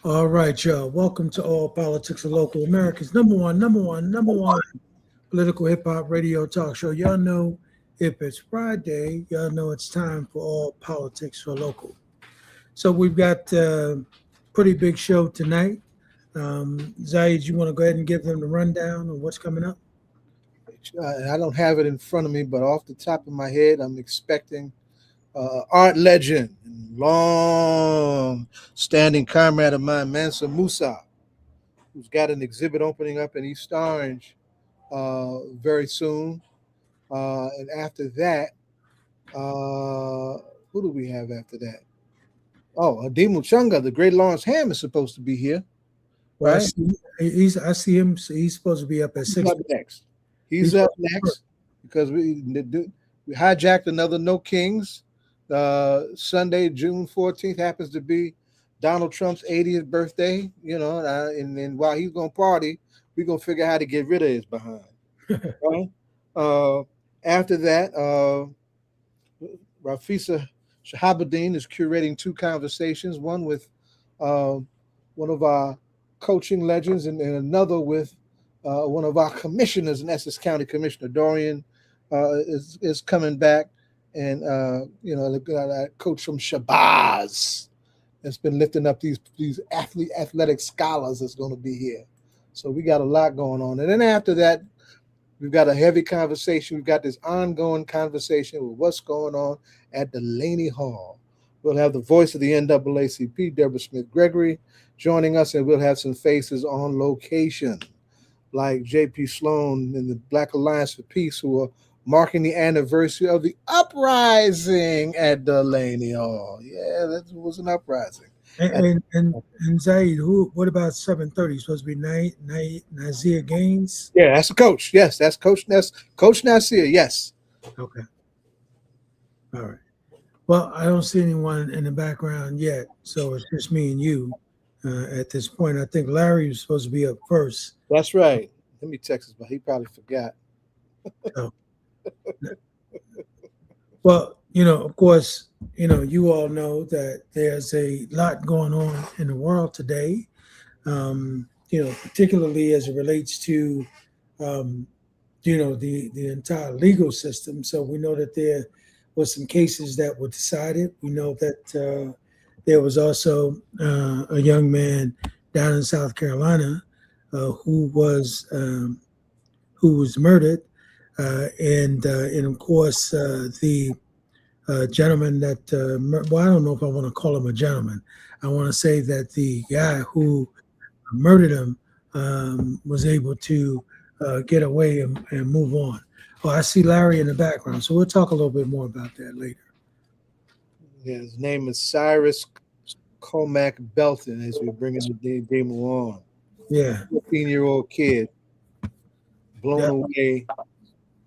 All right, y'all. Welcome to All Politics of Local America's number one political hip hop radio talk show. Y'all know if it's Friday, y'all know it's time for All Politics for Local. So we've got a pretty big show tonight. Zaid, you want to go ahead and give them the rundown of what's coming up? I don't have it in front of me, but off the top of my head, I'm expecting art legend and long standing comrade of mine, Mansa Mussa, who's got an exhibit opening up in East Orange very soon. And after that, who do we have after that? Oh, Adimu Chunga, the great Lawrence Hamm is supposed to be here, Well, right? I see him. He's supposed to be up at He's 6. up next. He's up next because we hijacked another No Kings. Sunday, June 14th, happens to be Donald Trump's 80th birthday. And then while he's gonna party, we're gonna figure out how to get rid of his behind. Right? After that, Rafisa Shahabuddin is curating two conversations, one with one of our coaching legends and another with one of our commissioners, an Essex County Commissioner Dorian, is coming back, and that coach from Shabazz has been lifting up these athletic scholars that's going to be here. So we got a lot going on, and then after that, we've got a heavy conversation. We've got this ongoing conversation with what's going on at Delaney Hall. We'll have the voice of the NAACP, Deborah Smith-Gregory, joining us, and we'll have some faces on location, like J.P. Sloan and the Black Alliance for Peace, who are marking the anniversary of the uprising at Delaney Hall. Yeah, that was an uprising. And Zaid, what about 7:30? Supposed to be Nasir Gaines? Yeah, that's the coach. Yes, that's Coach Nasir. Yes. Okay. All right. Well, I don't see anyone in the background yet, so it's just me and you at this point. I think Larry was supposed to be up first. That's right. Let me text him, but he probably forgot. Oh. Well, of course, you all know that there's a lot going on in the world today, particularly as it relates to, the entire legal system. So we know that there was some cases that were decided. We know that there was also a young man down in South Carolina who was murdered, and of course the gentleman that I don't know if I want to call him a gentleman. I want to say that the guy who murdered him was able to get away and move on. Oh, I see Larry in the background, so we'll talk a little bit more about that later. Yeah, his name is Cyrus Comac Belton, as we bring the demo on. Yeah, 15-year-old kid blown away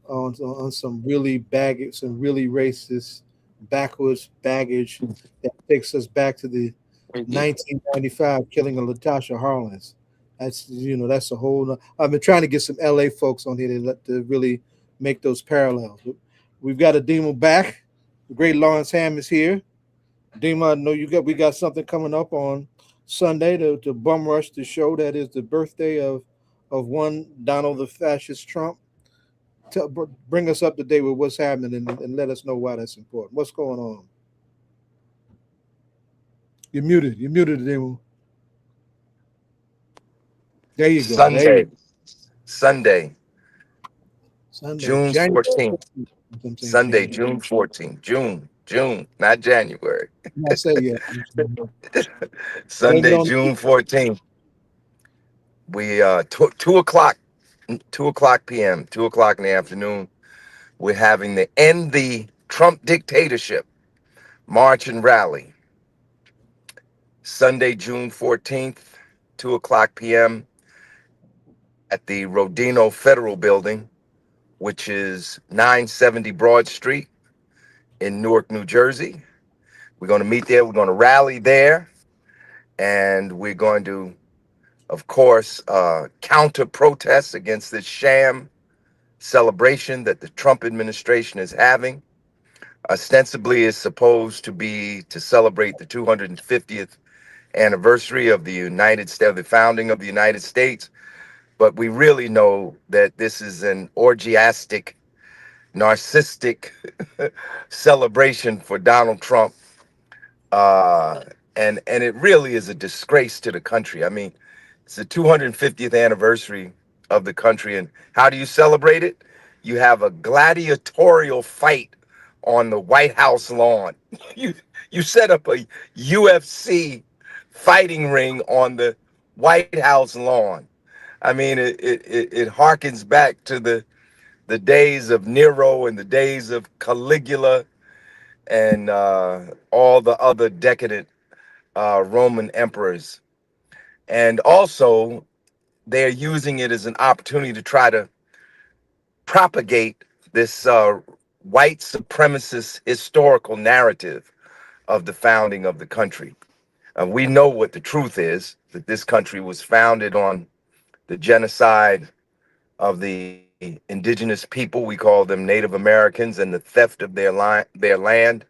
on some really racist, backwards baggage that takes us back to the 1995 killing of Latasha Harlins. That's a whole. I've been trying to get some LA folks on here to really make those parallels. We've got a demo back. The great Lawrence Hamm is here. Dima, I know we got something coming up on Sunday to bum rush the show. That is the birthday of one Donald the Fascist Trump. Bring us up to date with what's happening and let us know why that's important. What's going on? You're muted, Dima. There you go. Sunday, June 14th. Sunday, June 14th. June, not January. I say yeah. Sunday, June 14th. We 2:00 p.m., 2:00 in the afternoon. We're having the End the Trump Dictatorship March and Rally. Sunday, June 14th, 2:00 p.m. at the Rodino Federal Building, which is 970 Broad Street in Newark, New Jersey. We're going to meet there. We're going to rally there. And we're going to, of course, counter protests against this sham celebration that the Trump administration is having. Ostensibly is supposed to be to celebrate the 250th anniversary of the United States, of the founding of the United States. But we really know that this is an orgiastic, narcissistic celebration for Donald Trump, uh, and it really is a disgrace to the country. I mean, it's the 250th anniversary of the country, and how do you celebrate it? You have a gladiatorial fight on the White House lawn. you you set up a UFC fighting ring on the White House lawn. I mean, it harkens back to the days of Nero and the days of Caligula and all the other decadent Roman emperors. And also, they're using it as an opportunity to try to propagate this white supremacist historical narrative of the founding of the country. We know what the truth is, that this country was founded on the genocide of the indigenous people, we call them Native Americans, and the theft of their land,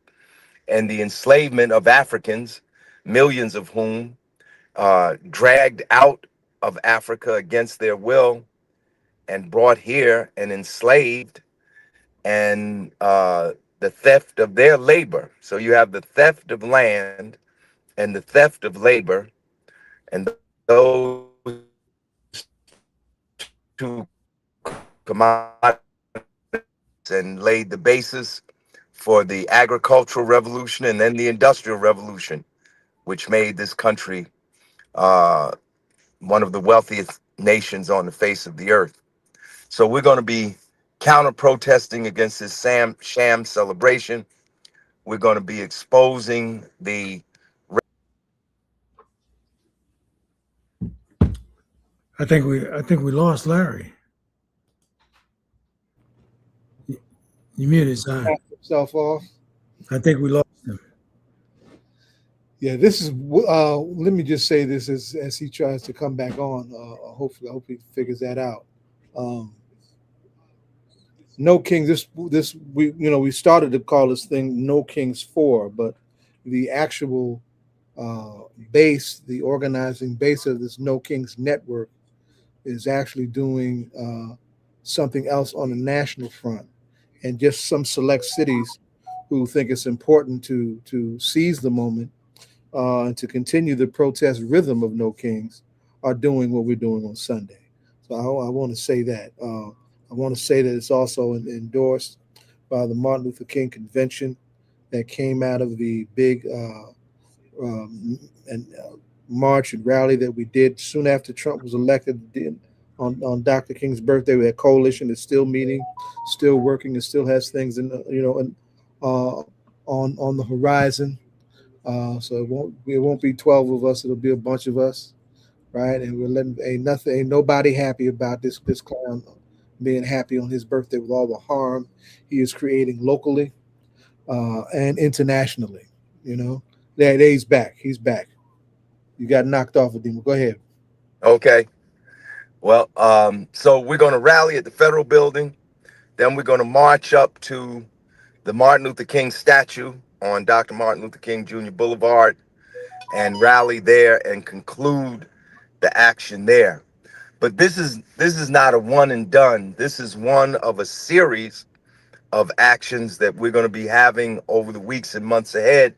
and the enslavement of Africans, millions of whom dragged out of Africa against their will and brought here and enslaved, and the theft of their labor. So you have the theft of land and the theft of labor, and those two commodities, and laid the basis for the agricultural revolution and then the industrial revolution, which made this country uh, one of the wealthiest nations on the face of the earth. So we're going to be counter protesting against this sham celebration. We're going to be exposing the. I think we lost Larry. You muted, son. Knocked himself off. I think we lost him. Yeah, this is. Let me just say this as he tries to come back on. Hopefully, I hope he figures that out. Um, no Kings. This we started to call this thing No Kings 4, but the actual base, the organizing base of this No Kings network is actually doing something else on the national front, and just some select cities who think it's important to seize the moment and to continue the protest rhythm of No Kings are doing what we're doing on Sunday. So I want to say that. I want to say that it's also endorsed by the Martin Luther King Convention that came out of the big march and rally that we did soon after Trump was elected on Dr. King's birthday. We had a coalition that's still meeting, still working, and still has things on the horizon. So it won't be 12 of us. It'll be a bunch of us, right? And we're letting ain't nobody happy about this clown being happy on his birthday with all the harm he is creating locally and internationally. There he's back. He's back. You got knocked off, Adema. Go ahead. Okay. Well, so we're going to rally at the federal building. Then we're going to march up to the Martin Luther King statue on Dr. Martin Luther King Jr. Boulevard and rally there and conclude the action there. But this is not a one and done. This is one of a series of actions that we're going to be having over the weeks and months ahead.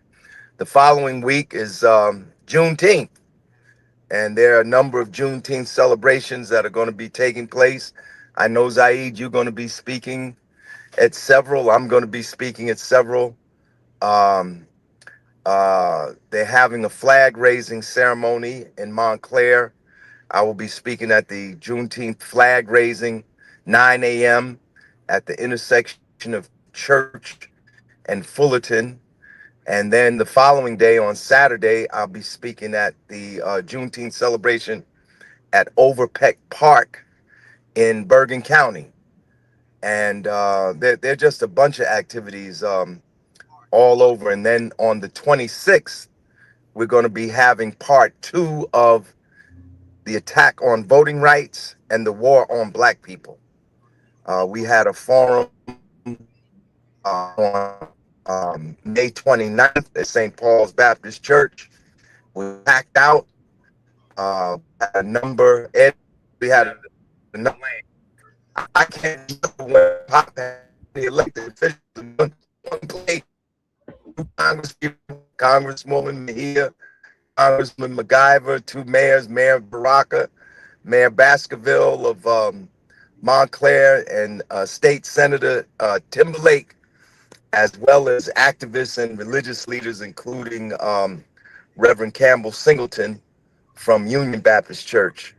The following week is Juneteenth, and there are a number of Juneteenth celebrations that are going to be taking place. I know, Zaid, you're going to be speaking at several. I'm going to be speaking at several. They're having a flag raising ceremony in Montclair. I will be speaking at the Juneteenth flag raising, 9 a.m. at the intersection of Church and Fullerton. And then the following day on Saturday, I'll be speaking at the Juneteenth celebration at Overpeck Park in Bergen County. And they're just a bunch of activities all over. And then on the 26th, we're going to be having part 2 of the attack on voting rights and the war on Black people. We had a forum on May 29th at St. Paul's Baptist Church, We packed out. We had a number. Ed, we had a number. I can't remember when Pop had the elected officials in one place. Two Congresswoman Mejia, Congressman MacGyver, two mayors, Mayor Baraka, Mayor Baskerville of Montclair, and State Senator Timberlake, as well as activists and religious leaders, including Reverend Campbell Singleton from Union Baptist Church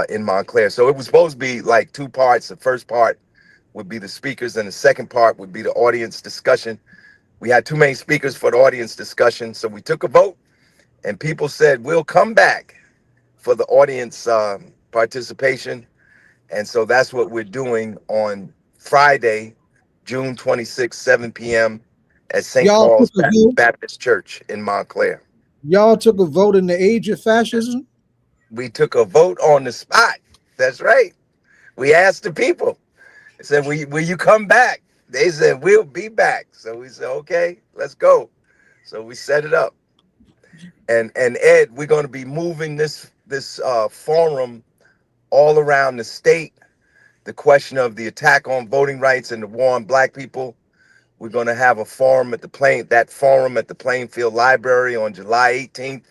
in Montclair. So it was supposed to be like two parts. The first part would be the speakers, and the second part would be the audience discussion. We had too many speakers for the audience discussion, so we took a vote, and people said, we'll come back for the audience participation. And so that's what we're doing on Friday, June 26th, 7 p.m. at St. Y'all Paul's took a vote. Baptist Church in Montclair. Y'all took a vote in the age of fascism? We took a vote on the spot. That's right. We asked the people. I said, will you come back? They said, we'll be back. So we said, okay, let's go. So we set it up. And Ed, we're going to be moving this forum all around the state. The question of the attack on voting rights and the war on Black people. We're going to have a forum at the Plainfield Library on July 18th.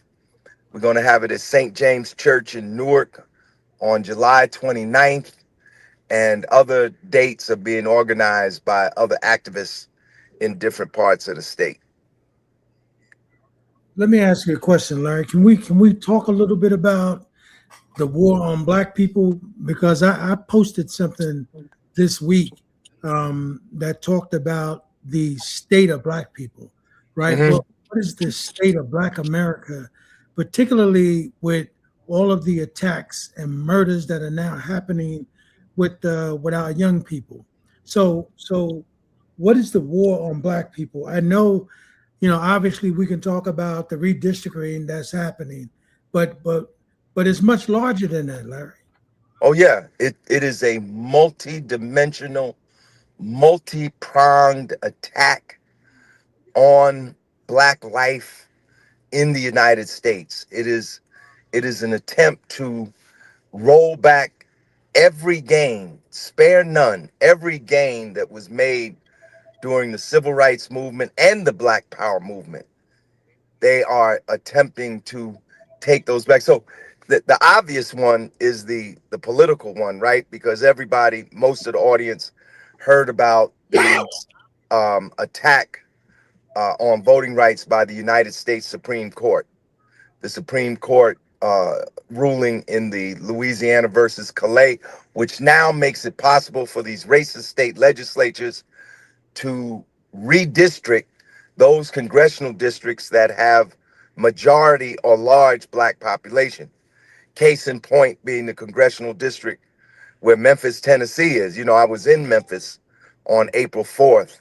We're going to have it at St. James Church in Newark on July 29th. And other dates are being organized by other activists in different parts of the state. Let me ask you a question, Larry. Can we talk a little bit about the war on Black people? Because I posted something this week that talked about the state of Black people, right? Mhm. Well, what is the state of Black America, particularly with all of the attacks and murders that are now happening with our young people? So what is the war on Black people? I know, obviously we can talk about the redistricting that's happening, but it's much larger than that, Larry. Oh yeah, it is a multi-dimensional, multi-pronged attack on Black life in the United States. It is an attempt to roll back every gain, spare none, every gain that was made during the civil rights movement and the Black Power movement. They are attempting to take those back. So the obvious one is the political one, right? Because most of the audience heard about the attack on voting rights by the United States Supreme Court. The Supreme Court ruling in the Louisiana versus Calais, which now makes it possible for these racist state legislatures to redistrict those congressional districts that have majority or large Black population. Case in point being the congressional district where Memphis, Tennessee is. I was in Memphis on April 4th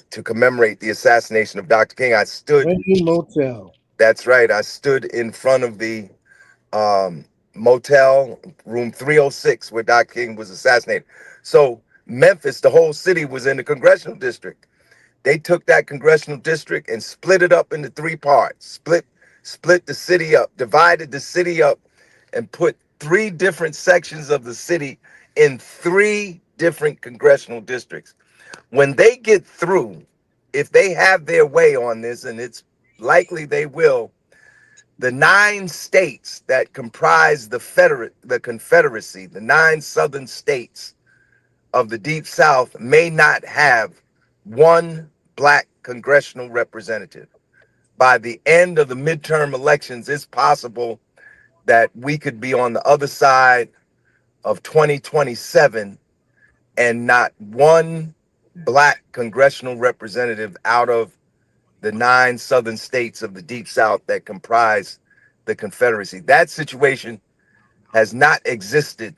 to commemorate the assassination of Dr. King. I stood. Motel. That's right. I stood in front of the motel, room 306, where Dr. King was assassinated. So Memphis, the whole city, was in the congressional district. They took that congressional district and split it up into three parts. Split the city up, divided the city up, and put three different sections of the city in three different congressional districts. When they get through, if they have their way on this, and it's likely they will, the 9 states that comprise the Confederacy, the 9 southern states of the Deep South, may not have one Black congressional representative. By the end of the midterm elections, it's possible that we could be on the other side of 2027 and not one Black congressional representative out of the 9 southern states of the Deep South that comprise the Confederacy. That situation has not existed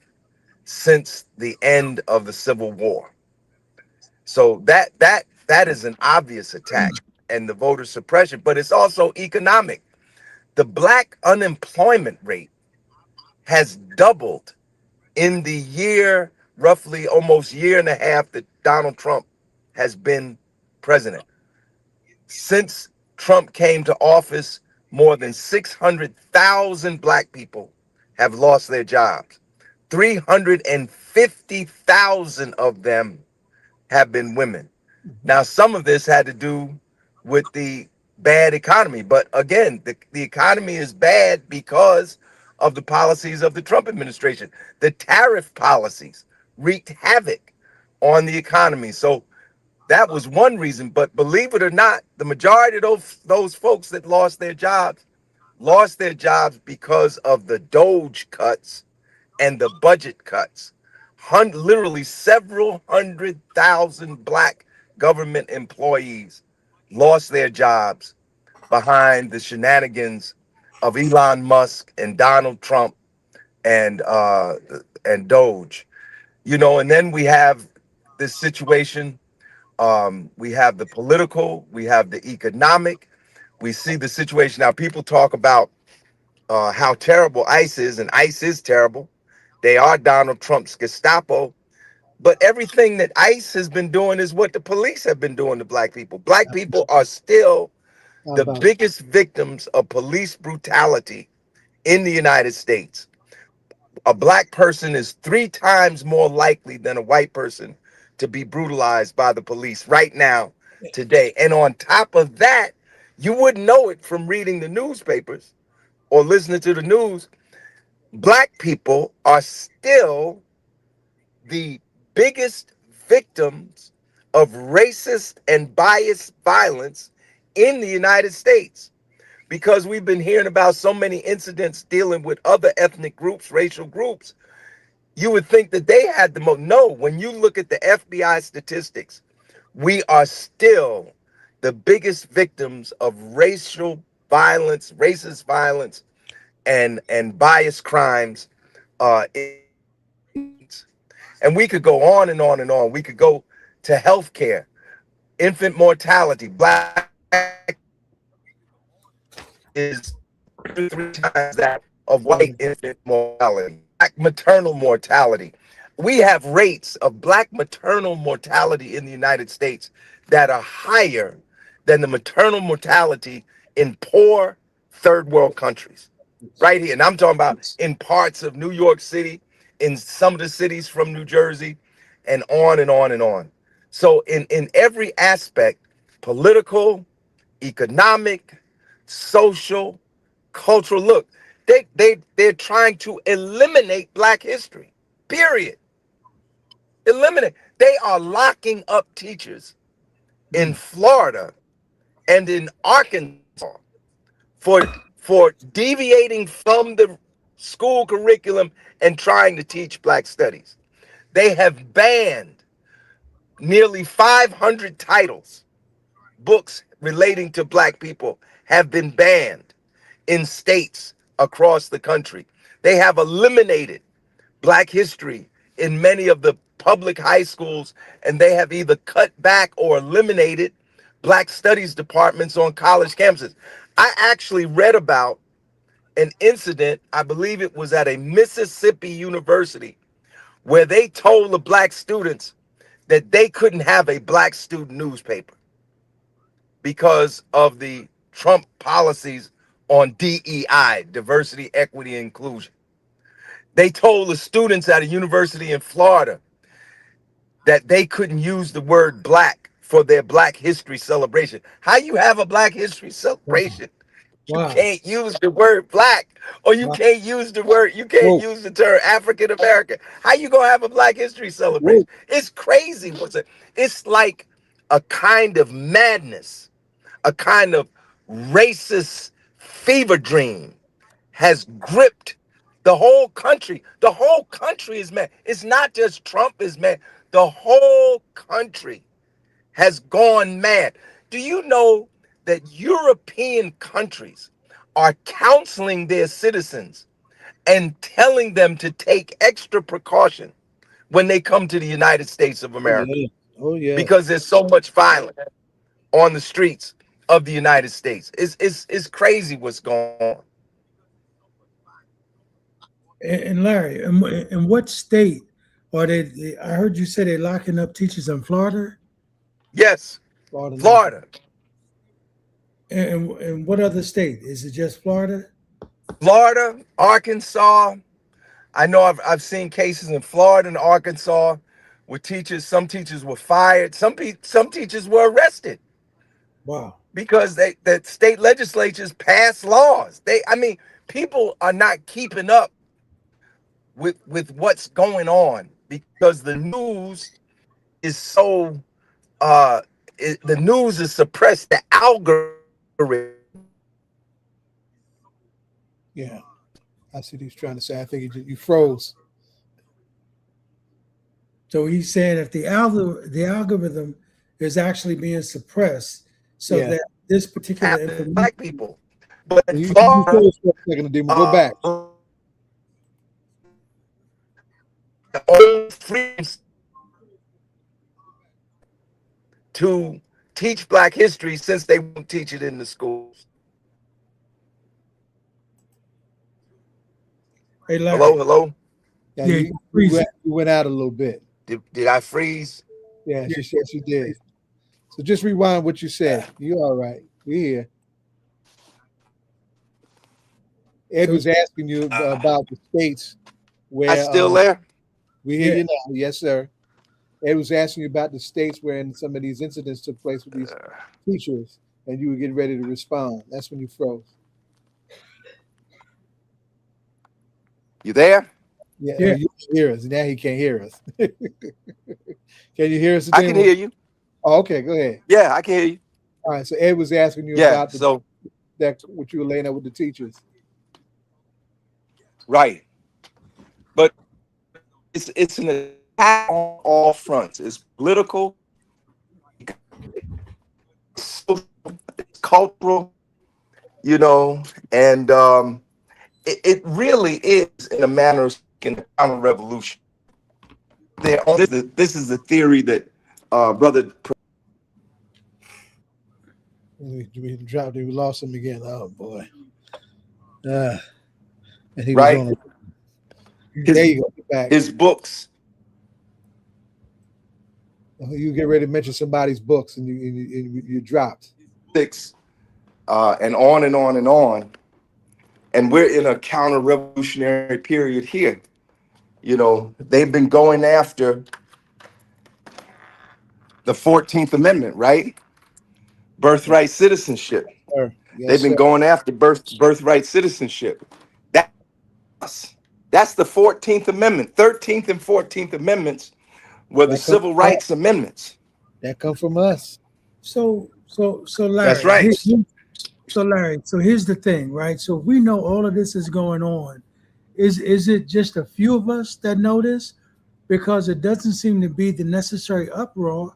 since the end of the Civil War. So that is an obvious attack and the voter suppression, but it's also economic. The Black unemployment rate has doubled in the year, roughly almost year and a half that Donald Trump has been president. Since Trump came to office, more than 600,000 black people have lost their jobs. 350,000 of them have been women. Now, some of this had to do with the bad economy. But again, the economy is bad because of the policies of the Trump administration. The tariff policies wreaked havoc on the economy. So that was one reason. But believe it or not, the majority of those folks that lost their jobs because of the Doge cuts and the budget cuts. Literally several 100,000 black government employees lost their jobs behind the shenanigans of Elon Musk and Donald Trump and Doge. And then we have this situation. We have the political, we have the economic, we see the situation. Now, people talk about how terrible ICE is, and ICE is terrible. They are Donald Trump's Gestapo. But everything that ICE has been doing is what the police have been doing to black people. Black people are still the biggest victims of police brutality in the United States. A black person is 3 times more likely than a white person to be brutalized by the police right now, today. And on top of that, you wouldn't know it from reading the newspapers or listening to the news. Black people are still the biggest victims of racist and biased violence in the United States, because we've been hearing about so many incidents dealing with other ethnic groups, racial groups. You would think that they had the most. No, when you look at the FBI statistics, we are still the biggest victims of racial violence, racist violence, and biased crimes and we could go on and on and on. We could go to healthcare, infant mortality. Black is 3 times that of white infant mortality. Black maternal mortality. We have rates of black maternal mortality in the United States that are higher than the maternal mortality in poor third world countries. Right here. And I'm talking about in parts of New York City, in some of the cities from New Jersey, and on and on and on. So in every aspect, political, economic, social, cultural, look, they're trying to eliminate black history. Period. Eliminate. They are locking up teachers in Florida and in Arkansas for deviating from the school curriculum and trying to teach black studies. They have banned nearly 500 titles. Books relating to black people have been banned in states across the country. They have eliminated black history in many of the public high schools, and they have either cut back or eliminated black studies departments on college campuses. I actually read about an incident, I believe it was at a Mississippi university, where they told the black students that they couldn't have a black student newspaper because of the Trump policies on DEI, diversity, equity, and inclusion. They told the students at a university in Florida that they couldn't use the word black for their Black History celebration. How you have a Black History celebration? You can't use the word black, or you can't use the word, you can't use the term African American. How you gonna have a Black History celebration? It's crazy. It's like a kind of madness, a kind of racist fever dream has gripped the whole country. The whole country is mad. It's not just Trump is mad. The whole country has gone mad. Do you know that European countries are counseling their citizens and telling them to take extra precaution when they come to the United States of America? Oh yeah. Because there's so much violence on the streets of the United States. It's crazy what's going on. And Larry, in what state are they? I heard you say they're locking up teachers in Florida. Yes, Florida. And what other state? Is it just Florida? Florida, Arkansas. I know I've seen cases in Florida and Arkansas where some teachers were fired. Some teachers were arrested Wow. because the state legislatures passed laws. I mean, people are not keeping up with what's going on because the news is so the news is suppressed. The algorithm. Yeah, I see what he's trying to say. I think you froze. So he's saying if the algorithm is actually being suppressed, so Yeah. that this particular Happen information. black people, but in You Florida, froze for a second, Demon. Go back. the only freedoms to teach Black history since they won't teach it in the schools. Hey, Larry. Hello, hello. Yeah, Yeah, you went out a little bit. Did I freeze? Yeah, she did. So just rewind what you said. You all right? We here. Ed was asking you about the states where I still there? we hear you now. Yes, sir. Ed was asking you about the states where some of these incidents took place with these teachers, and you were getting ready to respond. That's when you froze. You there? Yeah, Yeah. you can hear us. Now he can't hear us. Can you hear us? I can hear you. Oh, okay, go ahead. Yeah, I can hear you. All right, so Ed was asking you Yeah, about so that what you were laying out with the teachers. right. But it's an attack on all fronts. It's political, it's social, it's cultural, and it really is, in a manner of speaking, a counter revolution. This is the theory that brother. We dropped him. We lost him again. Oh boy. And he Right? was on. There you go. Back. His books. You get ready to mention somebody's books, and you dropped. And on and on and on. And we're in a counter-revolutionary period here. They've been going after the 14th Amendment, right? Birthright citizenship. Yes, They've been going after birthright citizenship. That's the 14th Amendment. 13th and 14th Amendments were the Civil Rights Amendments. That come from us. So Larry. That's right. So here's the thing, right? So we know all of this is going on. Is it just a few of us that know this? Because it doesn't seem to be the necessary uproar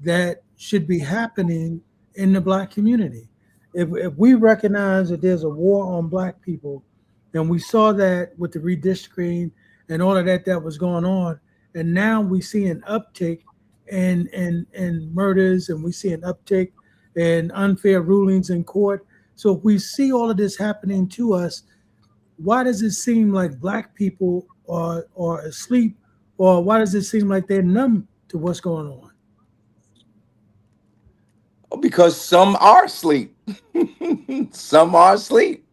that should be happening in the Black community. If we recognize that there's a war on Black people, and we saw that with the redistricting and all of that was going on, and now we see an uptick in murders, and we see an uptick in unfair rulings in court. So if we see all of this happening to us, why does it seem like Black people are asleep, or why does it seem like they're numb to what's going on? Because some are asleep. Some are asleep.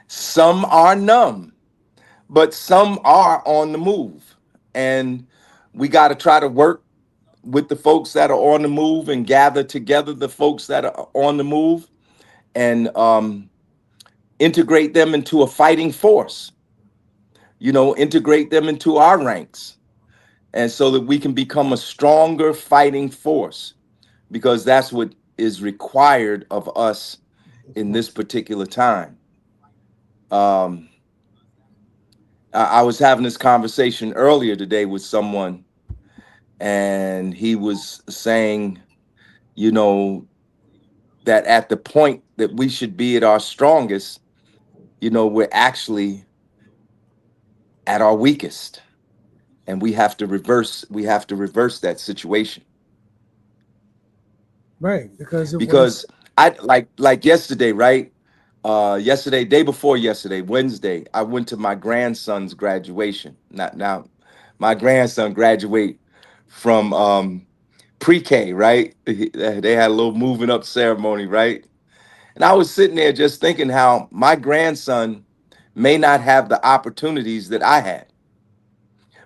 Some are numb. But some are on the move. And we got to try to work with the folks that are on the move and gather together the folks that are on the move and integrate them into a fighting force. Integrate them into our ranks. And so that we can become a stronger fighting force, because that's what is required of us in this particular time. I was having this conversation earlier today with someone, and he was saying, that at the point that we should be at our strongest, we're actually at our weakest, and we have to reverse that situation. Right, because I like yesterday, right? Day before yesterday, Wednesday, I went to my grandson's graduation. Now, my grandson graduate from pre-K, right? They had a little moving up ceremony, right? And I was sitting there just thinking how my grandson may not have the opportunities that I had,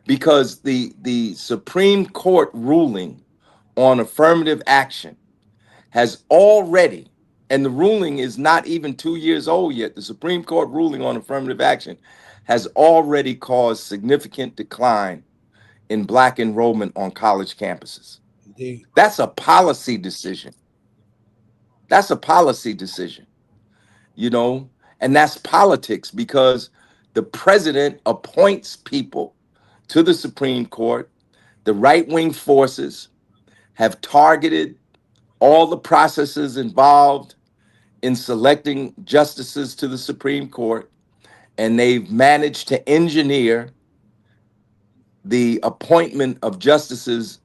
because the Supreme Court ruling on affirmative action has already, and the ruling is not even 2 years old yet, the Supreme Court ruling on affirmative action has already caused significant decline in Black enrollment on college campuses. Indeed. That's a policy decision. That's a policy decision, you know, and that's politics, because the president appoints people to the Supreme Court. The right-wing forces have targeted all the processes involved in selecting justices to the Supreme Court, and they've managed to engineer the appointment of justices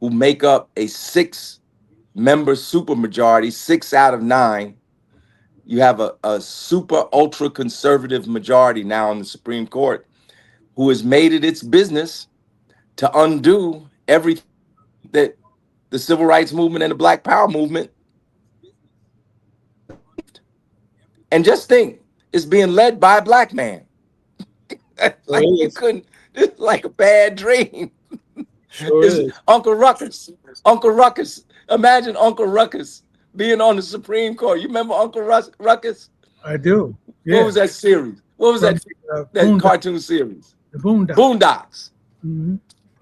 who make up a 6-member supermajority, 6 out of 9. You have a super ultra conservative majority now in the Supreme Court, who has made it its business to undo everything that the civil rights movement and the Black Power movement. And just think, it's being led by a Black man. Like you couldn't, it's like a bad dream. Sure is. Uncle Ruckus. Uncle Ruckus. Imagine Uncle Ruckus being on the Supreme Court. You remember Uncle Ruckus? I do. Yeah. What was that series? What was that cartoon series? The Boondocks. Boondocks. Mm-hmm.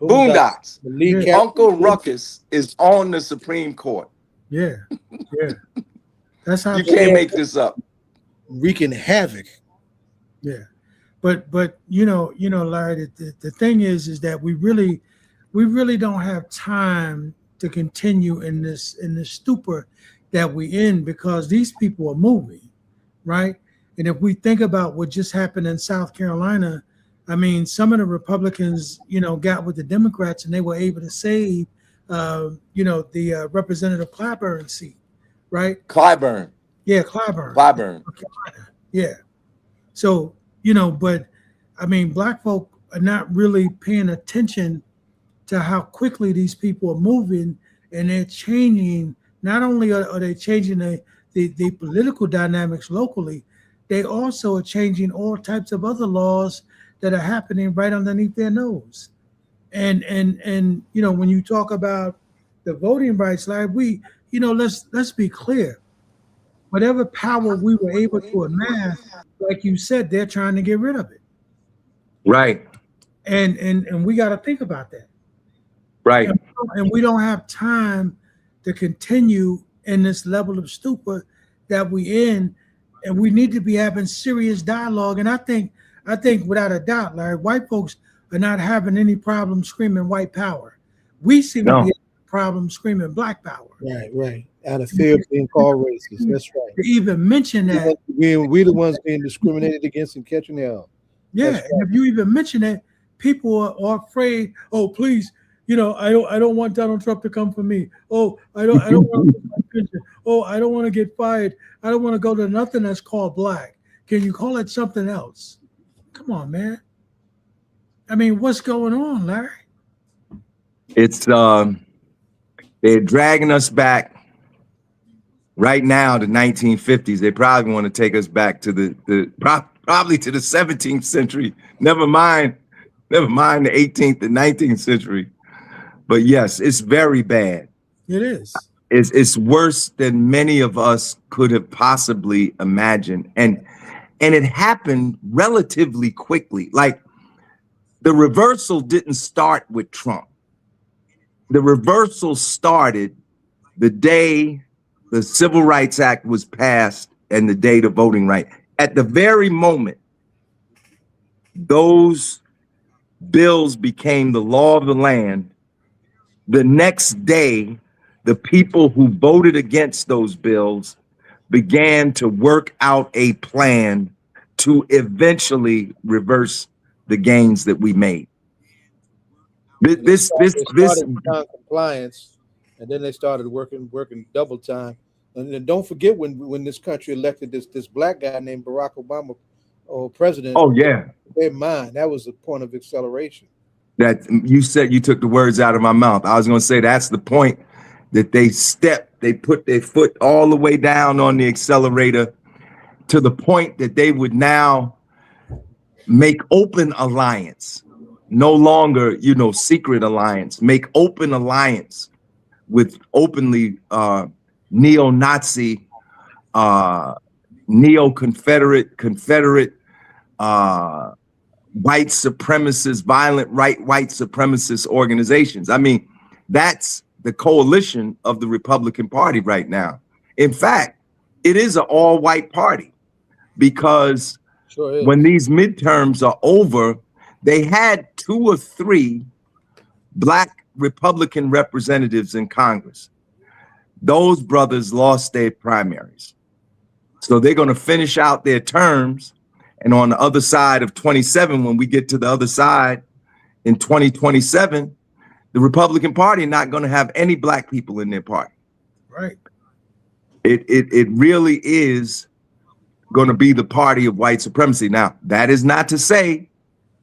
Boondocks. The lead Yeah. Uncle Ruckus is on the Supreme Court. Yeah. Yeah. That's how You can't make this up. wreaking havoc. Yeah, but you know, Larry, the thing is that we really don't have time to continue in this stupor that we in, because these people are moving, right? And if we think about what just happened in South Carolina, I mean, some of the Republicans, got with the Democrats and they were able to save, the Representative Clyburn seat, right? Clyburn. Yeah, Clyburn. Clyburn. Yeah. So, but I mean, Black folk are not really paying attention to how quickly these people are moving, and they're changing. Not only are they changing the political dynamics locally, they also are changing all types of other laws that are happening right underneath their nose. And when you talk about the voting rights, like let's be clear. Whatever power we were able to amass, like you said, they're trying to get rid of it. Right. And we got to think about that. Right. And we don't have time to continue in this level of stupor that we in, and we need to be having serious dialogue. And I think without a doubt, Larry, white folks are not having any problem screaming white power. We seem to be having a problem screaming Black power. Right. Out of fear of being called racist. That's right. To even mention that. We the ones being discriminated against and catching hell. Yeah, right. And if you even mention that, people are afraid. Oh, please, I don't want Donald Trump to come for me. Oh, I don't want to get my pension. Oh, I don't want to get fired. I don't want to go to nothing that's called Black. Can you call it something else? Come on, man. I mean, what's going on, Larry? It's they're dragging us back right now to 1950s. They probably want to take us back to probably to the 17th century. Never mind the 18th and 19th century. But yes, it's very bad. It is. It's worse than many of us could have possibly imagined. And it happened relatively quickly. Like, the reversal didn't start with Trump. The reversal started the day the Civil Rights Act was passed and the day the voting right. At the very moment those bills became the law of the land, the next day, the people who voted against those bills began to work out a plan to eventually reverse the gains that we made. This compliance, and then they started working double time. And then don't forget when this country elected this Black guy named Barack Obama president. Oh yeah, their mind, that was the point of acceleration. That you said, you took the words out of my mouth. I was going to say that's the point that they stepped they put their foot all the way down on the accelerator to the point that they would now make open alliance, no longer, secret alliance, make open alliance with openly neo-Nazi, neo-Confederate, Confederate, white supremacist, violent white supremacist organizations. I mean, that's the coalition of the Republican Party right now. In fact, it is an all-white party because when these midterms are over, they had 2 or 3 Black Republican representatives in Congress. Those brothers lost their primaries. So they're going to finish out their terms. And on the other side of 27, when we get to the other side in 2027, the Republican Party not going to have any Black people in their party. Right. It really is going to be the party of white supremacy. Now, that is not to say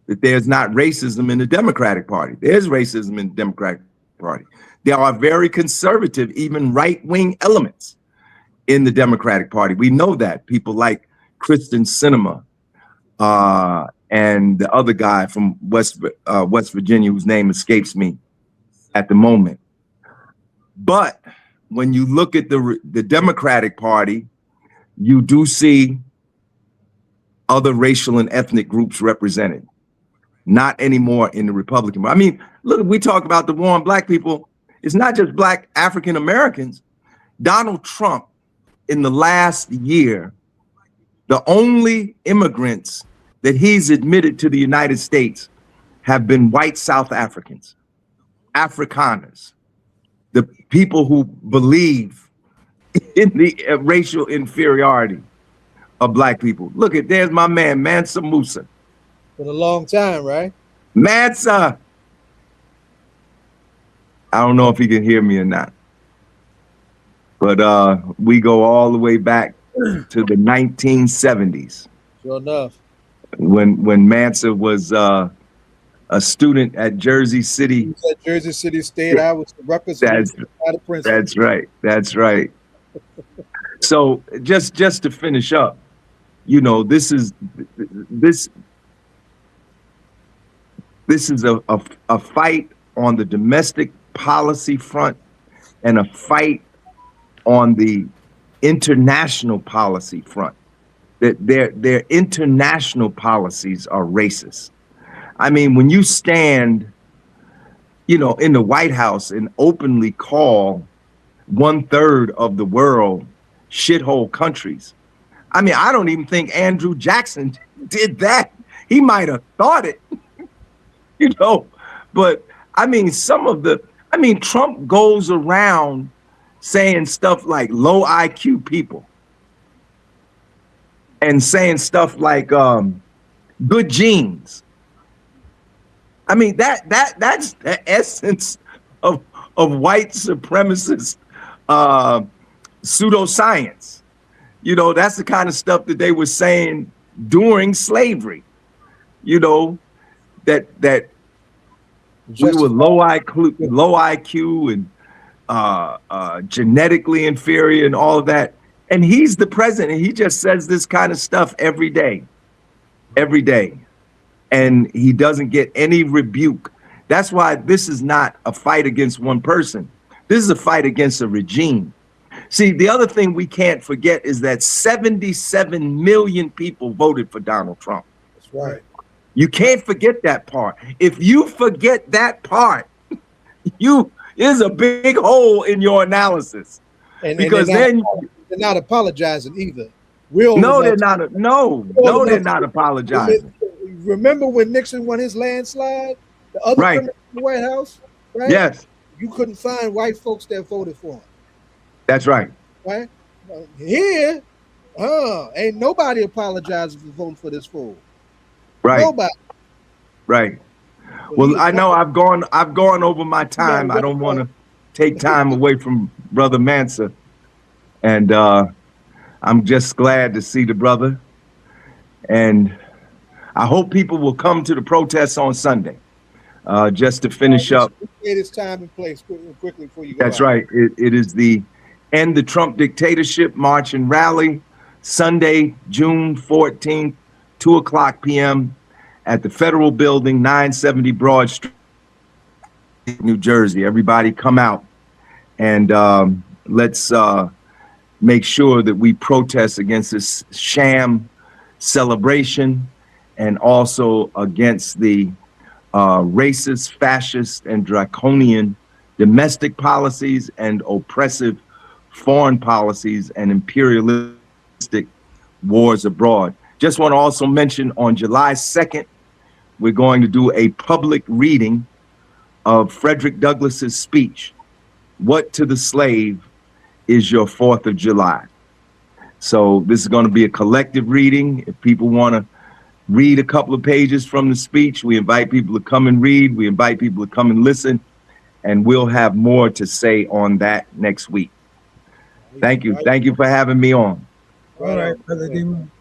that there's not racism in the Democratic Party. There's racism in the Democratic Party. There are very conservative, even right-wing elements in the Democratic Party. We know that. People like Kristen Sinema and the other guy from West Virginia, whose name escapes me at the moment. But when you look at the Democratic Party, you do see other racial and ethnic groups represented. Not anymore in the Republican. I mean, look, we talk about the war on Black people. It's not just Black African Americans. Donald Trump, in the last year, the only immigrants that he's admitted to the United States have been white South Africans, Afrikaners, the people who believe in the racial inferiority of Black people. Look at, there's my man, Mansa Mussa. Been a long time, right? Mansa. I don't know if he can hear me or not, but we go all the way back to the 1970s. Sure enough. When Mansa was a student at Jersey City. He was at Jersey City State. I was the representative. That's right. That's right. So just to finish up, this is a fight on the domestic policy front and a fight on the international policy front. That their international policies are racist. I mean, when you stand, in the White House and openly call 1/3 of the world shithole countries. I mean, I don't even think Andrew Jackson did that. He might have thought it, but I mean, Trump goes around saying stuff like low IQ people and saying stuff like good genes. I mean, that's the essence of white supremacist pseudoscience. That's the kind of stuff that they were saying during slavery. That we were low IQ and genetically inferior and all of that. And he's the president. He just says this kind of stuff every day. And he doesn't get any rebuke. That's why this is not a fight against one person. This is a fight against a regime. See, the other thing we can't forget is that 77 million people voted for Donald Trump. That's right. You can't forget that part. If you forget that part, there's a big hole in your analysis. Because then they're not apologizing either. They're not apologizing. Remember when Nixon won his landslide? The other right. in the White House? Right? Yes. You couldn't find white folks that voted for him. That's right. Right? Here, ain't nobody apologizing for voting for this fool. Right. Nobody. Right. Well, I know I've gone over my time. I don't want to take time away from Brother Mansa. And I'm just glad to see the brother. And I hope people will come to the protests on Sunday. Just to finish up. It is time and place quickly before you go. That's right. It is the End the Trump Dictatorship March and Rally, Sunday, June 14th, 2:00 p.m. at the Federal Building, 970 Broad Street, New Jersey. Everybody come out and let's make sure that we protest against this sham celebration and also against the racist, fascist, and draconian domestic policies and oppressive foreign policies and imperialistic wars abroad. Just want to also mention on July 2nd, we're going to do a public reading of Frederick Douglass's speech, "What to the Slave is Your 4th of July." So this is going to be a collective reading. If people want to read a couple of pages from the speech, we invite people to come and read. We invite people to come and listen, and we'll have more to say on that next week. Thank you. Thank you for having me on. All right, Brother Demon.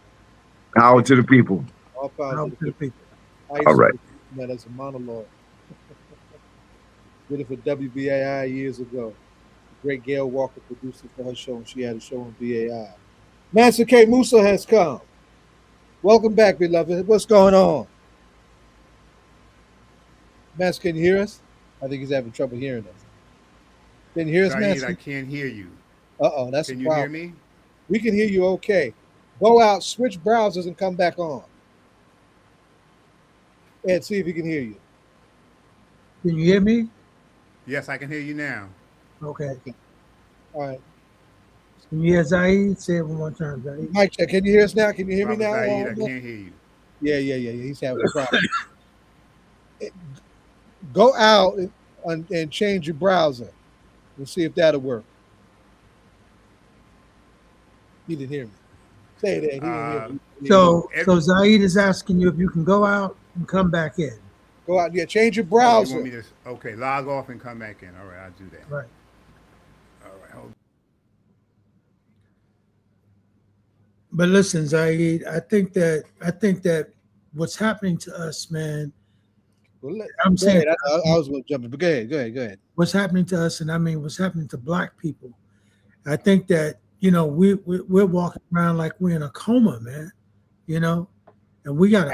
Power to the people. All power to the people. All right. That as a monologue. Did it for WBAI years ago. Great Gail Walker produced it for her show, and she had a show on BAI. Mansa K Mussa has come. Welcome back, beloved. What's going on? Mansa, can you hear us? I think he's having trouble hearing us. Can you hear us, Mansa? I can't hear you. Uh-oh, that's a problem. Can you hear me? We can hear you okay. Go out, switch browsers, and come back on. Ed, see if he can hear you. Can you hear me? Yes, I can hear you now. Okay. All right. Can you hear Zaid? Say it one more time, Zaid. Mike, can you hear us now? Can you hear me now? Zaid, I can't hear you. Yeah. He's having a problem. Go out and change your browser. We'll see if that'll work. He didn't hear me. Say that. He didn't hear me. So Zaid is asking you if you can go out and come back in. Go out. Yeah, change your browser. You want me to, okay, log off and come back in. All right, I'll do that. Right. All right. Hold on. But listen, Zaid, I think that what's happening to us, man. Well, I'm saying I was going to jump in, but go ahead. What's happening to us, and I mean what's happening to Black people. I think that, you know, we're walking around like we're in a coma, man. You know, and we gotta.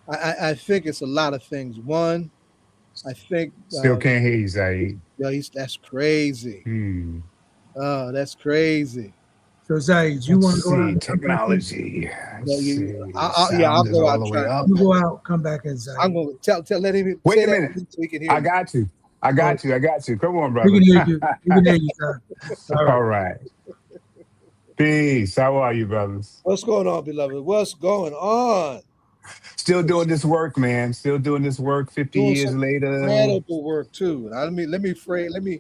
I think it's a lot of things. One, I think still can't hear you, Zaid. Yeah, that's crazy. That's crazy. So Zaid, you want to go out? Technology. I'll go out. You go out, come back in, Zaid. I'm going to let him. Wait a minute. So he can hear I got you. Come on, brother. We can hear you. We can hear you, sir. All right. Peace. How are you, brothers? What's going on, beloved? What's going on? Still doing this work, man. Still doing this work 50 years later. Incredible work, too. Now, let me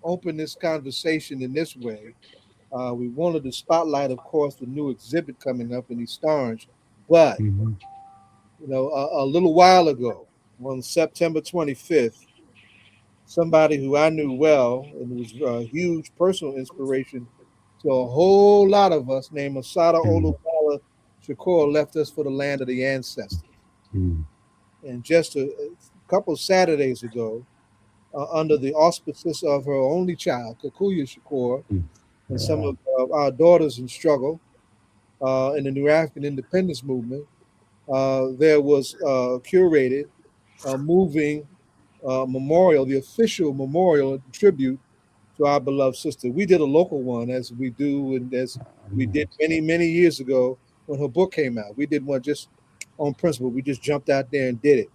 open this conversation in this way. We wanted to spotlight, of course, the new exhibit coming up in East Orange. But, you know, a little while ago, on September 25th, somebody who I knew well and was a huge personal inspiration to a whole lot of us, named Asada Olubala Shakur, left us for the land of the ancestors. And just a couple of Saturdays ago, under the auspices of her only child, Kikuya Shakur, and some of our daughters in struggle in the New African Independence Movement, there was curated a moving memorial, the official memorial tribute to our beloved sister. We did a local one, as we do, and as we did many years ago when her book came out. We did one just on principle. We just jumped out there and did it,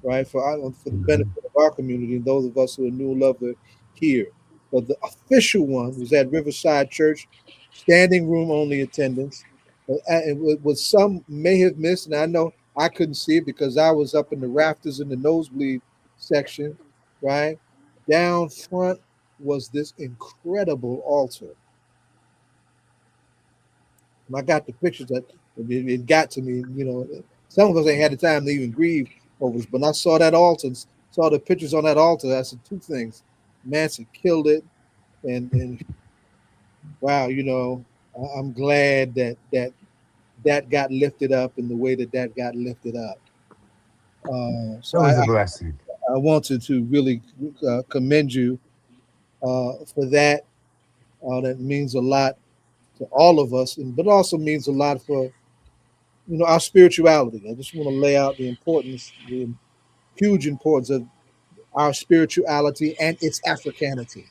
right, for the benefit of our community and those of us who are new love her here. But the official one was at Riverside Church, standing room only attendance. And what some may have missed, and I know I couldn't see it because I was up in the rafters in the nosebleed section, right? Down front was this incredible altar. And I got the pictures that it got to me, you know. Some of us ain't had the time to even grieve over this, but I saw that altar, saw the pictures on that altar. I said two things. Mansa killed it, and wow, you know, I'm glad that got lifted up in the way that got lifted up. So it was a blessing. I wanted to really commend you for that. That means a lot to all of us, but also means a lot for our spirituality. I just want to lay out the importance, the huge importance of our spirituality and its Africanity.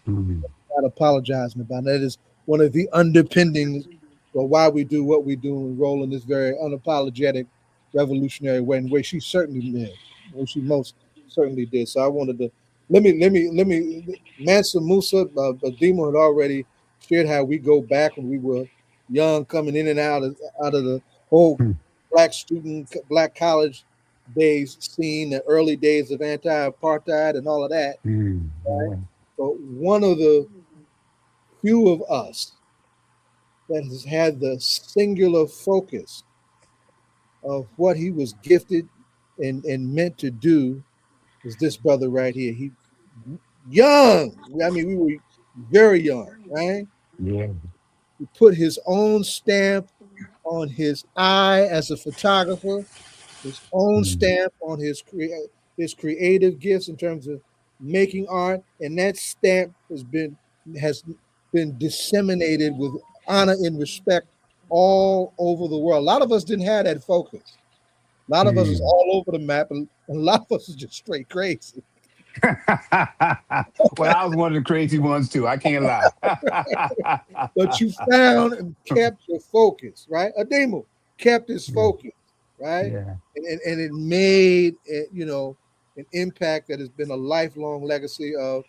Mhm. Not apologizing about that is one of the underpinnings for why we do what we do and roll in this very unapologetic, revolutionary way, in way she certainly did, way she most certainly did. So I wanted to let me. Mansa Musa, Dima had already shared how we go back when we were young, coming in and out of the whole Mhm. black college days, scene, the early days of anti-apartheid and all of that. Mhm. Right? Yeah. But one of the few of us that has had the singular focus of what he was gifted and meant to do is this brother right here. He young. I mean, we were very young, right? Yeah. He put his own stamp on his eye as a photographer, his own Mhm. stamp on his creative gifts in terms of making art, and that stamp has been disseminated with honor and respect all over the world. A lot of us didn't have that focus. A lot of us is Mhm. all over the map, and a lot of us is just straight crazy. Well, I was one of the crazy ones too. I can't lie. But you found and kept your focus, right? Ademo kept his Yeah. focus, right? Yeah. And it made an impact that has been a lifelong legacy of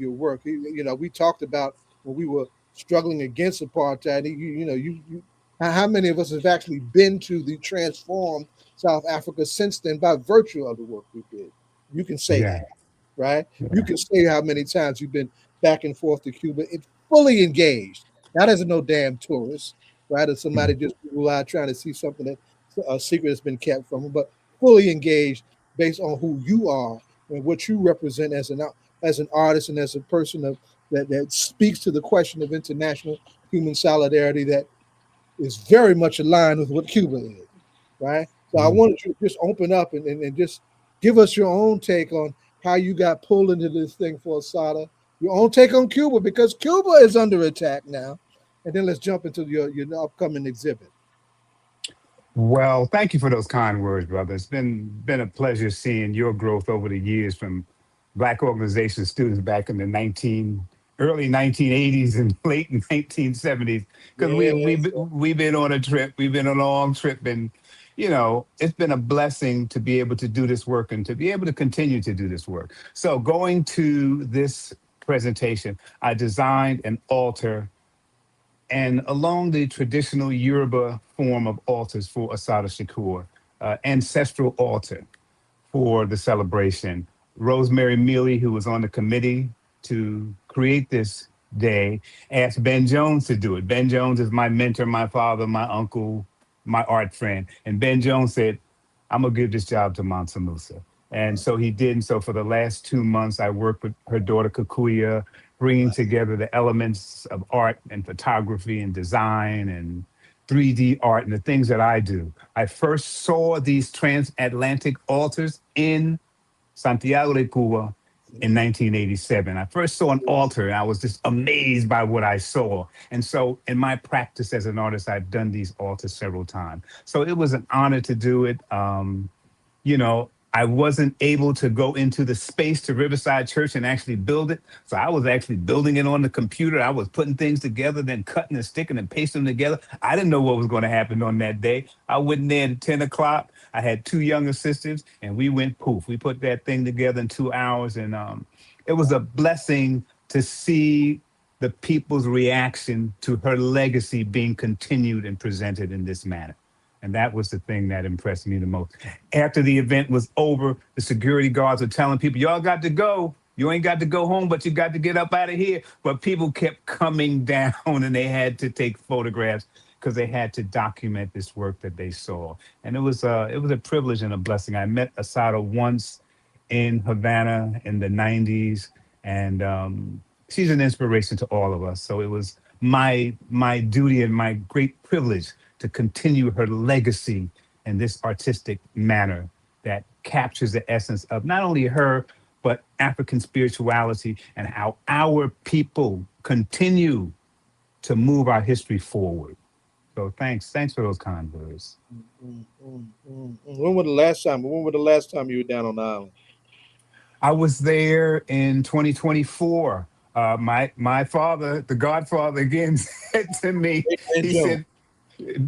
your work. We talked about when we were struggling against apartheid. How many of us have actually been to the transformed South Africa since then by virtue of the work we did? You can say Yeah. that, right? You Yeah. can say how many times you've been back and forth to Cuba. It's fully engaged, not as a no damn tourist, right? Or somebody Mhm. just out trying to see something that a secret has been kept from them, but fully engaged based on who you are and what you represent as an artist and as a person that speaks to the question of international human solidarity that is very much aligned with what Cuba is, right? So I Mhm. wanted you to just open up and just give us your own take on how you got pulled into this thing for Asada, your own take on Cuba, because Cuba is under attack now. And then let's jump into your upcoming exhibit. Well, thank you for those kind words, brother. It's been a pleasure seeing your growth over the years from Black organization students back in the 1980s and late 1970s. Because Yes. we've been on a trip, we've been on a long trip, and it's been a blessing to be able to do this work and to be able to continue to do this work. So going to this presentation, I designed an altar and along the traditional Yoruba form of altars for Asada Shakur, ancestral altar for the celebration. Rosemary Mealy, who was on the committee to create this day, asked Ben Jones to do it. Ben Jones is my mentor, my father, my uncle, my art friend. And Ben Jones said, I'm going to give this job to Mansa Musa. And so he did. And so for the last 2 months, I worked with her daughter, Kakuya, bringing together the elements of art and photography and design and 3D art and the things that I do. I first saw these transatlantic altars in Santiago de Cuba in 1987. I first saw an altar and I was just amazed by what I saw. And so in my practice as an artist, I've done these altars several times. So it was an honor to do it. I wasn't able to go into the space to Riverside Church and actually build it. So I was actually building it on the computer. I was putting things together, then cutting and sticking and pasting them together. I didn't know what was going to happen on that day. I went in there at 10 o'clock. I had two young assistants and we went poof. We put that thing together in 2 hours. And it was a blessing to see the people's reaction to her legacy being continued and presented in this manner. And that was the thing that impressed me the most. After the event was over, the security guards were telling people, y'all got to go. You ain't got to go home, but you got to get up out of here. But people kept coming down and they had to take photographs because they had to document this work that they saw. And it was a privilege and a blessing. I met Asada once in Havana in the 90s, and she's an inspiration to all of us. So it was my duty and my great privilege to continue her legacy in this artistic manner that captures the essence of not only her, but African spirituality and how our people continue to move our history forward. So thanks for those kind words. When was the last time? When was the last time you were down on the island? I was there in 2024. My father, the Godfather, again said to me, Ben he Jones.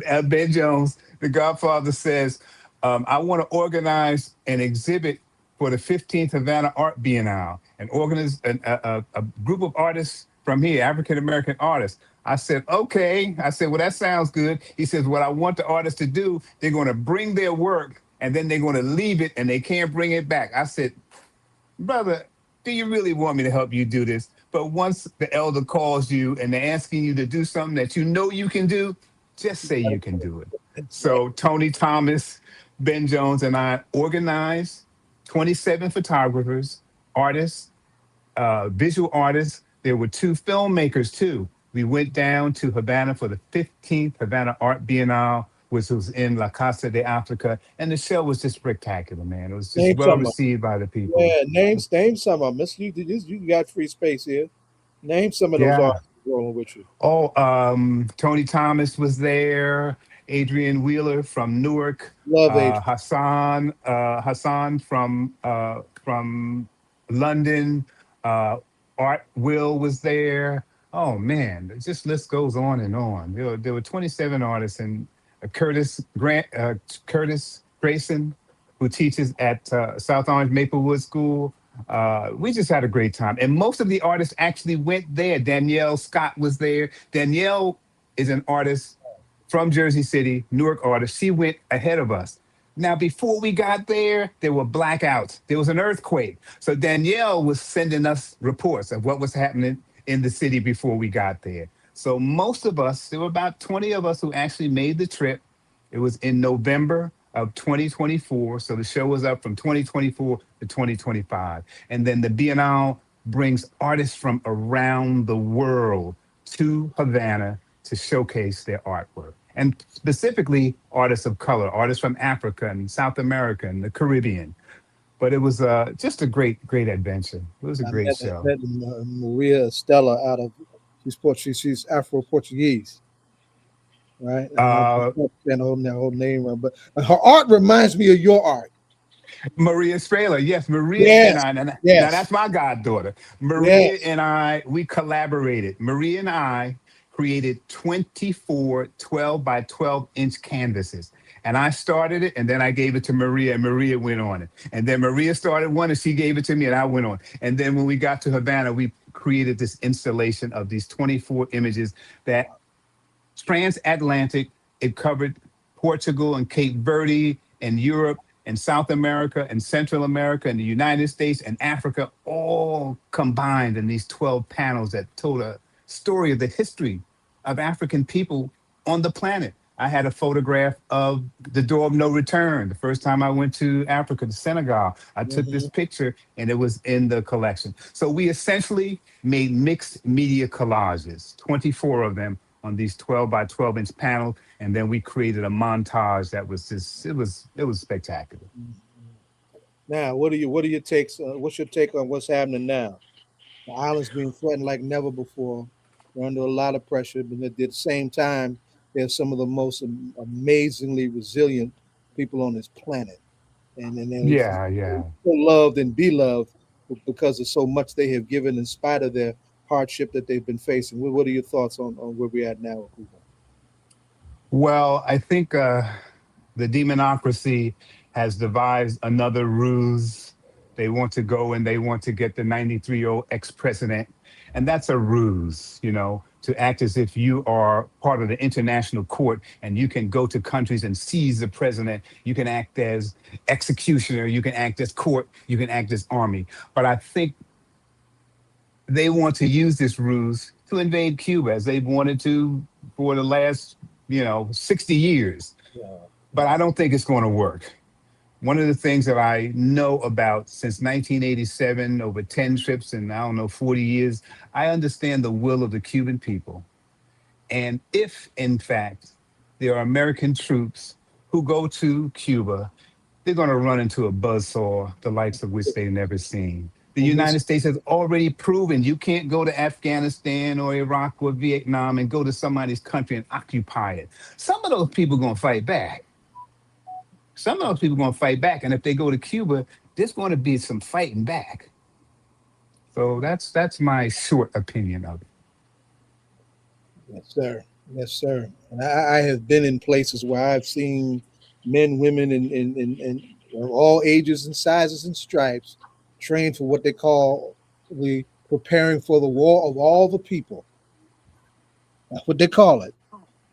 said, Ben Jones, the Godfather says, I want to organize an exhibit for the 15th Havana Art Biennale and organize a group of artists from here, African American artists. I said, okay. I said, well, that sounds good. He says, what I want the artists to do, they're going to bring their work and then they're going to leave it and they can't bring it back. I said, brother, do you really want me to help you do this? But once the elder calls you and they're asking you to do something that you know you can do, just say you can do it. So Tony Thomas, Ben Jones, and I organized 27 photographers, artists, visual artists. There were two filmmakers too. We went down to Havana for the 15th Havana Art Biennale, which was in La Casa de Africa, and the show was just spectacular, man. It was just Name well some of received by the people. Yeah, name some of them. Miss, you got free space here. Name some of those Yeah. artists rolling with you. Oh, Tony Thomas was there. Adrian Wheeler from Newark. Love Adrian. Hassan from London. Art Will was there. Oh man, it just list goes on and on. There were 27 artists and Curtis Grayson, who teaches at South Orange Maplewood School. We just had a great time. And most of the artists actually went there. Danielle Scott was there. Danielle is an artist from Jersey City, Newark artist. She went ahead of us. Now, before we got there were blackouts. There was an earthquake. So Danielle was sending us reports of what was happening in the city before we got there. So most of us, there were about 20 of us who actually made the trip. It was in November of 2024. So the show was up from 2024 to 2025. And then the Biennale brings artists from around the world to Havana to showcase their artwork. And specifically artists of color, artists from Africa and South America and the Caribbean. But it was just a great adventure. It was a I great met, show. met Maria Estella out of she's Afro Portuguese, right? And I Uh, can't hold that whole name, but her art reminds me of your art. Maria Strehler, yes, Maria and Yes, I. Now yes, that's my goddaughter. Maria yes. and I, we collaborated. Maria and I created 24 12 by 12-inch canvases. And I started it, and then I gave it to Maria, and Maria went on it. And then Maria started one, and she gave it to me, and I went on. And then when we got to Havana, we created this installation of these 24 images that transatlantic. It covered Portugal and Cape Verde and Europe and South America and Central America and the United States and Africa, all combined in these 12 panels that told a story of the history of African people on the planet. I had a photograph of the door of no return. The first time I went to Africa, to Senegal, I took this Mhm. picture and it was in the collection. So we essentially made mixed media collages, 24 of them on these 12 by 12-inch panels. And then we created a montage that was just, it was spectacular. Now, what are your takes? What's your take on what's happening now? The island's being threatened like never before. We're under a lot of pressure, but at the same time, they're some of the most amazingly resilient people on this planet, and they're so Yeah, yeah. loved and beloved because of so much they have given in spite of their hardship that they've been facing. What are your thoughts on where we're at now? Well, I think the demonocracy has devised another ruse. They want to go and they want to get the 93-year-old ex-president. And that's a ruse, to act as if you are part of the international court and you can go to countries and seize the president. You can act as executioner, you can act as court, you can act as army. But I think they want to use this ruse to invade Cuba as they've wanted to for the last, 60 years. Yeah. But I don't think it's going to work. One of the things that I know about since 1987, over 10 trips and I don't know, 40 years, I understand the will of the Cuban people. And if, in fact, there are American troops who go to Cuba, they're going to run into a buzzsaw, the likes of which they've never seen. The And this, United States has already proven you can't go to Afghanistan or Iraq or Vietnam and go to somebody's country and occupy it. Some of those people are going to fight back. Some of those people are going to fight back. And if they go to Cuba, there's going to be some fighting back. So that's my short opinion of it. yes, sir. Yes, sir. And I have been in places where I've seen men, women, and of all ages and sizes and stripes trained for what they call the preparing for the war of all the people. That's what they call it,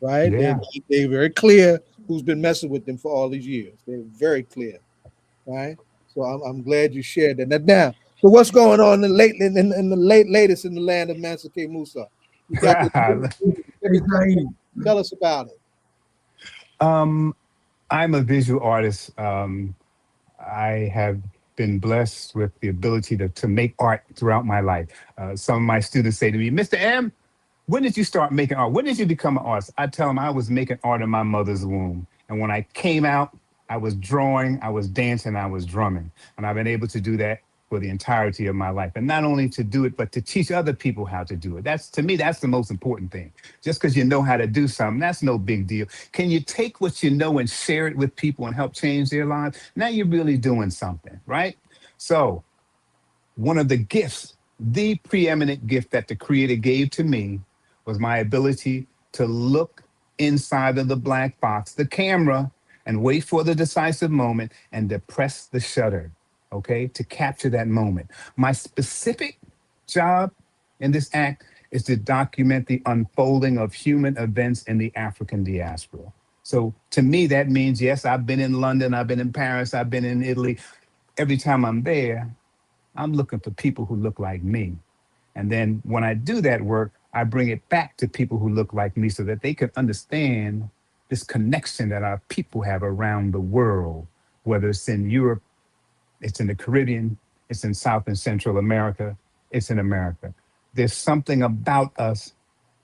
right? Yeah. They're very clear who's been messing with them for all these years. They're very clear, right? So I'm glad you shared that. Now, so what's going on in the latest in the land of Mansa K Mussa? You got this. Tell us about it. I'm a visual artist. I have been blessed with the ability to make art throughout my life. Some of my students say to me, Mr. M, when did you start making art? When did you become an artist? I tell them I was making art in my mother's womb. And when I came out, I was drawing, I was dancing, I was drumming. And I've been able to do that for the entirety of my life. And not only to do it, but to teach other people how to do it. That's, to me, that's the most important thing. Just because you know how to do something, that's no big deal. Can you take what you know and share it with people and help change their lives? Now you're really doing something, right? So one of the gifts, the preeminent gift that the Creator gave to me was my ability to look inside of the black box, the camera, and wait for the decisive moment and to press the shutter, okay, to capture that moment. My specific job in this act is to document the unfolding of human events in the African diaspora. So to me, that means, yes, I've been in London, I've been in Paris, I've been in Italy. Every time I'm there, I'm looking for people who look like me. And then when I do that work, I bring it back to people who look like me so that they can understand this connection that our people have around the world, whether it's in Europe, it's in the Caribbean, it's in South and Central America, it's in America. There's something about us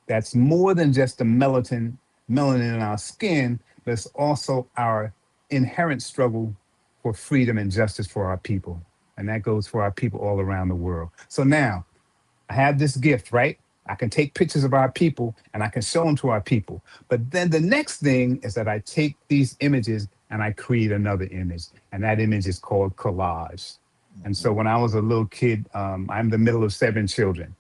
that's more than just the melanin in our skin, but it's also our inherent struggle for freedom and justice for our people. And that goes for our people all around the world. So now I have this gift, right? I can take pictures of our people and I can show them to our people. But then the next thing is that I take these images and I create another image. And that image is called collage. And so when I was a little kid, I'm the middle of 7 children.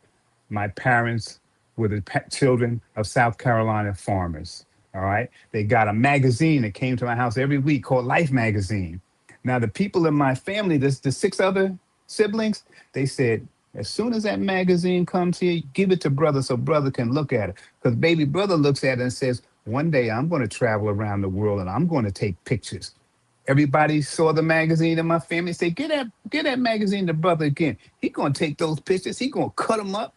My parents were the children of South Carolina farmers. All right. They got a magazine that came to my house every week called Life Magazine. Now, the people in my family, the 6 other siblings, they said, as soon as that magazine comes here, give it to brother so brother can look at it. Because baby brother looks at it and says, one day I'm going to travel around the world and I'm going to take pictures. Everybody saw the magazine in my family, say, get that magazine to brother again. He's going to take those pictures. He's going to cut them up,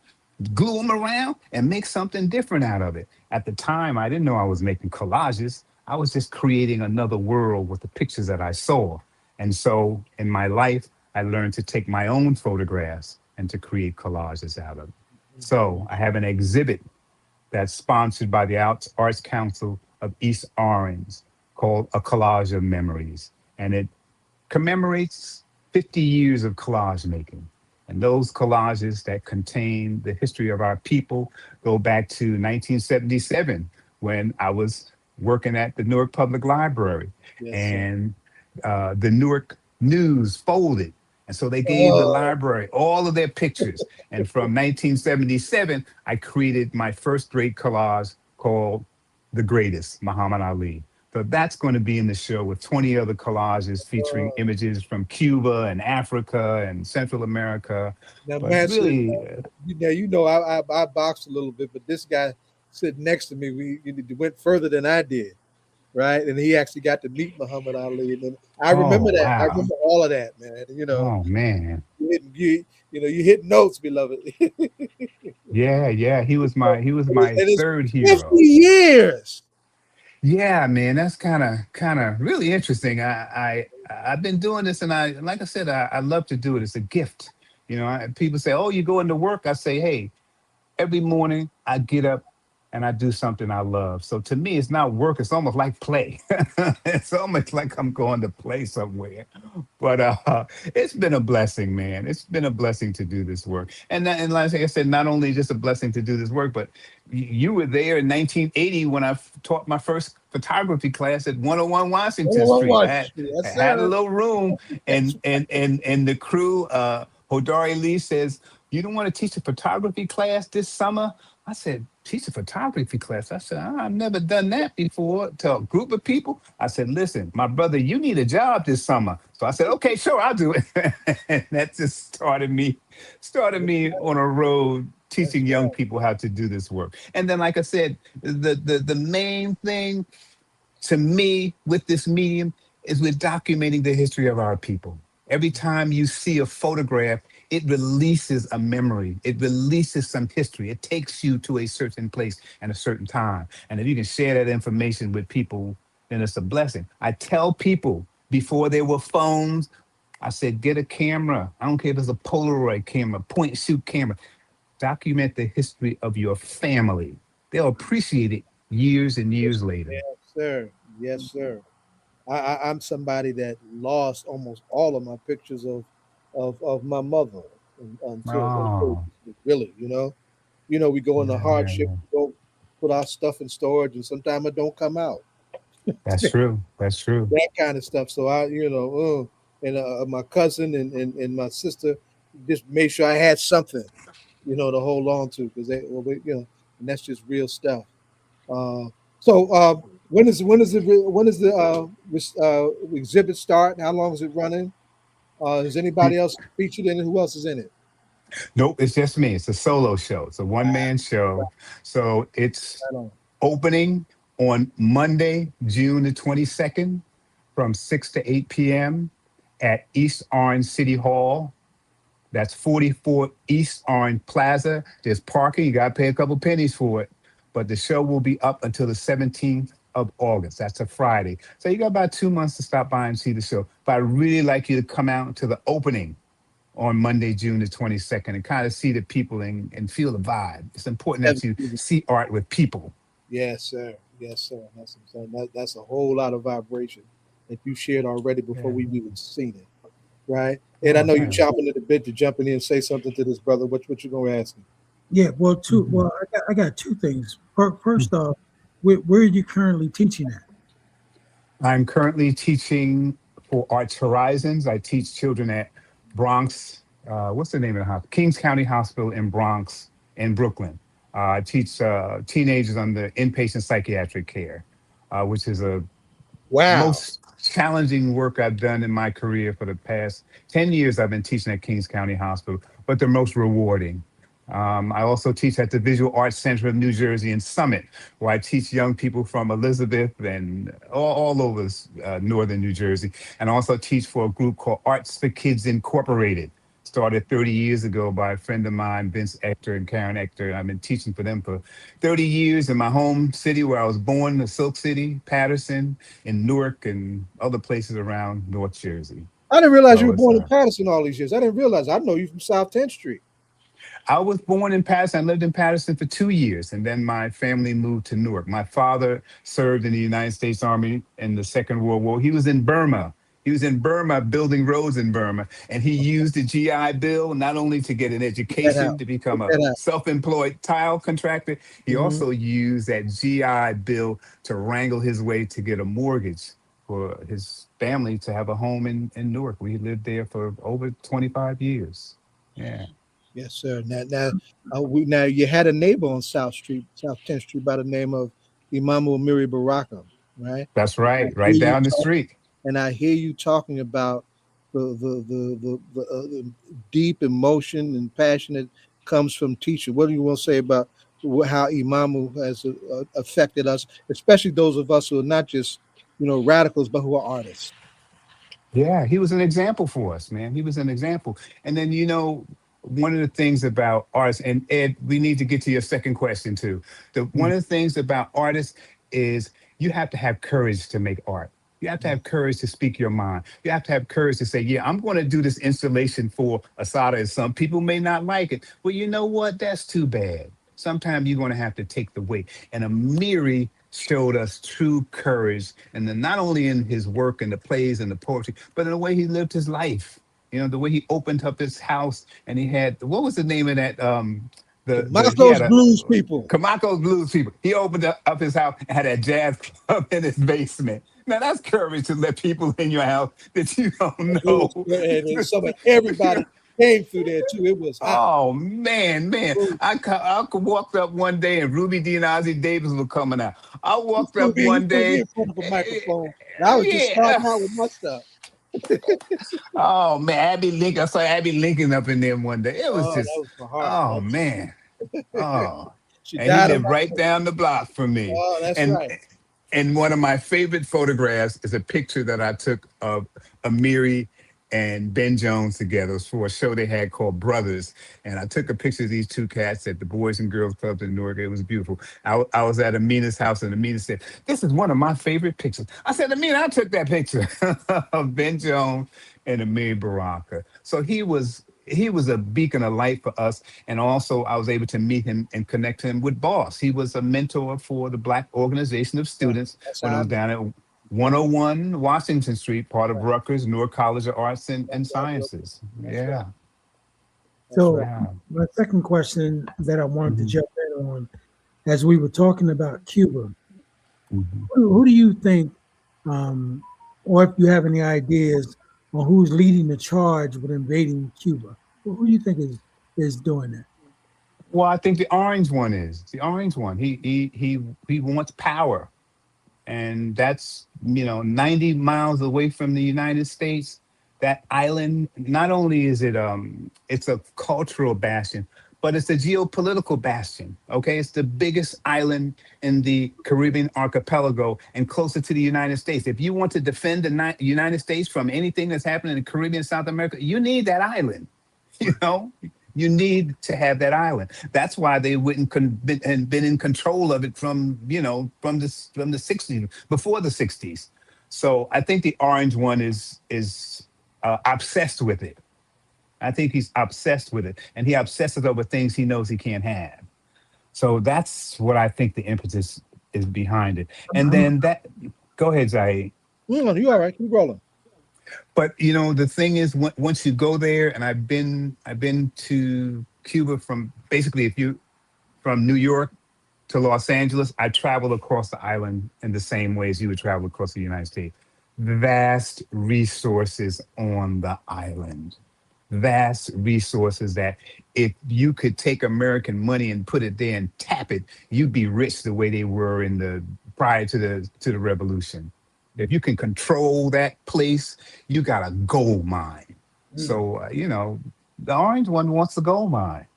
glue them around, and make something different out of it. At the time, I didn't know I was making collages. I was just creating another world with the pictures that I saw. And so in my life, I learned to take my own photographs and to create collages out of it. So I have an exhibit that's sponsored by the Arts Council of East Orange called A Collage of Memories. And it commemorates 50 years of collage making. And those collages that contain the history of our people go back to 1977, when I was working at the Newark Public Library. Yes, and the Newark News folded. And so they gave the library all of their pictures. And from 1977, I created my first great collage called The Greatest, Muhammad Ali. So that's going to be in the show with 20 other collages featuring images from Cuba and Africa and Central America. Now, but Mansa, really, I boxed a little bit, but this guy sitting next to me, we went further than I did. Right, and he actually got to meet Muhammad Ali, and then I remember that. Wow. I remember all of that, man. Oh man. You hit notes, beloved. Yeah. He was my third hero. 50 years. Yeah, man, that's kind of really interesting. I've been doing this, and like I said, I love to do it. It's a gift. People say, "Oh, you go into work." I say, "Hey, every morning I get up and I do something I love. So to me, it's not work. It's almost like play. It's almost like I'm going to play somewhere. But it's been a blessing, man. It's been a blessing to do this work. And like I said, not only just a blessing to do this work, but you were there in 1980 when I taught my first photography class at 101 Washington Street. I Yes, had a sir. little room, That's and the crew, Hodari Lee says, "You don't want to teach a photography class this summer?" I said, "Teach a photography class?" I said, "I've never done that before to a group of people." I said, "Listen, my brother, you need a job this summer." So I said, "Okay, sure, I'll do it." And that just started me on a road teaching young right. people how to do this work. And then, like I said, the main thing to me with this medium is we're documenting the history of our people. Every time you see a photograph, it releases a memory. It releases some history. It takes you to a certain place and a certain time. And if you can share that information with people, then it's a blessing. I tell people before there were phones, I said, get a camera. I don't care if it's a Polaroid camera, point and shoot camera. Document the history of your family. They'll appreciate it years and years later. Yes, sir. Yes, sir. I'm somebody that lost almost all of my pictures of my mother until Oh, really, we go into yeah, yeah, hardship, yeah. we go put our stuff in storage, and sometimes it don't come out. That's true. That's true. That kind of stuff. So and my cousin and my sister just made sure I had something, to hold on to because and that's just real stuff. Uh, so when is the exhibit start? How long is it running? Is anybody else featured in it? Who else is in it? Nope, it's just me. It's a solo show. It's a one-man show. So it's Right on. opening on Monday, June the 22nd from 6 to 8 p.m. at East Orange City Hall. That's 44 East Orange Plaza. There's parking. You got to pay a couple pennies for it. But the show will be up until the 17th of August. That's a Friday. So you got about 2 months to stop by and see the show. But I'd really like you to come out to the opening on Monday, June the 22nd, and kind of see the people and feel the vibe. It's important that you see art with people. Yes, sir. Yes, sir. That's what I'm saying. That's a whole lot of vibration that you shared already before Yeah. we've even seen it. Right? And I Oh, know you man. chomping at the bit to jump in and say something to this brother. What you gonna ask me? Yeah, well, Mhm. I got two things. First off, where are you currently teaching at? I'm currently teaching for Arts Horizons. I teach children at Bronx. What's the name of the hospital? Kings County Hospital in Bronx, in Brooklyn. I teach teenagers under inpatient psychiatric care, which is a Wow. most challenging work I've done in my career for the past 10 years. I've been teaching at Kings County Hospital, but the most rewarding. I also teach at the Visual Arts Center of New Jersey in Summit, where I teach young people from Elizabeth and all over northern New Jersey, and also teach for a group called Arts for Kids Incorporated, started 30 years ago by a friend of mine, Vince Ector and Karen Ector. I've been teaching for them for 30 years in my home city where I was born, the Silk City, Patterson, in Newark, and other places around North Jersey. I didn't realize you So were it's born in Patterson all these years. I didn't realize. I know you from South 10th Street. I was born in Patterson. I lived in Patterson for 2 years, and then my family moved to Newark. My father served in the United States Army in the Second World War. He was in Burma. He was in Burma building roads in Burma, and he used the GI Bill not only to get an Get that out. education to become Get a that out. self-employed tile contractor. He Mhm. also used that GI Bill to wrangle his way to get a mortgage for his family to have a home in Newark. We lived there for over 25 years. Yeah. Yes, sir. Now you had a neighbor on South Street, South 10th Street, by the name of Imamu Amiri Baraka, right? That's I right, hear right you down the talk, street. and I hear you talking about the deep emotion and passion that comes from teaching. What do you want to say about how Imamu has affected us, especially those of us who are not just radicals, but who are artists? Yeah, he was an example for us, man. He was an example. And then, one of the things about artists, and Ed, we need to get to your second question too. One of the things about artists is you have to have courage to make art. You have to have courage to speak your mind. You have to have courage to say, yeah, I'm going to do this installation for Asada, and some people may not like it. Well, you know what? That's too bad. sometimes you're going to have to take the weight. And Amiri showed us true courage, and then not only in his work and the plays and the poetry, but in the way he lived his life. You know, the way he opened up his house, and he had, what was the name of that? He Mako's had a Blues People. Kamako's Blues People. He opened up his house and had a jazz club in his basement. Now that's courage to let people in your house that you don't know. And everybody came through there too. It was hot. Oh man. I walked up one day and Ruby Dee and Ozzie Davis were coming out. I walked up one day. In front of a microphone. And I was just starting out with my stuff. Oh man, Abby Lincoln. I saw Abby Lincoln up in there one day. It was just, that was my heart. Man. Oh, She and died he lived right down the block from me. Oh, that's and, right. And one of my favorite photographs is a picture that I took of Amiri and Ben Jones together. It was for a show they had called Brothers. And I took a picture of these two cats at the Boys and Girls Club in Newark. It was beautiful. I was at Amina's house, and Amina said, "This is one of my favorite pictures." I said, "Amina, I took that picture of Ben Jones and Amiri Baraka." So he was a beacon of light for us. And also I was able to meet him and connect him with Boss. He was a mentor for the Black Organization of Students when I was down at 101 Washington Street, part of Rutgers, Newark College of Arts and Sciences. Yeah. So my second question that I wanted to jump in on, as we were talking about Cuba, who do you think, or if you have any ideas on who's leading the charge with invading Cuba? Who do you think is doing that? Well, I think the orange one is. The orange one. He wants power. And that's, 90 miles away from the United States. That island, not only is it it's a cultural bastion, but it's a geopolitical bastion. Okay, it's the biggest island in the Caribbean archipelago and closer to the United States. If you want to defend the United States from anything that's happening in the Caribbean, South America, you need that island. You need to have that island. That's why they wouldn't been in control of it from the 60s, before the 60s. So I think the orange one is obsessed with it. I think he's obsessed with it, and he obsesses over things he knows he can't have. So that's what I think the impetus is behind it. And then go ahead, Zahid. You all right? Keep rolling. But the thing is, once you go there, and I've been to Cuba from New York to Los Angeles, I traveled across the island in the same way as you would travel across the United States. Vast resources on the island. Vast resources that if you could take American money and put it there and tap it, you'd be rich the way they were prior to the revolution. If you can control that place, you got a gold mine. So the orange one wants the gold mine.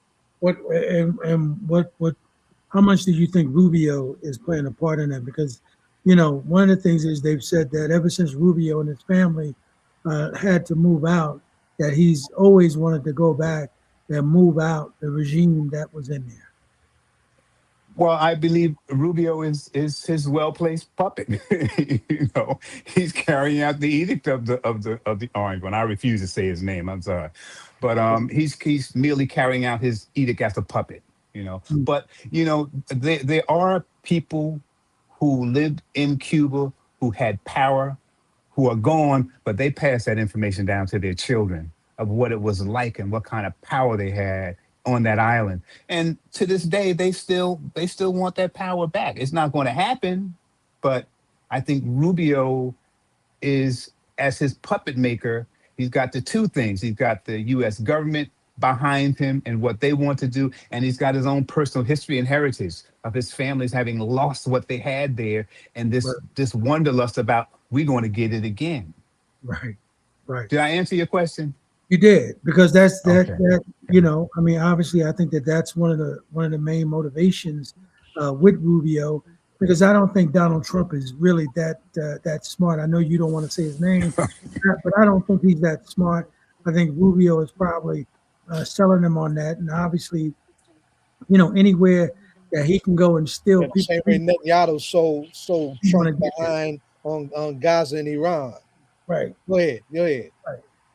How much do you think Rubio is playing a part in that? Because one of the things is they've said that ever since Rubio and his family had to move out, that he's always wanted to go back and move out the regime that was in there. Well, I believe Rubio is his well-placed puppet. He's carrying out the edict of the orange one. I refuse to say his name. I'm sorry, but he's merely carrying out his edict as a puppet. But there are people who lived in Cuba who had power, who are gone, but they pass that information down to their children of what it was like and what kind of power they had on that island. And to this day, they still want that power back. It's not going to happen, but I think Rubio is, as his puppet maker, he's got the two things. He's got the U.S. government behind him and what they want to do, and he's got his own personal history and heritage of his families having lost what they had there, and this wanderlust about, we're going to get it again. Right. Did I answer your question? You did, because that's Okay. obviously I think that's one of the main motivations with Rubio, because I don't think Donald Trump is really that smart. I know you don't want to say his name, but I don't think he's that smart. I think Rubio is probably selling him on that, and obviously, anywhere that he can go and steal people. Same way Netanyahu so Trump behind on Gaza and Iran. Right. Go ahead. Right.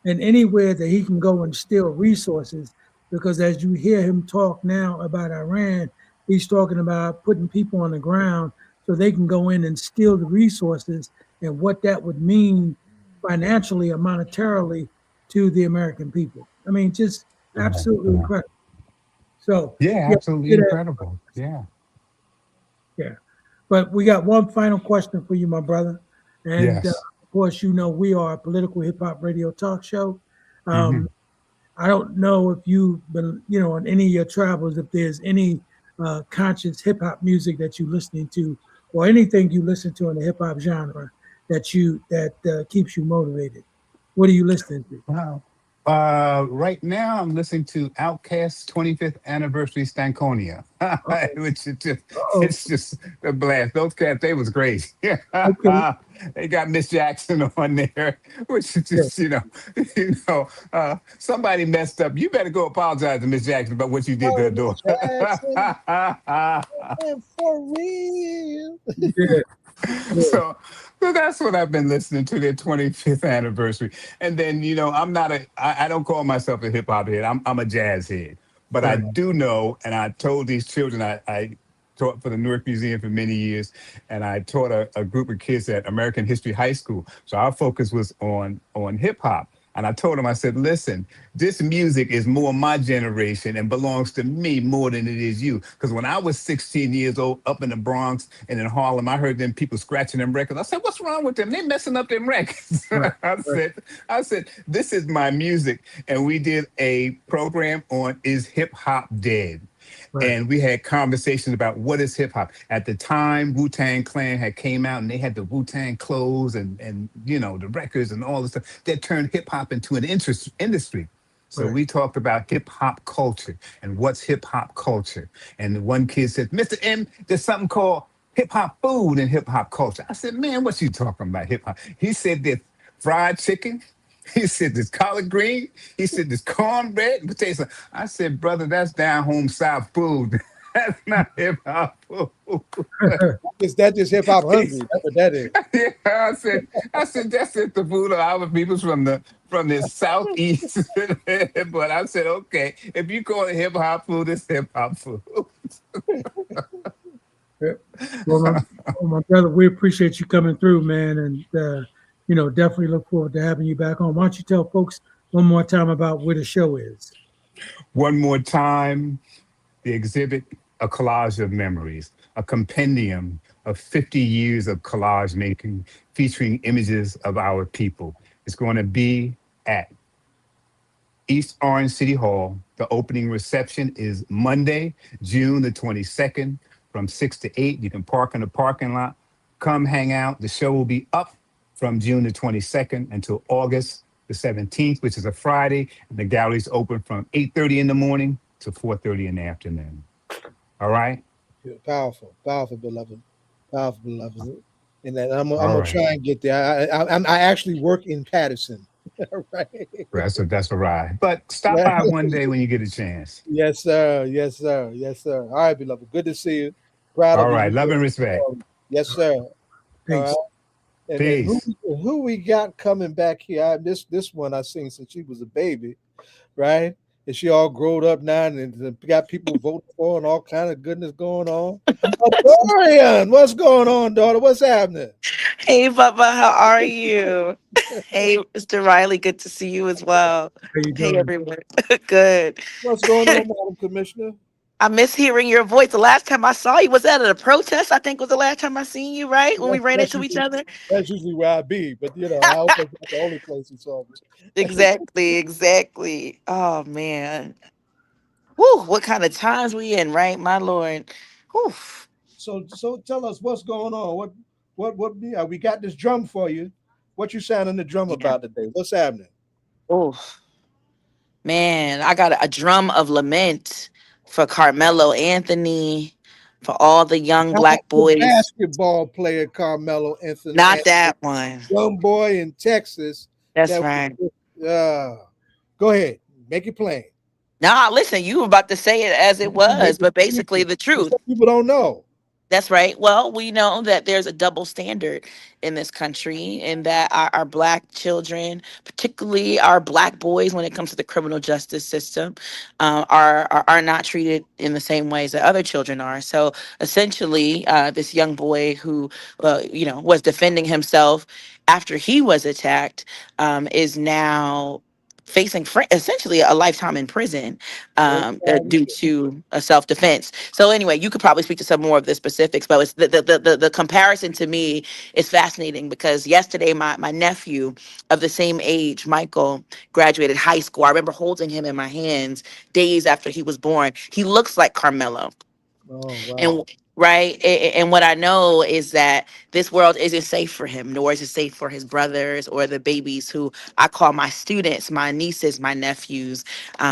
And anywhere that he can go and steal resources, because as you hear him talk now about Iran, He's talking about putting people on the ground so they can go in and steal the resources and what that would mean financially or monetarily to the American people. I mean, just absolutely incredible. So, Yeah, yeah, absolutely incredible. Yeah. yeah. But we got one final question for you, my brother. And Yes. of course, you know, we are a political hip hop radio talk show. Mm-hmm. I don't know if you've been, you know, on any of your travels, if there's any conscious hip hop music that you're listening to, or anything you listen to in the hip hop genre that keeps you motivated. What are you listening to? Wow. Right now I'm listening to Outkast's 25th anniversary Stankonia, which is just, Oh, it's just a blast. Those cats, they was great. okay. They got Miss Jackson on there, which is Yeah. just, somebody messed up. You better go apologize to Miss Jackson about what you did to Oh, her Miss daughter. Jackson, and for real. Yeah. Yeah. So that's what I've been listening to, their 25th anniversary. And then, I don't call myself a hip hop head. I'm a jazz head. But I Right. do know, and I told these children, I taught for the Newark Museum for many years, and I taught a group of kids at American History High School. So our focus was on hip hop. And I told them, I said, listen, this music is more my generation and belongs to me more than it is you. Because when I was 16 years old, up in the Bronx and in Harlem, I heard them people scratching them records. I said, what's wrong with them? They messing up them records. Right. I said, this is my music. And we did a program on Is Hip Hop Dead? Right. And we had conversations about what is hip hop. At the time, Wu-Tang Clan had came out and they had the Wu-Tang clothes and the records and all this stuff that turned hip hop into an industry. So Right. we talked about hip hop culture and what's hip hop culture. And one kid said, Mr. M, there's something called hip hop food and hip hop culture. I said, man, what you talking about hip hop? He said there's fried chicken. He said there's collard green. He said there's cornbread and potatoes. I said, brother, that's down home South food. That's not hip hop food. That just hip hop hungry. That's what that is. Yeah, I said that's it. The food of our people's from the southeast. But I said, okay, if you call it hip hop food, it's hip hop food. Yeah. Well, my brother, we appreciate you coming through, man, and definitely look forward to having you back on. Why don't you tell folks one more time about where the show is? One more time, the exhibit, a collage of memories, a compendium of 50 years of collage making featuring images of our people. It's going to be at East Orange City Hall. The opening reception is Monday, June the 22nd from 6 to 8. You can park in the parking lot. Come hang out. The show will be up from June the 22nd until August the 17th, which is a Friday. And the gallery's open from 8:30 in the morning to 4:30 in the afternoon. All right? Yeah, powerful, beloved, powerful, beloved. And then I'm All gonna right. try and get there. I actually work in Patterson. Right. That's a ride. But stop Yeah. by one day when you get a chance. Yes, sir. Yes, sir. Yes, sir. All right, beloved. Good to see you. Proud All of you. right. Love and respect. Yes, sir. All Peace. right. And Peace. who we got coming back here? This one I seen since she was a baby, right? And she all grown up now and got people voting for and all kind of goodness going on. Dorian, what's going on, daughter? What's happening? Hey, Bubba, how are you? Hey, Mr. Riley, good to see you as well. How you Hey, doing? everyone. Good. What's going on, Madam Commissioner? I miss hearing your voice. The last time I saw you was at a protest, I think was the last time I seen you, right? When we ran into each other. That's usually where I be, but I hope that's not the only place you saw me. Exactly. Oh, man. Whew, what kind of times we in, right, my Lord? Whew. So tell us what's going on. We got this drum for you. What you sounding the drum Yeah. about today? What's happening? Oh, man, I got a drum of lament for Carmelo Anthony, for all the young Not black the boys. basketball player Carmelo Anthony. Not that one. Young boy in Texas. That's right. Go ahead, make it plain. Nah, listen, you were about to say it as it was, but basically the truth. Some people don't know. That's right. Well, we know that there's a double standard in this country, and that our black children, particularly our black boys, when it comes to the criminal justice system, are not treated in the same ways that other children are. So essentially, this young boy who, was defending himself after he was attacked, is now facing essentially a lifetime in prison, due to a self-defense. So anyway, you could probably speak to some more of the specifics, but it's the comparison to me is fascinating, because yesterday my nephew of the same age, Michael, graduated high school. I remember holding him in my hands days after he was born. He looks like Carmelo. Oh, wow. And right, and what I know is that this world isn't safe for him, nor is it safe for his brothers or the babies who I call my students, my nieces, my nephews.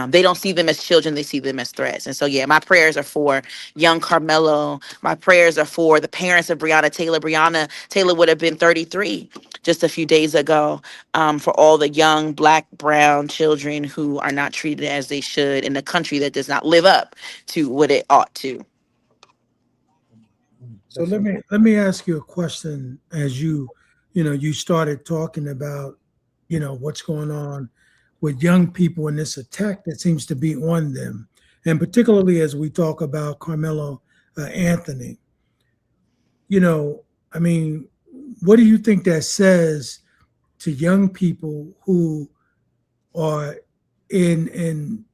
They don't see them as children, they see them as threats. And so yeah, my prayers are for young Carmelo. My prayers are for the parents of Breonna Taylor. Breonna Taylor would have been 33 just a few days ago. For all the young black, brown children who are not treated as they should in a country that does not live up to what it ought to. So let me ask you a question. As you started talking about what's going on with young people in this attack that seems to be on them, and particularly as we talk about Carmelo Anthony. I mean, what do you think that says to young people who are in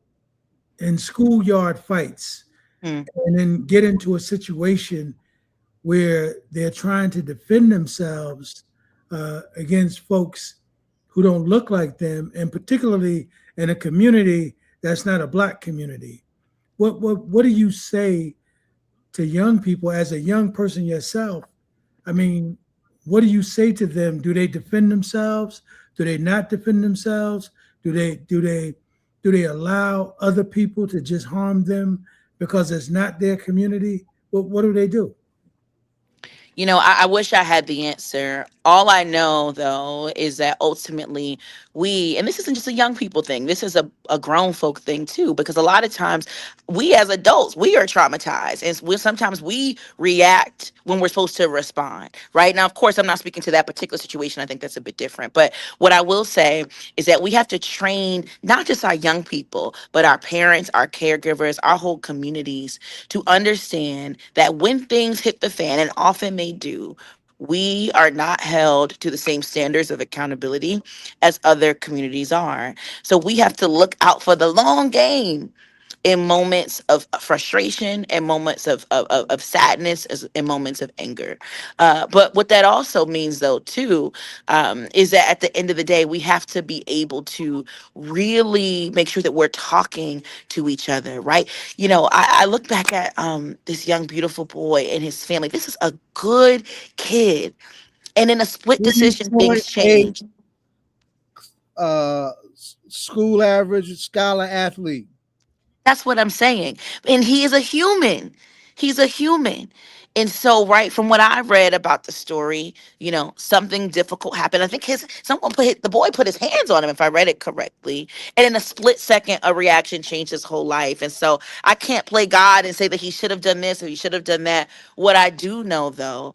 schoolyard fights Mm. and then get into a situation where they're trying to defend themselves against folks who don't look like them, and particularly in a community that's not a black community? What do you say to young people as a young person yourself? I mean, what do you say to them? Do they defend themselves? Do they not defend themselves? Do they allow other people to just harm them because it's not their community? What do they do? I wish I had the answer. All I know, though, is that ultimately and this isn't just a young people thing, this is a grown folk thing too, because a lot of times we as adults, we are traumatized, and sometimes we react when we're supposed to respond. Right now, of course, I'm not speaking to that particular situation. I think that's a bit different. But what I will say is that we have to train not just our young people, but our parents, our caregivers, our whole communities to understand that when things hit the fan, and often they do, we are not held to the same standards of accountability as other communities are. So we have to look out for the long game in moments of frustration and moments of sadness, in moments of anger. But what that also means, though, too, is that at the end of the day, we have to be able to really make sure that we're talking to each other, right? I look back at this young, beautiful boy and his family. This is a good kid. And in a split decision, things 3.8 change. school average scholar athlete. That's what I'm saying. And he is a human. He's a human. And so, right, from what I read about the story, something difficult happened. I think the boy put his hands on him, if I read it correctly. And in a split second, a reaction changed his whole life. And so I can't play God and say that he should have done this or he should have done that. What I do know, though,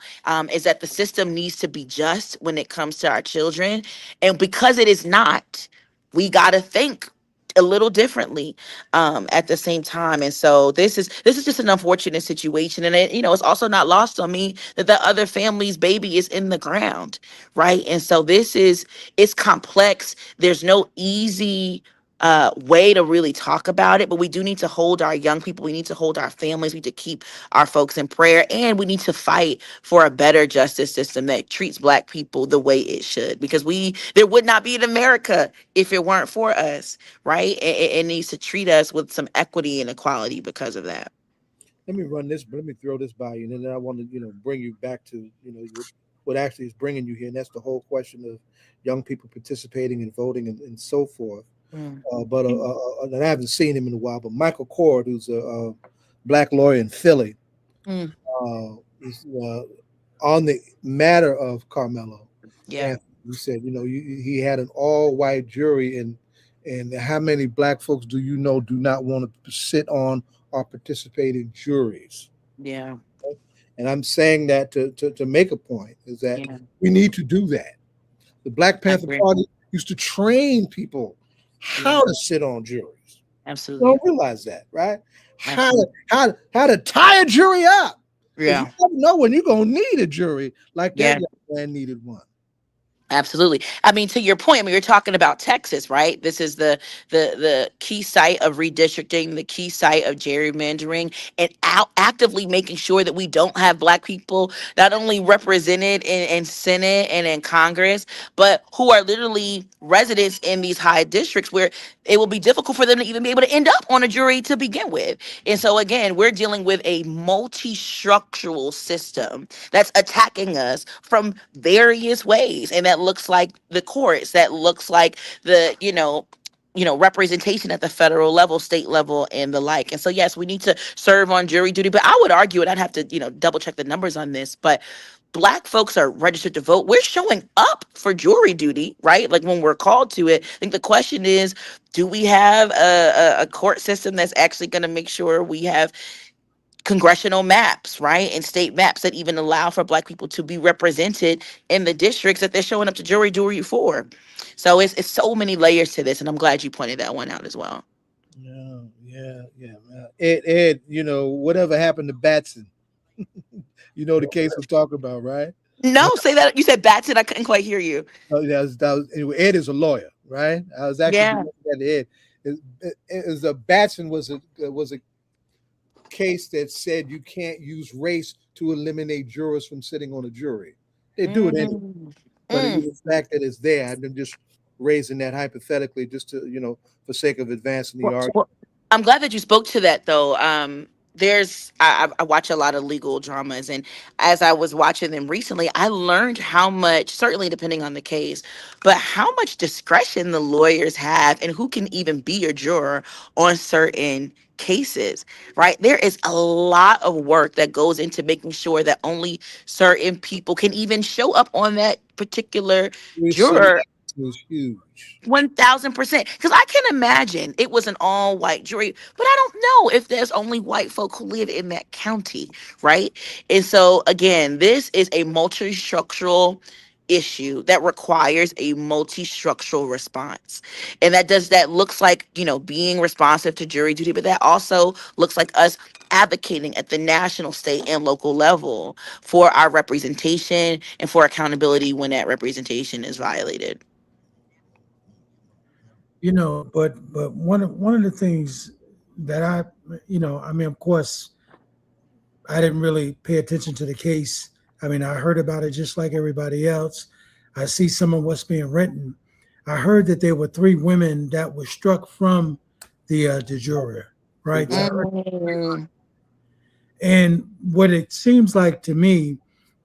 is that the system needs to be just when it comes to our children. And because it is not, we got to think a little differently at the same time. And so this is just an unfortunate situation, and it's also not lost on me that the other family's baby is in the ground, right? And so it's complex. There's no easy way to really talk about it, but we do need to hold our young people, we need to hold our families, we need to keep our folks in prayer, and we need to fight for a better justice system that treats black people the way it should, because there would not be an America if it weren't for us, right? It needs to treat us with some equity and equality because of that. Let me run this, but let me throw this by you, and then I want to, bring you back to, what actually is bringing you here, and that's the whole question of young people participating and voting and so forth. Mm. But and I haven't seen him in a while. But Michael Cord, who's a black lawyer in Philly, Mm. is on the matter of Carmelo. Yeah. And he said, he had an all-white jury, and how many black folks do you know do not want to sit on or participate in juries? Yeah. And I'm saying that to make a point is that Yeah, we need to do that. The Black I Panther agree. Party used to train people how Yeah, to sit on juries. You absolutely. don't realize that, right? Absolutely. How to tie a jury up. Because you Yeah. never know when you're gonna need a jury like that Yeah. young man needed one. Absolutely. I mean, to your point, I mean, you're talking about Texas, right? This is the key site of redistricting, the key site of gerrymandering, and actively making sure that we don't have Black people not only represented in Senate and in Congress, but who are literally residents in these high districts where it will be difficult for them to even be able to end up on a jury to begin with. And so, again, we're dealing with a multi-structural system that's attacking us from various ways, and that looks like the courts, that looks like the representation at the federal level, state level, and the like. And so, yes, we need to serve on jury duty, but I would argue, and I'd have to double check the numbers on this, but Black folks are registered to vote. We're showing up for jury duty, right? Like when we're called to it. I think the question is, do we have a court system that's actually going to make sure we have congressional maps, right, and state maps that even allow for Black people to be represented in the districts that they're showing up to jury duty for? So it's so many layers to this, and I'm glad you pointed that one out as well. Yeah. Ed, whatever happened to Batson? The case we're talking about, right? No, say that. You said Batson. I couldn't quite hear you. Anyway, Ed is a lawyer, right? I was actually Yeah. looking at Ed. Batson was a case that said you can't use race to eliminate jurors from sitting on a jury. They do it anyway, Mm. but Mm. the fact that it's there, I've been just raising that hypothetically, just to for sake of advancing the argument. Well, I'm glad that you spoke to that, though. I watch a lot of legal dramas, and as I was watching them recently, I learned how much, certainly depending on the case, but how much discretion the lawyers have and who can even be a juror on certain cases, right? There is a lot of work that goes into making sure that only certain people can even show up on that particular Research juror. is huge. 1000%. Because I can imagine it was an all white jury, but I don't know if there's only white folk who live in that county, right? And so, again, this is a multi structural issue that requires a multi structural response. And that looks like, being responsive to jury duty, but that also looks like us advocating at the national, state, and local level for our representation and for accountability when that representation is violated. But one of the things that I mean, of course, I didn't really pay attention to the case. I mean, I heard about it just like everybody else. I see some of what's being written. I heard that there were 3 women that were struck from the jury, right? So I heard, Mm. and what it seems like to me,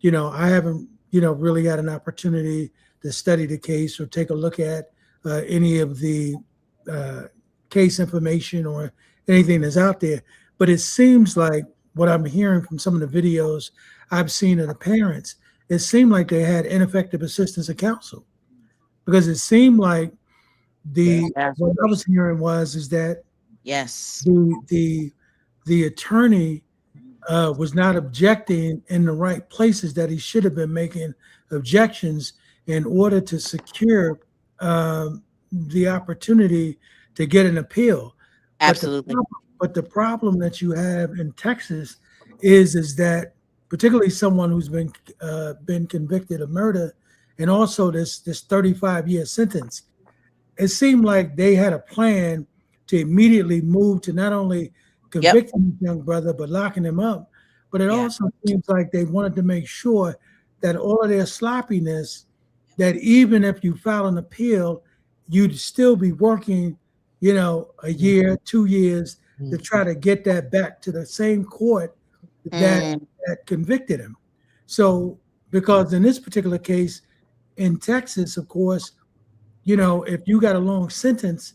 I haven't, really had an opportunity to study the case or take a look at any of the case information or anything that's out there. But it seems like what I'm hearing from some of the videos I've seen of the parents, it seemed like they had ineffective assistance of counsel, because it seemed like Yeah. what I was hearing is that Yes. the attorney was not objecting in the right places that he should have been making objections in order to secure the opportunity to get an appeal. Absolutely. But the problem that you have in Texas is that, particularly someone who's been convicted of murder, and also this 35-year sentence, it seemed like they had a plan to immediately move to not only convicting this young brother but locking him up. But it also seems like they wanted to make sure that all of their sloppiness, that even if you file an appeal, you'd still be working, a year, 2 years to try to get that back to the same court that convicted him. So, because in this particular case, in Texas, of course, if you got a long sentence,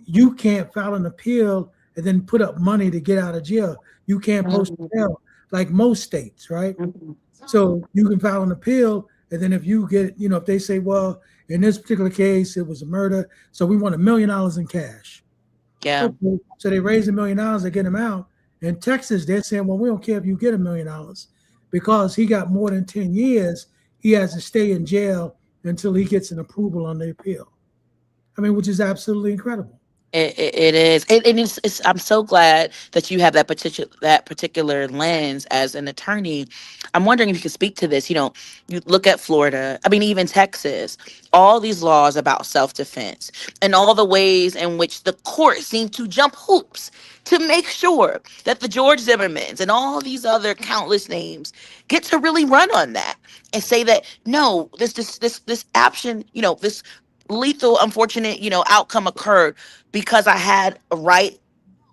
you can't file an appeal and then put up money to get out of jail. You can't post bail like most states, right? So you can file an appeal, and then if you get, if they say, well, in this particular case, it was a murder, so we want $1 million in cash. Yeah. So they raise $1 million to get him out. In Texas, they're saying, well, we don't care if you get $1 million. because he got more than 10 years, he has to stay in jail until he gets an approval on the appeal. I mean, which is absolutely incredible. It is, and it's. I'm so glad that you have that particular lens as an attorney. I'm wondering if you could speak to this. You look at Florida. I mean, even Texas. All these laws about self-defense and all the ways in which the court seem to jump hoops to make sure that the George Zimmermans and all these other countless names get to really run on that and say that no, this action, this lethal, unfortunate, outcome occurred because I had a right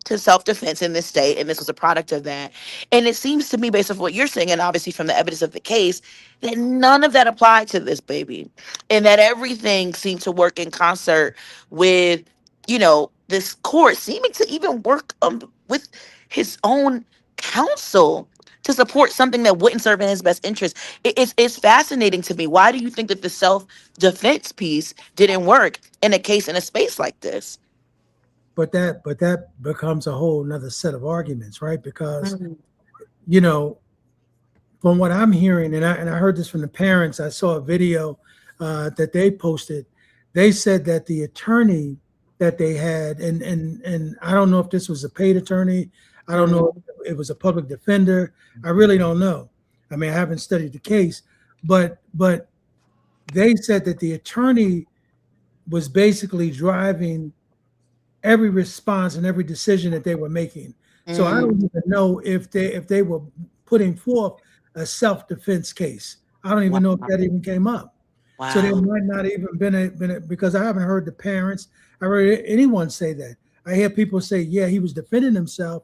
to self-defense in this state, and this was a product of that. And it seems to me, based on what you're saying, and obviously from the evidence of the case, that none of that applied to this baby, and that everything seemed to work in concert with, this court seeming to even work with his own counsel to support something that wouldn't serve in his best interest. It's fascinating to me. Why do you think that the self-defense piece didn't work in a case in a space like this? But that becomes a whole nother set of arguments, right? Because Mhm. From what I'm hearing, and I heard this from the parents, I saw a video that they posted. They said that the attorney that they had, and I don't know if this was a paid attorney, I don't know if it was a public defender, I really don't know. I mean, I haven't studied the case, but they said that the attorney was basically driving every response and every decision that they were making. So I don't even know if they were putting forth a self-defense case. I don't even know if that even came up. So there Wow. might not even been because I haven't heard the parents, I heard anyone say that. I hear people say, yeah, he was defending himself,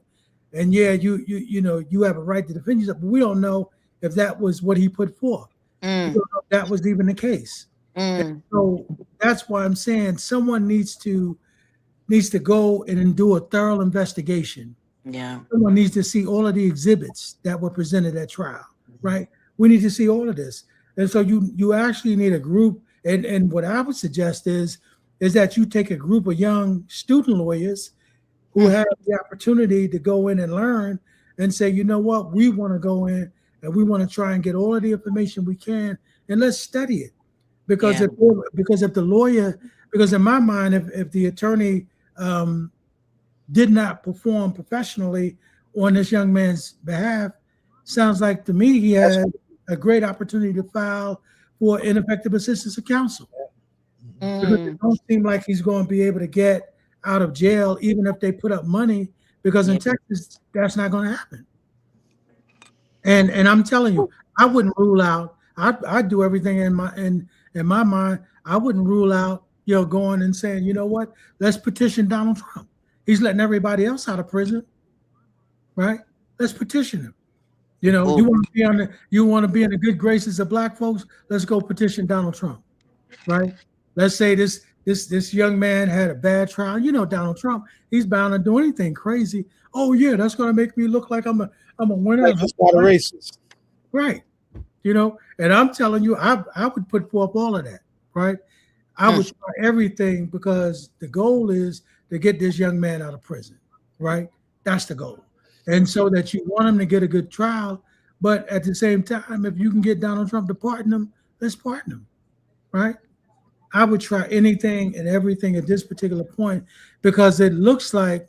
and yeah, you have a right to defend yourself, but we don't know if that was what he put forth. We Mm, don't know if that was even the case. mm, So that's why I'm saying someone needs to go and do a thorough investigation. yeah. Someone needs to see all of the exhibits that were presented at trial, right? We need to see all of this. And so you actually need a group, and what I would suggest is that you take a group of young student lawyers who Mm, have the opportunity to go in and learn and say, you know what, we want to go in and we want to try and get all of the information we can, and let's study it. Because yeah. if the lawyer, because in my mind, if the attorney did not perform professionally on this young man's behalf, sounds like to me he That's had a great opportunity to file for ineffective assistance of counsel, because it Mm, don't seem like he's going to be able to get out of jail even if they put up money, because in yeah. Texas that's not going to happen. And I'm telling you, I wouldn't rule out. I do everything in my mind. I wouldn't rule out going and saying, you know what, let's petition Donald Trump. He's letting everybody else out of prison, right? Let's petition him. You Ooh, want to be in the good graces of black folks. Let's go petition Donald Trump, right? Let's say this young man had a bad trial. Donald Trump, he's bound to do anything crazy. Oh yeah, that's going to make me look like I'm a winner, like he's not a racist. right? And I'm telling you, I would put forth all of that, right? I would try everything, because the goal is to get this young man out of prison, right? That's the goal. And so that you want him to get a good trial, but at the same time, if you can get Donald Trump to pardon him, let's pardon him, right? I would try anything and everything at this particular point, because it looks like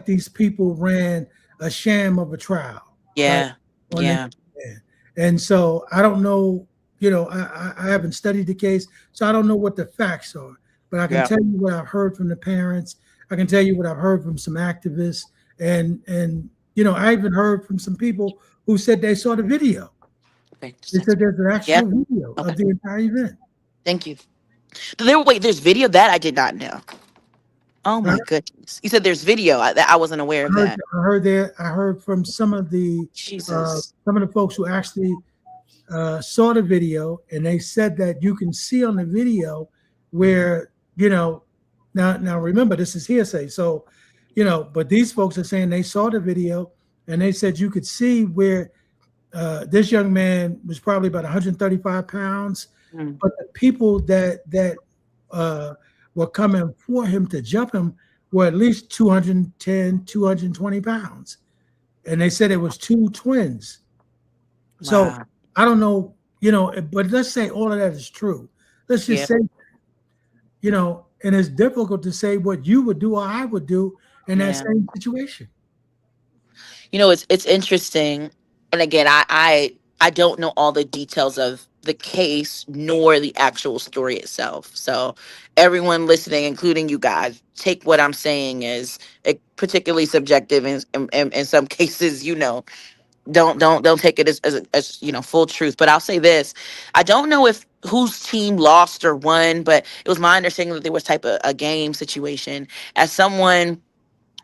these people ran a sham of a trial, right? yeah. On this Yeah. man. And so I don't know, I haven't studied the case, so I don't know what the facts are, but I can Yeah. tell you what I've heard from the parents. I can tell you what I've heard from some activists, and I even heard from some people who said they saw the video. Okay. They said there's an Yeah. actual video Okay. of the entire event. Thank you. There's video that I did not know. Oh I my goodness. You said there's video. I wasn't aware of that. I heard from some of the Jesus. folks who actually saw the video, and they said that you can see on the video where now remember, this is hearsay, so but these folks are saying they saw the video, and they said you could see where this young man was probably about 135 pounds, Mm. but the people that were coming for him to jump him were at least 210, 220 pounds. And they said it was two twins. So Wow. I don't know, but let's say all of that is true. Let's just Yep. say, and it's difficult to say what you would do or I would do in that Yeah. same situation. It's interesting, and again, I don't know all the details of the case nor the actual story itself. So everyone listening, including you guys, take what I'm saying as particularly subjective, in some cases, don't take it as full truth. But I'll say this: I don't know if whose team lost or won, but it was my understanding that there was type of a game situation. As someone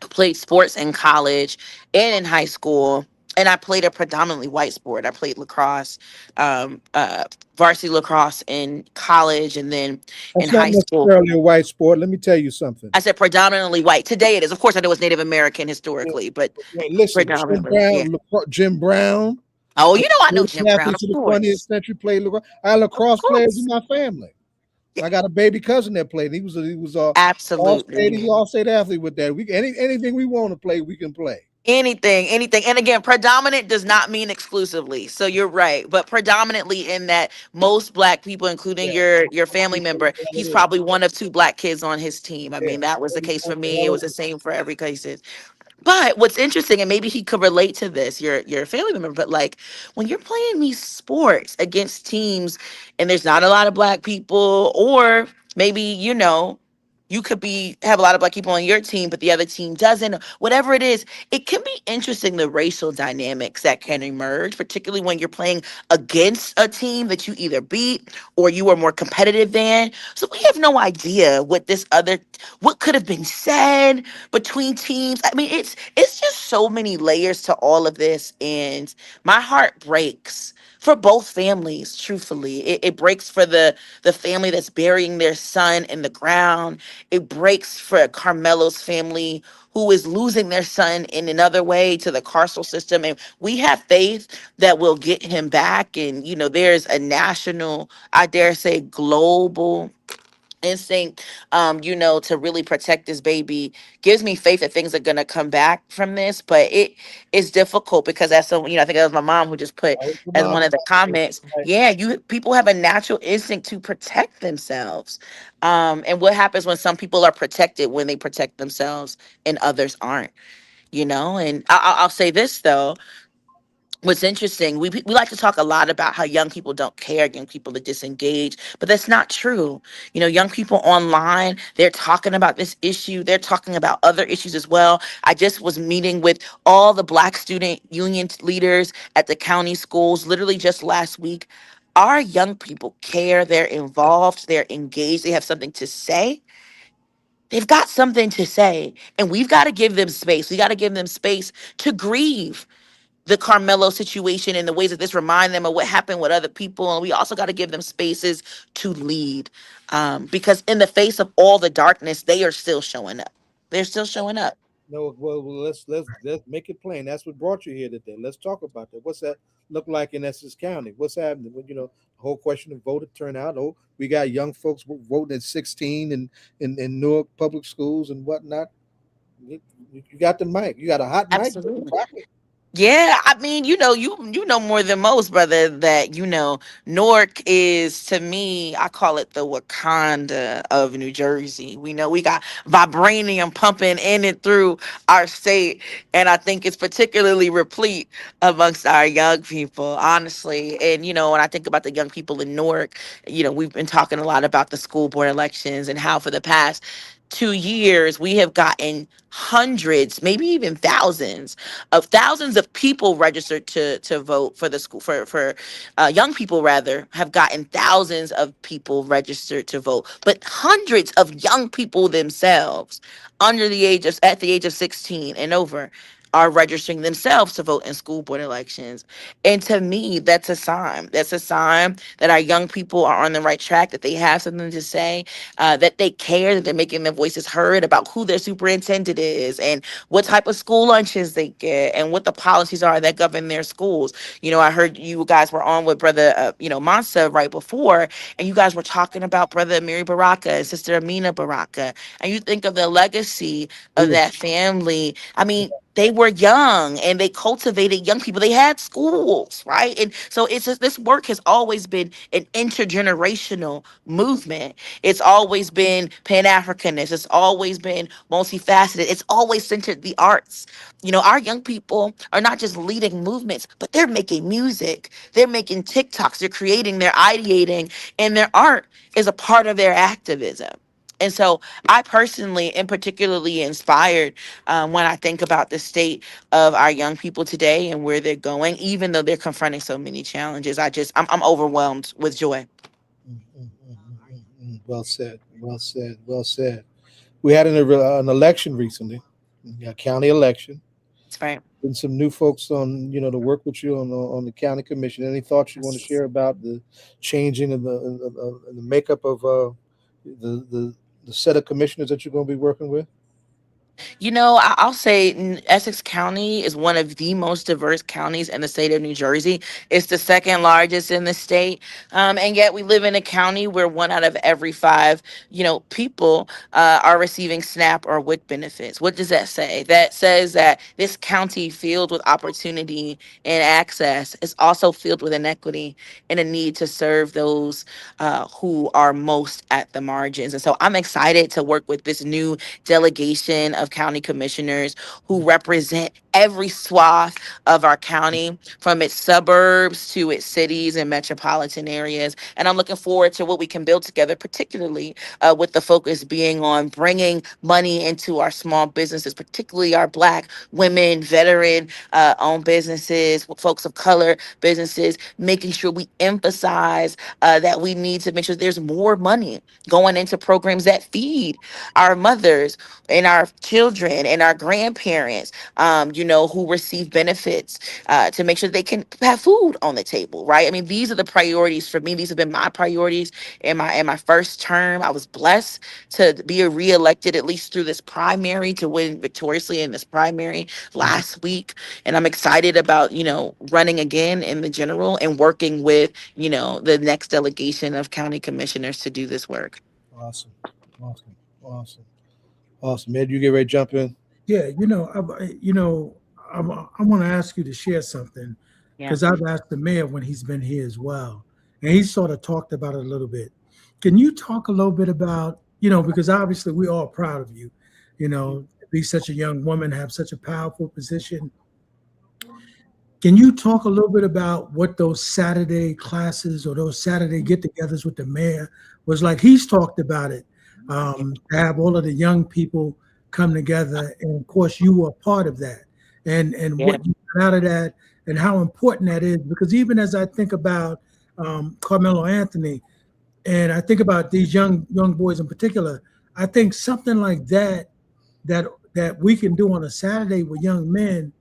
played sports in college and in high school, and I played a predominantly white sport. I played lacrosse, um, uh, varsity lacrosse in college, and then in That's not high school. necessarily a white sport. Let me tell you something. I said predominantly white. Today it is. Of course, I know it's Native American Yeah, historically, but yeah, listen, predominantly, yeah. Jim Brown, Oh, I know great Jim Brown, athletes of of the 20th course, century played lacrosse. I had of lacrosse players in course, my family. yeah, I got a baby cousin that played. He was a absolutely. all state athlete with that. Anything we want to play, we can play. Anything. And again, predominant does not mean exclusively. So you're right. But predominantly in that most black people, including Yeah, your family member, he's it is. probably one of two black kids on his team. I Yeah, mean, that was the case for that's the me. It hell was it the is. same for every case. But what's interesting, and maybe he could relate to this, your family member, but like when you're playing these sports against teams and there's not a lot of black people, or maybe, you could have a lot of black people on your team, but the other team doesn't, whatever it is, it can be interesting the racial dynamics that can emerge, particularly when you're playing against a team that you either beat or you are more competitive than. So we have no idea what could have been said between teams. I mean, it's just so many layers to all of this, and my heart breaks for both families. Truthfully, it breaks for the family that's burying their son in the ground. It breaks for Carmelo's family who is losing their son in another way to the carceral system, and we have faith that we'll get him back. And there's a national, I dare say global instinct, to really protect this baby. Gives me faith that things are gonna come back from this, but it is difficult because as so I think that was my mom who just put Always the as mom. one of the comments, yeah, you people have a natural instinct to protect themselves. And what happens when some people are protected when they protect themselves and others aren't? And I'll say this though, what's interesting, we like to talk a lot about how young people don't care, young people are disengaged, but that's not true. Young people online, they're talking about this issue, they're talking about other issues as well. I just was meeting with all the black student union leaders at the county schools literally just last week. Our young people care, they're involved, they're engaged, they have something to say. They've got something to say, and we've got to give them space. We got to give them space to grieve the Carmelo situation and the ways that this remind them of what happened with other people. And we also got to give them spaces to lead, because in the face of all the darkness, they are still showing up. They're still showing up. No, well, let's make it plain. That's what brought you here today. Let's talk about that. What's that look like in Essex County? What's happening? Well, the whole question of voter turnout. Oh, we got young folks voting at 16 in Newark public schools and whatnot. You got the mic. You got a hot mic. Absolutely. Rock it. Yeah, I mean, you know more than most, brother, that Newark is, to me, I call it the Wakanda of New Jersey. We know we got vibranium pumping in and through our state, and I think it's particularly replete amongst our young people, honestly. And when I think about the young people in Newark, we've been talking a lot about the school board elections and how for the past 2 years we have gotten hundreds, maybe even thousands of people registered to vote for the school, for young people rather have gotten thousands of people registered to vote, but hundreds of young people themselves at the age of 16 and over are registering themselves to vote in school board elections. And to me, that's a sign that our young people are on the right track, that they have something to say, that they care, that they're making their voices heard about who their superintendent is and what type of school lunches they get and what the policies are that govern their schools. I heard you guys were on with brother, Mansa right before, and you guys were talking about brother Amiri Baraka and sister Amina Baraka, and you think of the legacy of Beautiful. that family. I mean, they were young and they cultivated young people. They had schools, right? And so it's just, this work has always been an intergenerational movement. It's always been pan-Africanist. It's always been multifaceted. It's always centered the arts. Our young people are not just leading movements, but they're making music. They're making TikToks. They're creating, they're ideating, and their art is a part of their activism. And so I personally am particularly inspired when I think about the state of our young people today and where they're going, even though they're confronting so many challenges. I'm overwhelmed with joy. Well said. Well said. Well said. We had an election recently, a county election. That's right. And some new folks on, to work with you on the county commission. Any thoughts you want to share about the changing of the makeup of the set of commissioners that you're going to be working with? I'll say Essex County is one of the most diverse counties in the state of New Jersey. It's the second largest in the state. And yet we live in a county where one out of every five, people are receiving SNAP or WIC benefits. What does that say? That says that this county filled with opportunity and access is also filled with inequity and a need to serve those who are most at the margins. And so I'm excited to work with this new delegation of county commissioners who represent every swath of our county, from its suburbs to its cities and metropolitan areas. And I'm looking forward to what we can build together, particularly with the focus being on bringing money into our small businesses, particularly our Black women, veteran owned businesses, folks of color businesses, making sure we emphasize that we need to make sure there's more money going into programs that feed our mothers and our children and our grandparents, who receive benefits to make sure they can have food on the table, right? I mean, these are the priorities for me. These have been my priorities in my first term. I was blessed to be reelected at least through this primary, to win victoriously in this primary last week. And I'm excited about, running again in the general and working with, the next delegation of county commissioners to do this work. Awesome. Awesome. Awesome. Awesome. Ed, you get ready to jump in? Yeah, I want to ask you to share something Yeah. because I've asked the mayor when he's been here as well, and he sort of talked about it a little bit. Can you talk a little bit about, because obviously we're all proud of you, to be such a young woman, have such a powerful position. Can you talk a little bit about what those Saturday classes or those Saturday get-togethers with the mayor was like? He's talked about it, to have all of the young people come together, and of course you were a part of that, and Yeah. what you got out of that, and how important that is. Because even as I think about Carmelo Anthony, and I think about these young boys in particular, I think something like that that we can do on a Saturday with young men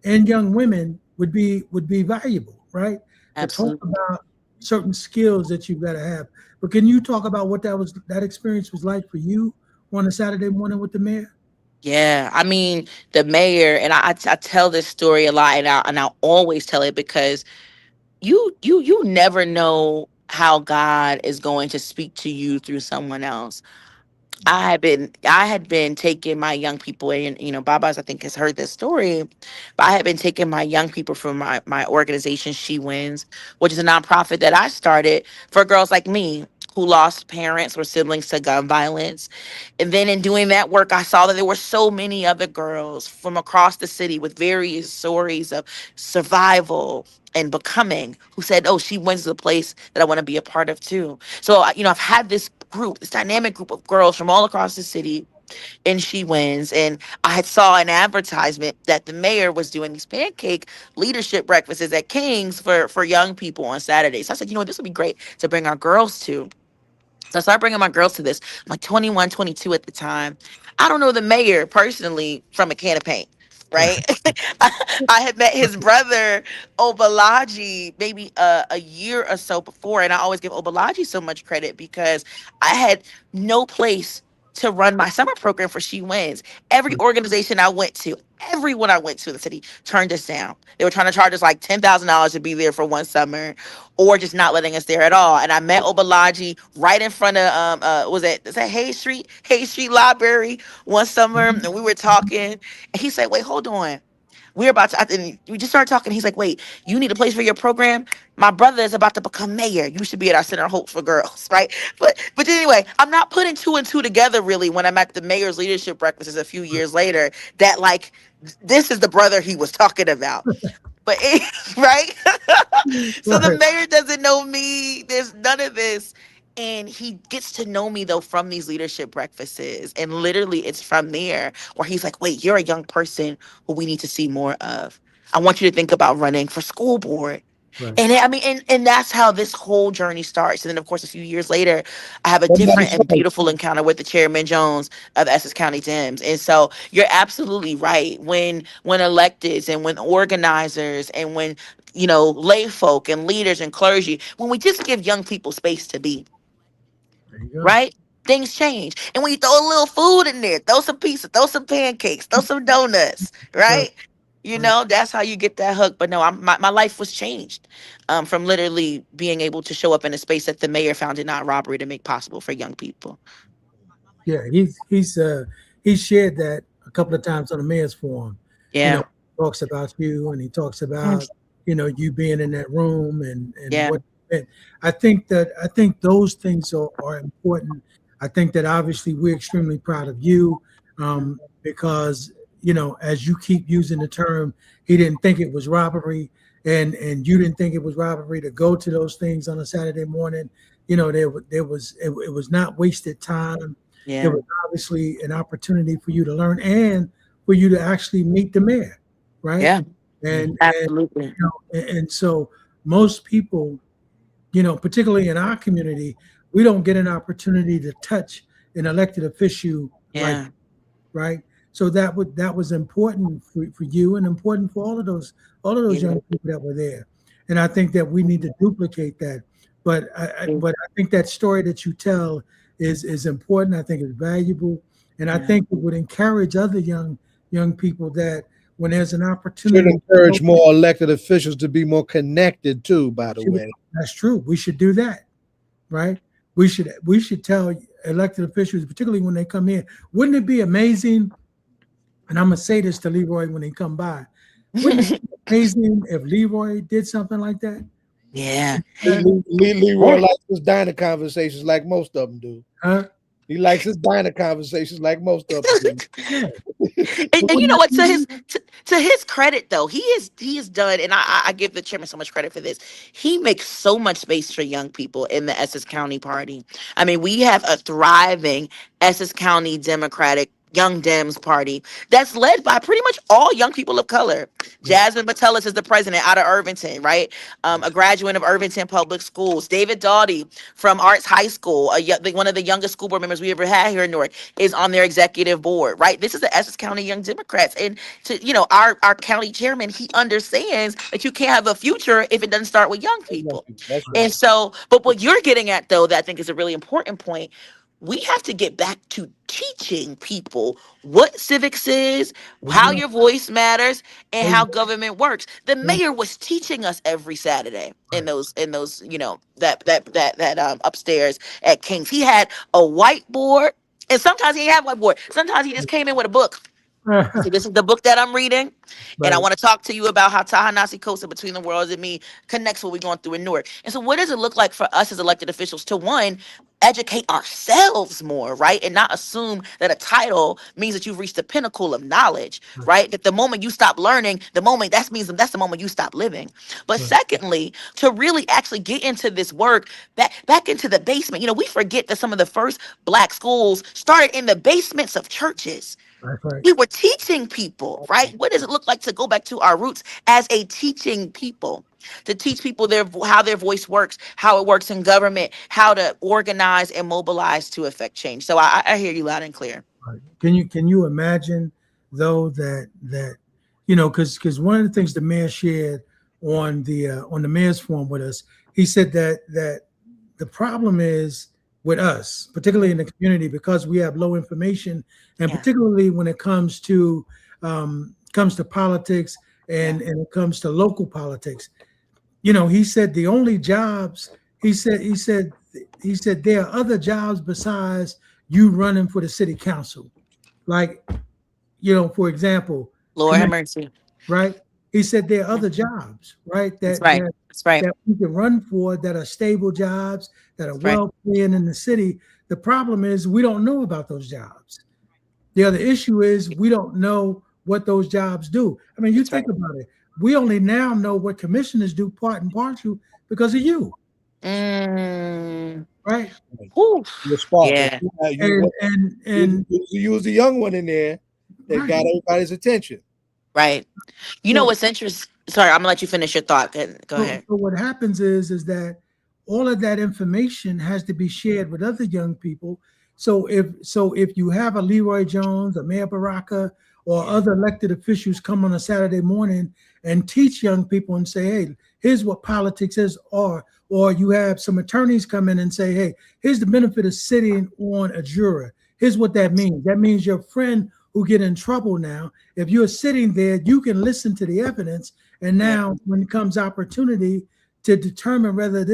and young women would be valuable, right? To talk Absolutely. about certain skills that you've got to have. But can you talk about what that experience was like for you on a Saturday morning with the mayor? Yeah, I mean, the mayor, and I tell this story a lot, and I'll always tell it because you never know how God is going to speak to you through someone else. I had been taking my young people, and Baba's I think has heard this story, but I had been taking my young people from my organization She Wins, which is a nonprofit that I started for girls like me who lost parents or siblings to gun violence. And then in doing that work, I saw that there were so many other girls from across the city with various stories of survival and becoming, who said, "Oh, She Wins is a place that I want to be a part of too." So, I've had this group, this dynamic group of girls from all across the city, and She Wins. And I had saw an advertisement that the mayor was doing these pancake leadership breakfasts at King's for young people on Saturdays. So I said, this would be great to bring our girls to. So I started bringing my girls to this. I'm like 21, 22 at the time. I don't know the mayor personally from a can of paint, right? I had met his brother, Obalaji, maybe a year or so before. And I always give Obalaji so much credit because I had no place to run my summer program for She Wins. Every organization I went to, everyone I went to in the city turned us down. They were trying to charge us like $10,000 to be there for one summer, or just not letting us there at all. And I met Obalaji right in front of is that Hay Street Library one summer, and we were talking, and he said, "Wait, hold on." We're about to, and we just started talking. He's like, "Wait, you need a place for your program? My brother is about to become mayor. You should be at our Center of Hope for Girls," right? But anyway, I'm not putting two and two together really when I'm at the mayor's leadership breakfasts a few years later that like this is the brother he was talking about. But right? So the Right. mayor doesn't know me. There's none of this. And he gets to know me though from these leadership breakfasts. And literally it's from there where he's like, "Wait, you're a young person who we need to see more of. I want you to think about running for school board." Right. And I mean, and that's how this whole journey starts. And then, of course, a few years later, I have a And different that's and right. beautiful encounter with the Chairman Jones of Essex County Dems. And so, you're absolutely right. When electeds and when organizers and when lay folk and leaders and clergy, when we just give young people space to be, There you go. right? Things change. And when you throw a little food in there, throw some pizza, throw some pancakes, throw some donuts, Right. right? Right. That's how you get that hook. But no, my life was changed from literally being able to show up in a space that the mayor found it not robbery to make possible for young people. Yeah, he's shared that a couple of times on the mayor's forum. Yeah. Talks about you, and he talks Mm. about you being in that room and Yeah. what. And I think those things are important. I think that obviously we're extremely proud of you, because as you keep using the term, he didn't think it was robbery, and you didn't think it was robbery to go to those things on a Saturday morning. It was not wasted time. It Yeah. was obviously an opportunity for you to learn and for you to actually meet the mayor, right? Yeah. And Absolutely. and so most people, particularly in our community, we don't get an opportunity to touch an elected official like, Yeah. right? So that was important for you and important for all of those Yeah. young people that were there. And I think that we need to duplicate that. But I think that story that you tell is important. I think it's valuable, and I Yeah. think it would encourage other young people that when there's an Should opportunity, encourage more elected officials to be more connected too, by the way. that's true. We should do that, right? We should tell elected officials, particularly when they come in. Wouldn't it be amazing? And I'm gonna say this to Leroy when he come by. Wouldn't it be amazing if Leroy did something like that? Yeah. Leroy likes his diner conversations like most of them do. Huh? He likes his diner conversations like most of them do. Yeah. And you know what? To his credit, though, he is done, and I give the chairman so much credit for this. He makes so much space for young people in the Essex County Party. I mean, we have a thriving Essex County Democratic Young Dems Party that's led by pretty much all young people of color. Jasmine Battellis is the president out of Irvington, right? A graduate of Irvington Public Schools. David Doughty from Arts High School, one of the youngest school board members we ever had here in Newark, is on their executive board, right? This is the Essex County Young Democrats. And our county chairman, he understands that you can't have a future if it doesn't start with young people. That's right. And so, but what you're getting at, though, that I think is a really important point, we have to get back to teaching people what civics is, how your voice matters, and how government works. The mayor was teaching us every Saturday in those that upstairs at King's. He had a whiteboard, and sometimes he didn't have a whiteboard. Sometimes he just came in with a book. So this is the book that I'm reading, and I want to talk to you about how Ta-Nehisi Coaster, Between the Worlds and Me, connects what we're going through in Newark. And so what does it look like for us as elected officials to, one, educate ourselves more, right? And not assume that a title means that you've reached the pinnacle of knowledge, right? That the moment you stop learning, that's the moment you stop living. But secondly, to really actually get into this work, back into the basement. We forget that some of the first Black schools started in the basements of churches. That's right. We were teaching people, right? What does it look like to go back to our roots as a teaching people? To teach people how their voice works, how it works in government, how to organize and mobilize to affect change. So I hear you loud and clear. Right. Can you imagine though that because one of the things the mayor shared on the mayor's forum with us, he said that the problem is with us, particularly in the community, because we have low information, and Yeah. particularly when it comes to politics and it comes to local politics. You know, he said the only jobs he said there are other jobs besides you running for the city council, like, you know, for example, Lord have mercy. right? He said there are other jobs, right? That's right. That's right. That we can run for, that are stable jobs, that are well paying in the city. The problem is we don't know about those jobs. The other issue is we don't know what those jobs do. I mean, you think about it. We only now know what commissioners do, part and parcel, because of you. Right? You're smart. Yeah. And you was the young one in there that got everybody's attention. Right. You know what's interesting? Sorry, I'm gonna let you finish your thought. Go ahead. So what happens is that all of that information has to be shared with other young people. So if you have a Leroy Jones, a Mayor Baraka, or other elected officials come on a Saturday morning and teach young people and say, hey, here's what politics is, or you have some attorneys come in and say, hey, here's the benefit of sitting on a juror. Here's what that means. That means your friend who get in trouble now, if you're sitting there, you can listen to the evidence. And now when it comes opportunity to determine whether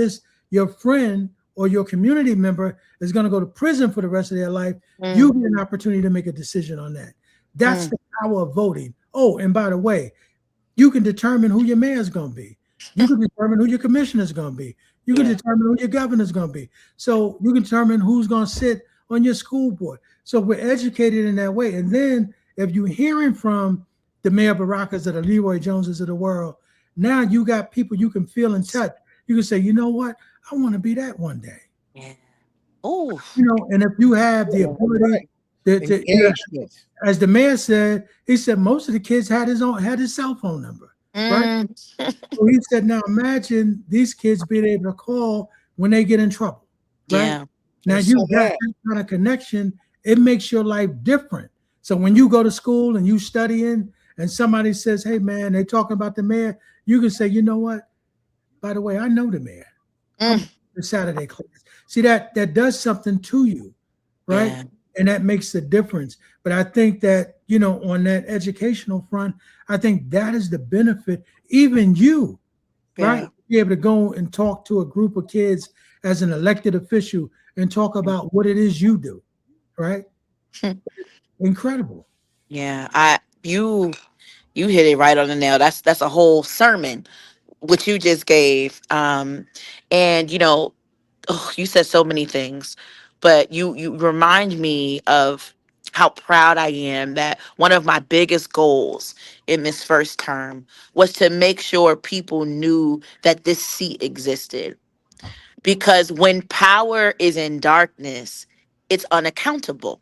your friend or your community member is going to go to prison for the rest of their life, you get an opportunity to make a decision on that. That's the power of voting. Oh, and by the way, you can determine who your mayor is going to be. You can determine who your commissioner is going to be. You can determine who your governor is going to be. So you can determine who's going to sit on your school board. So we're educated in that way. And then if you're hearing from the Mayor Barakas or the Leroy Joneses of the world, now you got people you can feel in touch. You can say, you know what? I want to be that one day. Yeah. Oh. You know, and if you have the ability to as the mayor said, he said most of the kids had his cell phone number. Right. So he said, now imagine these kids being able to call when they get in trouble. Right. Yeah. Now you got that kind of connection. It makes your life different. So when you go to school and you studying and somebody says, hey man, they talking about the mayor, you can say, you know what? By the way, I know the mayor. The Saturday class. See, that does something to you, right? Yeah. And that makes a difference. But I think that, you know, on that educational front, I think that is the benefit. Even you, right? Be able to go and talk to a group of kids as an elected official and talk about what it is you do, right? Incredible. Yeah, you hit it right on the nail. That's a whole sermon, what you just gave. And you know, you said so many things, but you remind me of how proud I am that one of my biggest goals in this first term was to make sure people knew that this seat existed. Because when power is in darkness, it's unaccountable.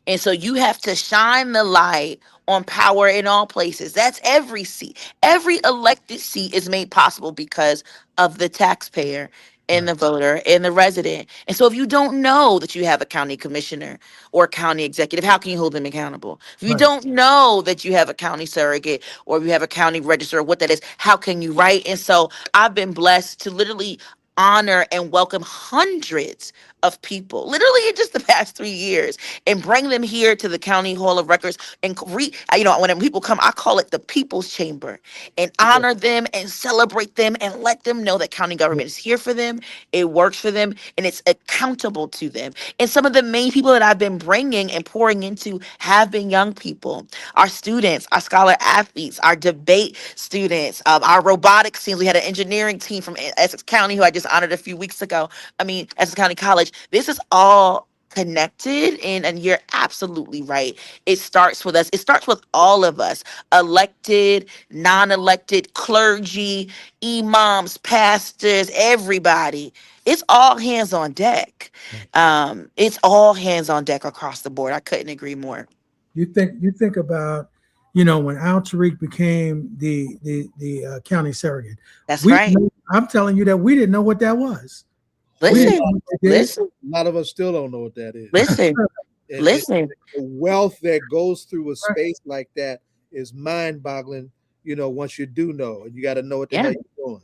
And so you have to shine the light on power in all places. That's every seat. Every elected seat is made possible because of the taxpayer and the voter and the resident. And so if you don't know that you have a county commissioner or a county executive, how can you hold them accountable? If you don't know that you have a county surrogate or you have a county registrar, what that is, how can you write? And so I've been blessed to literally honor and welcome hundreds of people, literally in just the past 3 years, and bring them here to the County Hall of Records. And when people come, I call it the People's Chamber, and honor them and celebrate them and let them know that county government is here for them, it works for them, and it's accountable to them. And some of the main people that I've been bringing and pouring into have been young people, our students, our scholar athletes, our debate students, our robotics teams. We had an engineering team from Essex County who I just honored a few weeks ago. Essex County College. This is all connected, and you're absolutely right. It starts with us. It starts with all of us, elected, non-elected, clergy, imams, pastors, everybody. It's all hands on deck. It's all hands on deck across the board. I couldn't agree more. You think about, you know, when Al Tariq became the county surrogate. That's right. I'm telling you that we didn't know what that was. Listen. A lot of us still don't know what that is. Listen. The wealth that goes through a space like that is mind-boggling, you know, once you do know. And you got to know what the hell you're doing.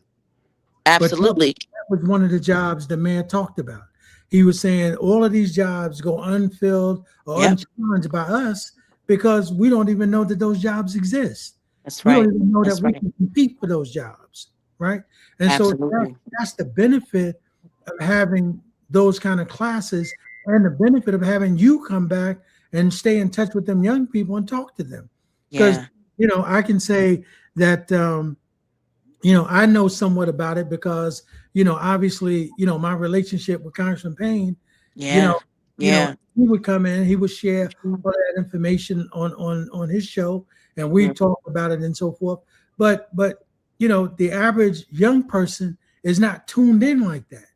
Absolutely. But that was one of the jobs the man talked about. he was saying all of these jobs go unfilled or Yep. unchallenged by us because we don't even know that those jobs exist. That's We don't right. even know that That's we right. can compete for those jobs, right? And so Absolutely. that's the benefit of having those kind of classes and the benefit of having you come back and stay in touch with them young people and talk to them. Because, Yeah. I can say that, I know somewhat about it because, obviously, my relationship with Congressman Payne, you know, Yeah. Yeah. he would come in, he would share all that information on his show, and we Mhm. talk about it and so forth. But the average young person is not tuned in like that,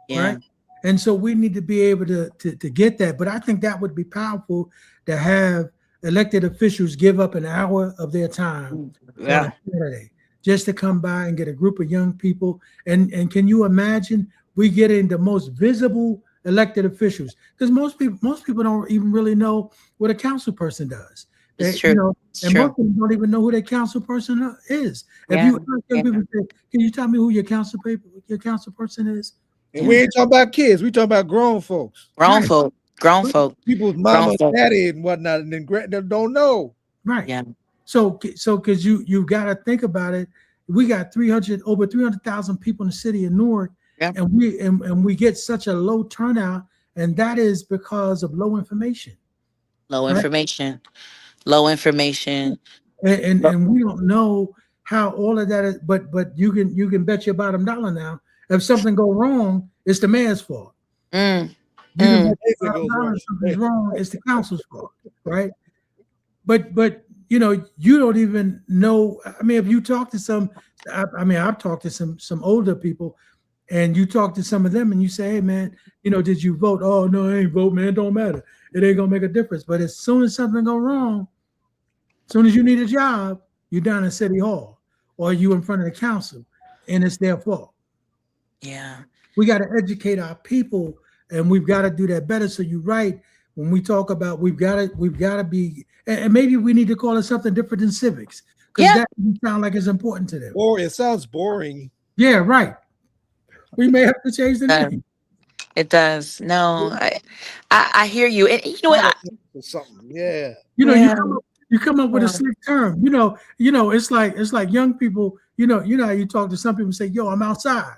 right? Yeah. And so we need to be able to get that. But I think that would be powerful to have elected officials give up an hour of their time on a Yeah. Saturday just to come by and get a group of young people. And can you imagine we getting the most visible elected officials? Because most people don't even really know what a council person does. It's They, true. It's and most true. of them don't even know who their council person is. If Yeah. you ask young Yeah. people, say, can you tell me who your council person is? And Yeah. we ain't talking about kids. We talking about grown folks, Grown Right, folk. Grown right, folk. people's Grown mama, folk. daddy, and whatnot, and then they don't know. right. Yeah. So because you got to think about it, we got over 300,000 people in the city of Newark, Yeah. and we get such a low turnout, and that is because of low information, Low right? information. Low information. And we don't know how all of that is, but you can bet your bottom dollar now if something go wrong, it's the mayor's fault. Mm. You can bet Mm. your Anything bottom goes dollar wrong. if something's wrong, it's the council's fault, right? But you don't even know. I mean, if you talk to some, I mean, I've talked to some older people, and you talk to some of them, and you say, "Hey, man, did you vote?" "Oh, no, I ain't vote, man. It don't matter. It ain't gonna make a difference." But as soon as something go wrong, as soon as you need a job, you're down in City Hall or you in front of the council, and it's their fault. Yeah. We got to educate our people, and we've got to do that better. So you're right when we talk about we've got to be, and maybe we need to call it something different than civics because Yeah. that doesn't sound like it's important to them. Or it sounds boring. Yeah, right. We may have to change the Uh, name. it does. No, I hear you. And you know what? Or something. Yeah. You know, Yeah. you come up with a Yeah. slick term. It's like young people. How you talk to some people and say, "Yo, I'm outside."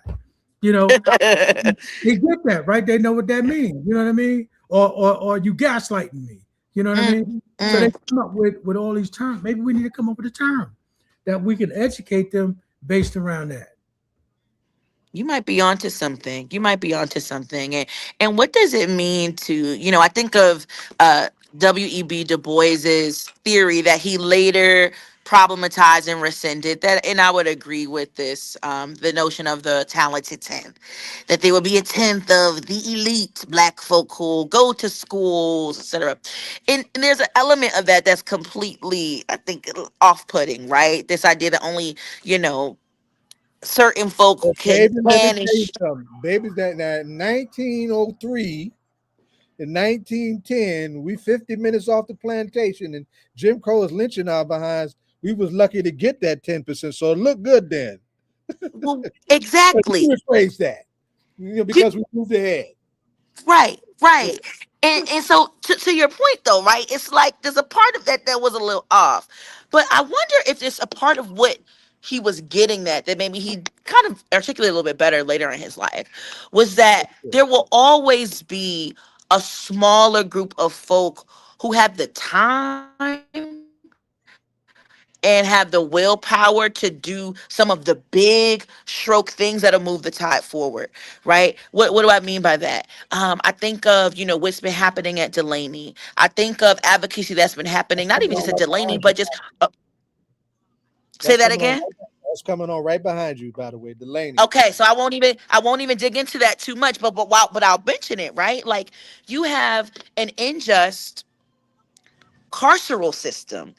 You know, they get that, right? They know what that means. You know what I mean? Or you gaslighting me. You know what I mean? Mm, So they mm. come up with all these terms. Maybe we need to come up with a term that we can educate them based around that. You might be onto something. You might be onto something. And what does it mean to, I think of W.E.B. Du Bois's theory that he later problematized and rescinded that, and I would agree with this, the notion of the talented 10th, that there would be a 10th of the elite black folk who go to schools, etc. And there's an element of that that's completely, I think, off-putting, right? This idea that only, you know, certain folk But can baby, let me tell you vanish. something. Babies that 1903 and 1910, we 50 minutes off the plantation, and Jim Crow is lynching our behinds. We was lucky to get that 10%. So it looked good then. Well, But exactly. you rephrase that. You, Because we moved ahead. right, Yeah. right. And so to your point though, right? It's like there's a part of that that was a little off. But I wonder if there's a part of what he was getting that maybe he kind of articulated a little bit better later in his life was that there will always be a smaller group of folk who have the time and have the willpower to do some of the big stroke things that'll move the tide forward, right? What do I mean by that? I think of, what's been happening at Delaney. I think of advocacy that's been happening, not That's even coming just at on right Delaney, behind but you. just uh, say That's that coming on. again. That's coming on right behind you, by the way, Delaney. Okay, so I won't even dig into that too much, but I'll mention it, right? Like you have an unjust carceral system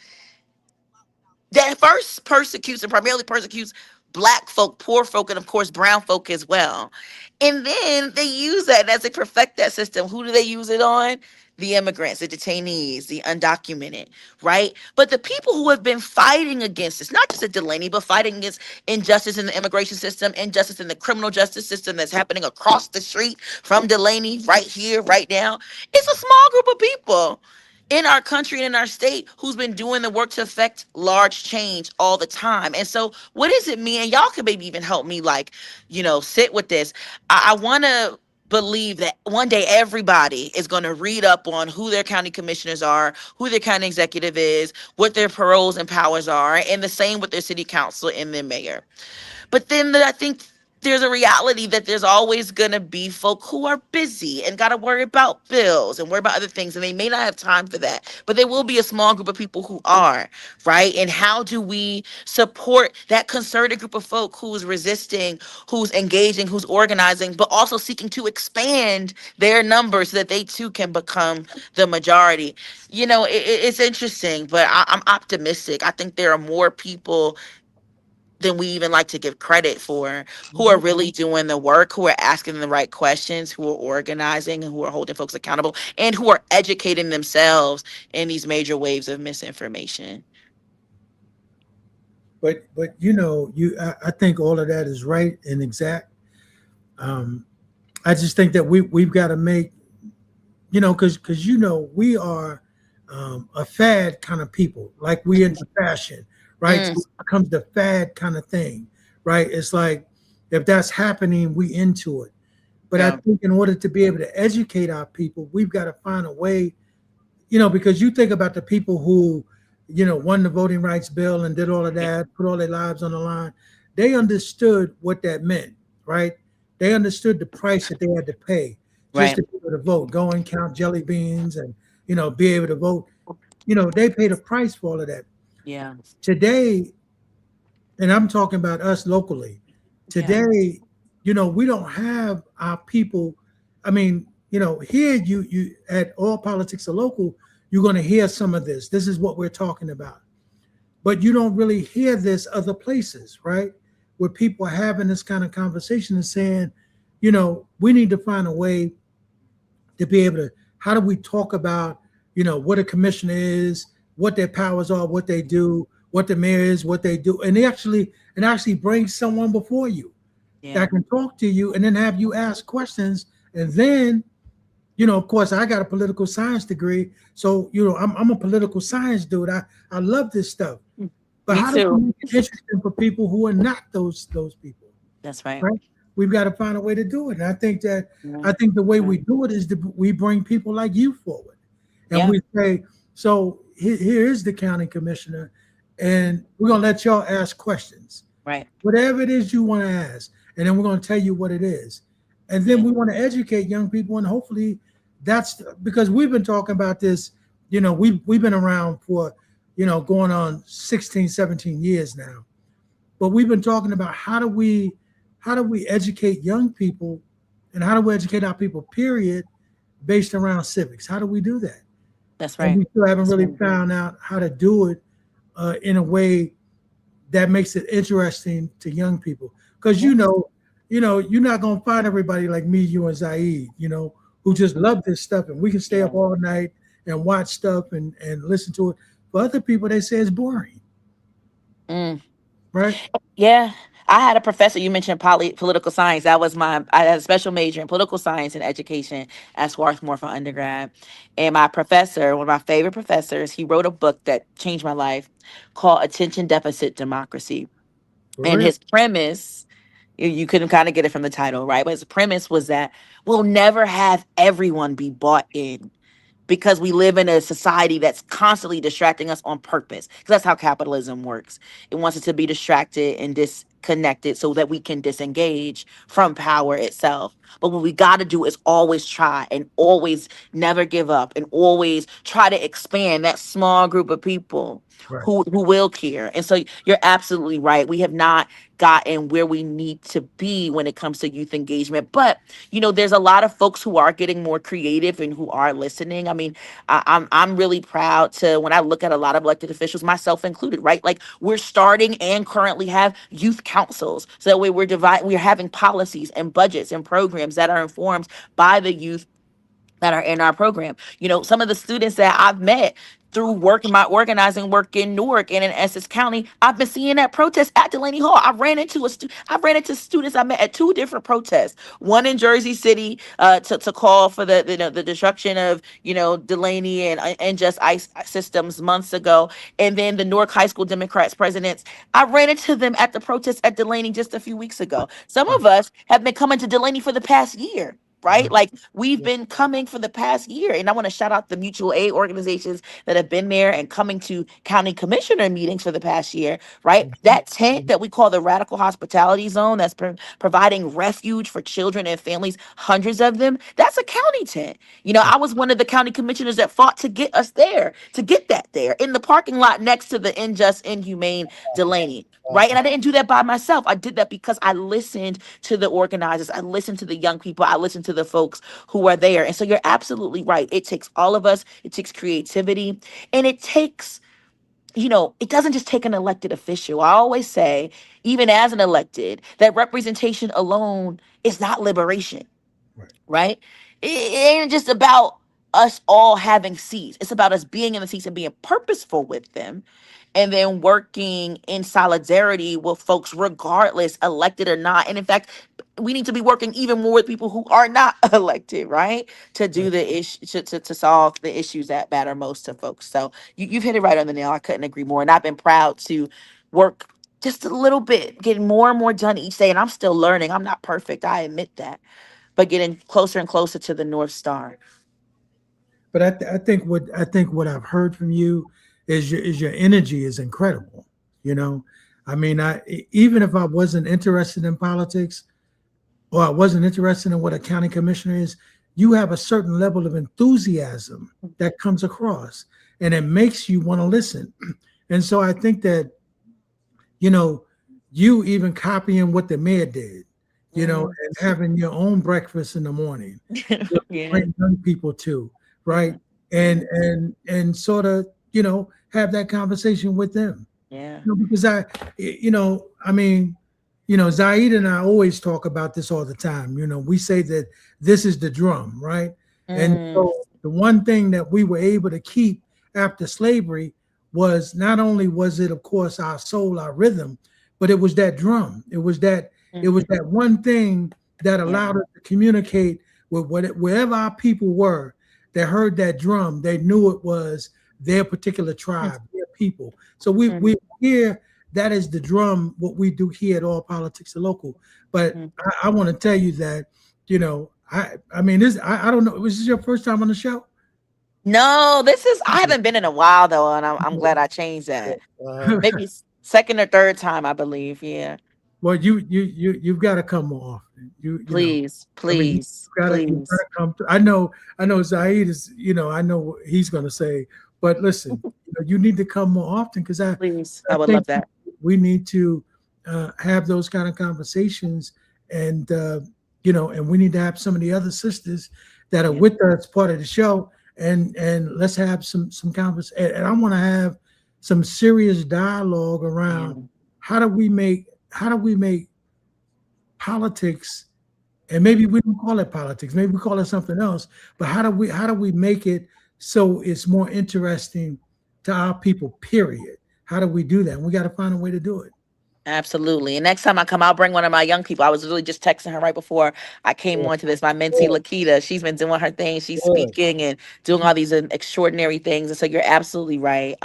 that first persecutes and primarily persecutes Black folk, poor folk, and of course brown folk as well. And then they use that, and as they perfect that system, who do they use it on? The immigrants, the detainees, the undocumented, right? But the people who have been fighting against this, not just at Delaney, but fighting against injustice in the immigration system, injustice in the criminal justice system that's happening across the street from Delaney, right here, right now, it's a small group of people in our country and in our state who's been doing the work to affect large change all the time. And so what does it mean? And y'all could maybe even help me, like, sit with this. I want to believe that one day everybody is going to read up on who their county commissioners are, who their county executive is, what their paroles and powers are, and the same with their city council and their mayor. But then I think there's a reality that there's always going to be folk who are busy and got to worry about bills and worry about other things. And they may not have time for that. But there will be a small group of people who are, right? And how do we support that concerted group of folk who's resisting, who's engaging, who's organizing, but also seeking to expand their numbers so that they too can become the majority? It's interesting, but I'm optimistic. I think there are more people than we even like to give credit for, who are really doing the work, who are asking the right questions, who are organizing, and who are holding folks accountable, and who are educating themselves in these major waves of misinformation. But I think all of that is right and exact. Um, I just think that we've got to make, because we are a fad kind of people, like we into fashion, right? So Mm, it comes the fad kind of thing, right? It's like if that's happening, we into it. But I yeah, think in order to be able to educate our people, we've got to find a way, because you think about the people who, won the voting rights bill and did all of that, put all their lives on the line. They understood what that meant, right? They understood the price that they had to pay just right. to be able to vote, go and count jelly beans and, be able to vote. They paid a price for all of that. Yeah, Today, and I'm talking about us locally. yeah, Today, we don't have our people. I mean, here you at All Politics Are Local, you're going to hear some of this. This is what we're talking about, but you don't really hear this other places, right? Where people are having this kind of conversation and saying, we need to find a way to be able to. How do we talk about, what a commissioner is, what their powers are, what they do, what the mayor is, what they do, and actually bring someone before you yeah, that can talk to you and then have you ask questions. And then, of course, I got a political science degree. So, I'm a political science dude. I love this stuff. But me how do we too. make it interesting for people who are not those people? That's right. Right? We've got to find a way to do it. And Yeah, I think the way yeah, we do it is we bring people like you forward. And yeah, we say, so here is the county commissioner, and we're gonna let y'all ask questions. right. Whatever it is you want to ask, and then we're going to tell you what it is. And then Yeah, we want to educate young people, and hopefully that's because we've been talking about this, we've been around for, going on 16, 17 years now. But we've been talking about how do we educate young people and how do we educate our people, period, based around civics? How do we do that? that's And right. we still haven't That's really right. found out how to do it in a way that makes it interesting to young people. Because Yeah, you're not gonna find everybody like me, you, and Zaid, who just love this stuff, and we can stay yeah. up all night and watch stuff and listen to it. For other people, they say it's boring, Mm. right? Yeah, I had a professor. You mentioned political science. That was I had a special major in political science and education at Swarthmore for undergrad. And my professor, one of my favorite professors, he wrote a book that changed my life called Attention Deficit Democracy. For And real. his premise, you couldn't kind of get it from the title, right? But his premise was that we'll never have everyone be bought in because we live in a society that's constantly distracting us on purpose. Because that's how capitalism works. It wants us to be distracted and disconnected so that we can disengage from power itself. But what we got to do is always try and always never give up and always try to expand that small group of people Right. who will care. And so you're absolutely right. We have not gotten where we need to be when it comes to youth engagement. But there's a lot of folks who are getting more creative and who are listening. I mean, I'm really proud to, when I look at a lot of elected officials, myself included, right? Like, we're starting and currently have youth councils, so that way we're having policies and budgets and programs that are informed by the youth that are in our program. Some of the students that I've met through my organizing work in Newark and in Essex County, I've been seeing that protest at Delaney Hall. I ran into students I met at two different protests. One in Jersey City, to call for the destruction of Delaney and just ICE systems months ago, and then the Newark High School Democrats presidents. I ran into them at the protest at Delaney just a few weeks ago. Some of us have been coming to Delaney for the past year. Right? Like, we've been coming for the past year. And I want to shout out the mutual aid organizations that have been there and coming to county commissioner meetings for the past year, right? That tent that we call the Radical Hospitality Zone, that's providing refuge for children and families, hundreds of them, that's a county tent. I was one of the county commissioners that fought to get us there, to get that there in the parking lot next to the unjust, inhumane Delaney. Right. And I didn't do that by myself. I did that because I listened to the organizers. I listened to the young people. I listened to the folks who are there. And so you're absolutely right. It takes all of us. It takes creativity. And it takes, it doesn't just take an elected official. I always say, even as an elected, that representation alone is not liberation. Right. It ain't just about us all having seats. It's about us being in the seats and being purposeful with them, and then working in solidarity with folks, regardless, elected or not. And in fact, we need to be working even more with people who are not elected, right? To do the issue, to solve the issues that matter most to folks. So you've hit it right on the nail. I couldn't agree more. And I've been proud to work just a little bit, getting more and more done each day. And I'm still learning. I'm not perfect. I admit that. But getting closer and closer to the North Star. But I think what I've heard from you is your energy is incredible. I mean, even if I wasn't interested in politics, or I wasn't interested in what a county commissioner is, you have a certain level of enthusiasm that comes across, and it makes you want to listen. And so I think that, you even copying what the mayor did, and having your own breakfast in the morning, bring young people too, right? And sort of, have that conversation with them. Yeah. Because I mean, Zaid and I always talk about this all the time. We say that this is the drum, right? And so the one thing that we were able to keep after slavery was, not only was it, of course, our soul, our rhythm, but it was that drum. It was that one thing that allowed us to communicate with wherever our people were. They heard that drum. They knew it was their particular tribe, their people. So we hear that is the drum, what we do here at All Politics Are Local. But I want to tell you that, I mean, I don't know. Was this your first time on the show? No, I haven't been in a while though, and I'm glad I changed that. Maybe second or third time, I believe. Yeah. Well, you've got to come more often. Please. You gotta come. I know Zaid is. I know what he's going to say. But listen, you need to come more often, because I would love that. We need to have those kind of conversations, and and we need to have some of the other sisters that are with us, part of the show, and let's have some conversation. And I want to have some serious dialogue around how do we make politics, and maybe we don't call it politics, maybe we call it something else, but how do we make it so it's more interesting to our people, period? How do we do that? And we got to find a way to do it. Absolutely. And next time I come, I'll bring one of my young people. I was really just texting her right before I came on to this. My mentee, Lakita, she's been doing her thing. She's speaking and doing all these extraordinary things. And so you're absolutely right.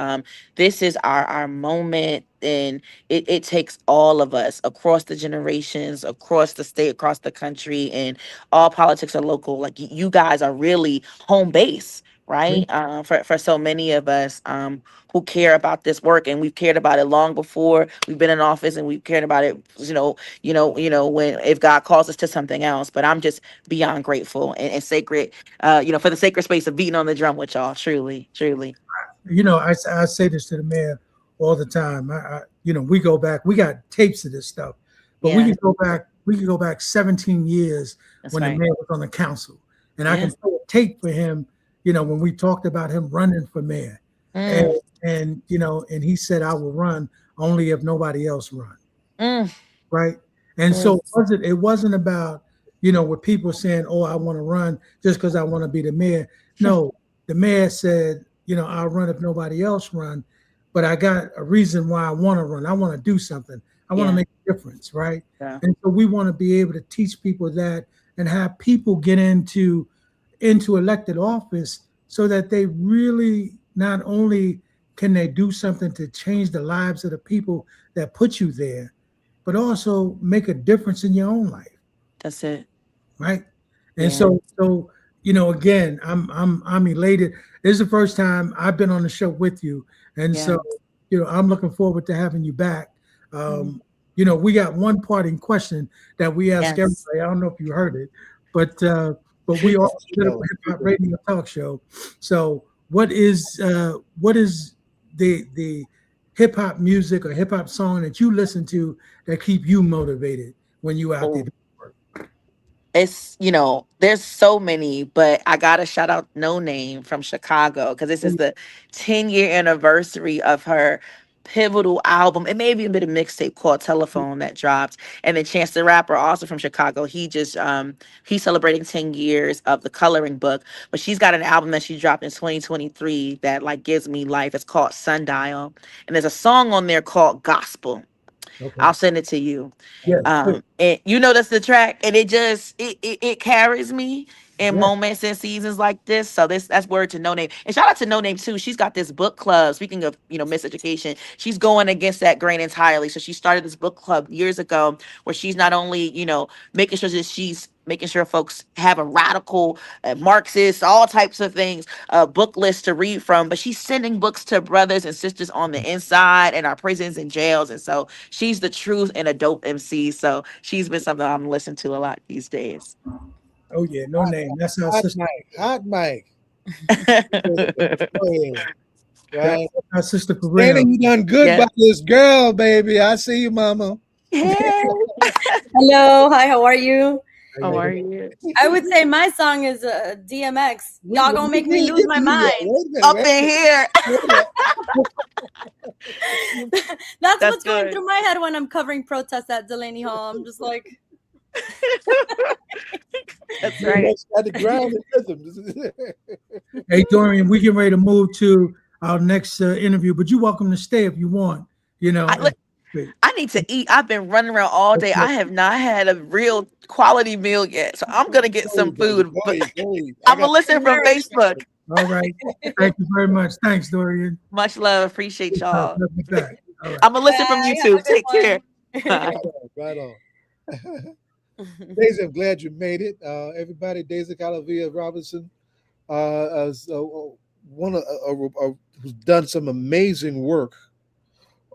This is our moment. And it takes all of us across the generations, across the state, across the country, and All Politics Are Local. Like, you guys are really home base, right? For so many of us who care about this work, and we've cared about it long before we've been in office, and we've cared about it, when, if God calls us to something else. But I'm just beyond grateful and sacred, for the sacred space of beating on the drum with y'all. Truly. I say this to the mayor all the time. We go back. We got tapes of this stuff. But we Yeah, could go back. We could go back 17 years that's when the right. mayor was on the council, and I Yeah. can play a tape for him. When we talked about him running for mayor, and Mm, and he said, "I will run only if nobody else run." mm, Right. And so mm. it wasn't about, with people saying, "Oh, I want to run just because I want to be the mayor." No, the mayor said, "I'll run if nobody else run, but I got a reason why I want to run. I want to do something. I want to Yeah. make a difference." Right. Yeah. And so we want to be able to teach people that and have people get into elected office so that they really not only can they do something to change the lives of the people that put you there, but also make a difference in your own life, That's it. right? And Yeah. again, I'm elated. This is the first time I've been on the show with you, and Yeah. so I'm looking forward to having you back. Mm. We got one parting question that we ask Yes. everybody. I don't know if you heard it, but we are a political hip hop radio talk show. So what is the hip hop music or hip hop song that you listen to that keep you motivated when you out there? Oh, it's there's so many, but I gotta shout out No Name from Chicago because this is the 10-year anniversary of her pivotal album. It may have even been a mixtape called Telephone that dropped. And then Chance the Rapper, also from Chicago, he's celebrating 10 years of the coloring book. But she's got an album that she dropped in 2023 that like gives me life. It's called Sundial. And there's a song on there called Gospel. Okay. I'll send it to you. Yes. And that's the track, and it carries me in Yes. moments and seasons like this. So that's word to No Name. And shout out to No Name too. She's got this book club. Speaking of, miseducation, she's going against that grain entirely. So she started this book club years ago where she's not only, making sure that she's making sure folks have a radical Marxist, all types of things, book list to read from, but she's sending books to brothers and sisters on the inside in our prisons and jails. And so she's the truth and a dope MC. So she's been something I'm listening to a lot these days. Oh yeah, No Name. That's our Hot sister. mic, hot mic. Yeah. Go ahead. That's Right. our sister for Danny, real. you done good by this girl, baby. I see you, mama. Hello, hi, how are you? How are you? I would say my song is DMX. Y'all gonna make me lose my mind. Up in here. That's That's what's going good. through my head when I'm covering protests at Delaney Hall. I'm just like, That's right. At the ground and rhythm. Hey Dorian, we get ready to move to our next interview, but you're welcome to stay if you want. I need to eat. I've been running around all day. I have not had a real quality meal yet. So I'm gonna get some food. But I'm gonna listen from Facebook. All right. Thank you very much. Thanks, Dorian. Much love. Appreciate y'all. Love you back. All right. I'm gonna listen from bye, have a YouTube. good Take care. one. Right on. Daisy, I'm glad you made it. Everybody, Daisy Calavia Robinson, as one of who's done some amazing work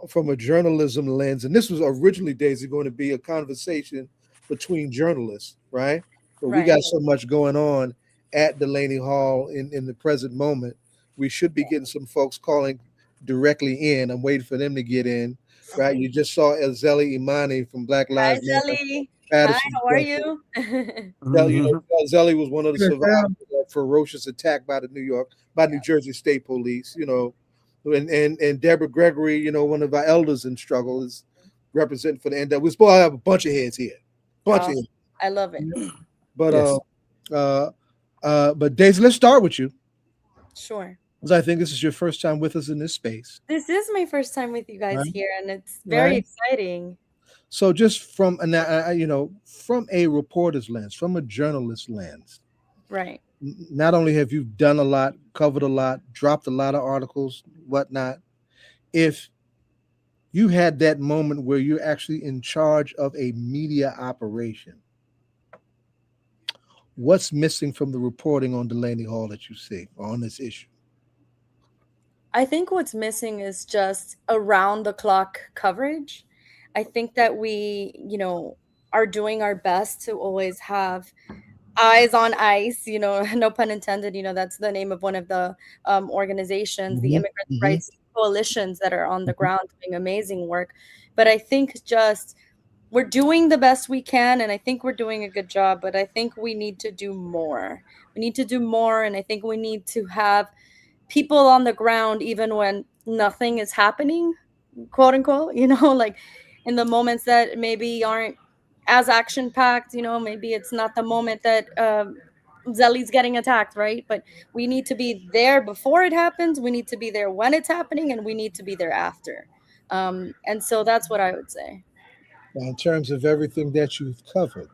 from a journalism lens. And this was originally, Daisy, going to be a conversation between journalists, right? But we Right. got so much going on at Delaney Hall in the present moment. We should be getting some folks calling directly in. I'm waiting for them to get in, right? You just saw Zellie Imani from Black Hi, Lives Matter. Zellie. Patterson. Hi, how are you? Zellie was one of the survivors of that ferocious attack by New Jersey State Police, and Deborah Gregory, one of our elders in struggle, is representing for the end. We're supposed to have a bunch of heads here. Heads. I love it. But but Daisy, let's start with you. Sure. Because I think this is your first time with us in this space. This is my first time with you guys Right. here, and it's very Right. exciting. So just from from a reporter's lens, from a journalist lens, Right. not only have you done a lot, covered a lot, dropped a lot of articles, whatnot, if you had that moment where you're actually in charge of a media operation, what's missing from the reporting on Delaney Hall that you see on this issue? I think what's missing is just around the clock coverage. I think that we, are doing our best to always have eyes on ice, no pun intended. That's the name of one of the organizations, the immigrant rights coalitions that are on the ground doing amazing work. But I think just we're doing the best we can, and I think we're doing a good job, but I think we need to do more. We need to do more, and I think we need to have people on the ground even when nothing is happening, quote unquote, like in the moments that maybe aren't as action packed, maybe it's not the moment that Zellie's getting attacked, right? But we need to be there before it happens, we need to be there when it's happening, and we need to be there after. And so that's what I would say. Now, in terms of everything that you've covered,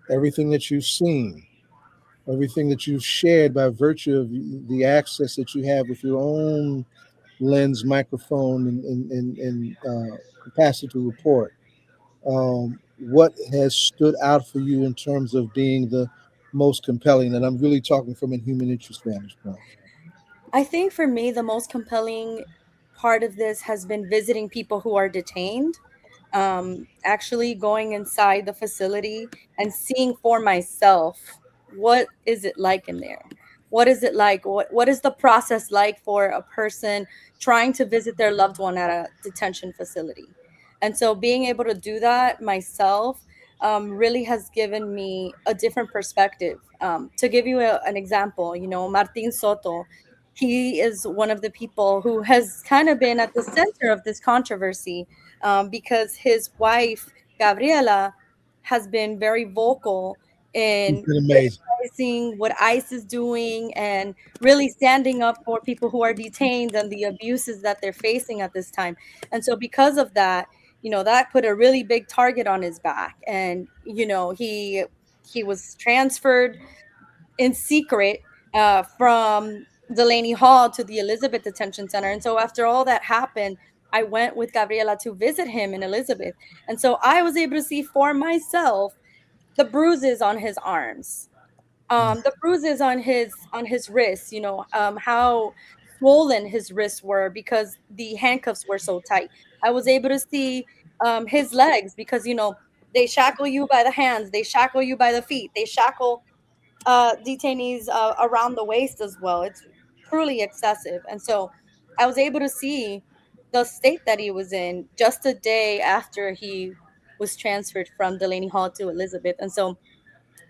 everything that you've seen, everything that you've shared by virtue of the access that you have with your own lens, microphone, and capacity to report, what has stood out for you in terms of being the most compelling? And I'm really talking from a human interest vantage point. I think for me, the most compelling part of this has been visiting people who are detained, actually going inside the facility and seeing for myself, what is it like in there? What is it like? What is the process like for a person trying to visit their loved one at a detention facility? And so being able to do that myself really has given me a different perspective. To give you an example, Martin Soto, he is one of the people who has kind of been at the center of this controversy, because his wife, Gabriela, has been very vocal It's in been amazing. criticizing what ICE is doing and really standing up for people who are detained and the abuses that they're facing at this time. And so because of that, that put a really big target on his back. And, he was transferred in secret from Delaney Hall to the Elizabeth Detention Center. And so after all that happened, I went with Gabriela to visit him in Elizabeth. And so I was able to see for myself the bruises on his arms, the bruises on his wrists, how swollen his wrists were because the handcuffs were so tight. I was able to see his legs because they shackle you by the hands, they shackle you by the feet, they shackle detainees around the waist as well. It's truly excessive. And so I was able to see the state that he was in just a day after he was transferred from Delaney Hall to Elizabeth. And so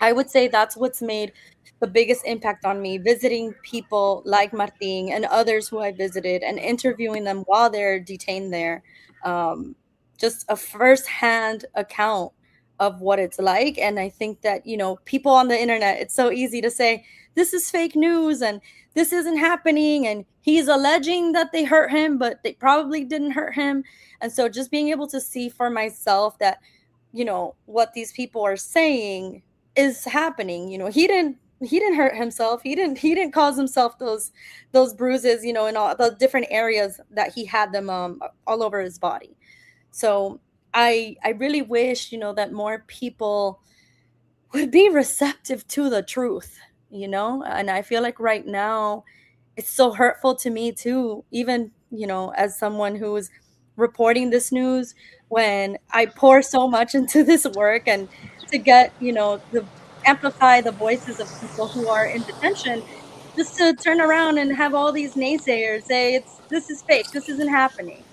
I would say that's what's made the biggest impact on me, visiting people like Martin and others who I visited and interviewing them while they're detained there. Um, just a firsthand account of what it's like. And I think that, people on the internet, it's so easy to say, this is fake news and this isn't happening. And he's alleging that they hurt him, but they probably didn't hurt him. And so just being able to see for myself that, what these people are saying is happening. He didn't hurt himself. He didn't cause himself those bruises, in all the different areas that he had them all over his body. So I really wish, that more people would be receptive to the truth, and I feel like right now it's so hurtful to me too, even, as someone who's reporting this news, when I pour so much into this work and to get, the amplify the voices of people who are in detention, just to turn around and have all these naysayers say this is fake, this isn't happening,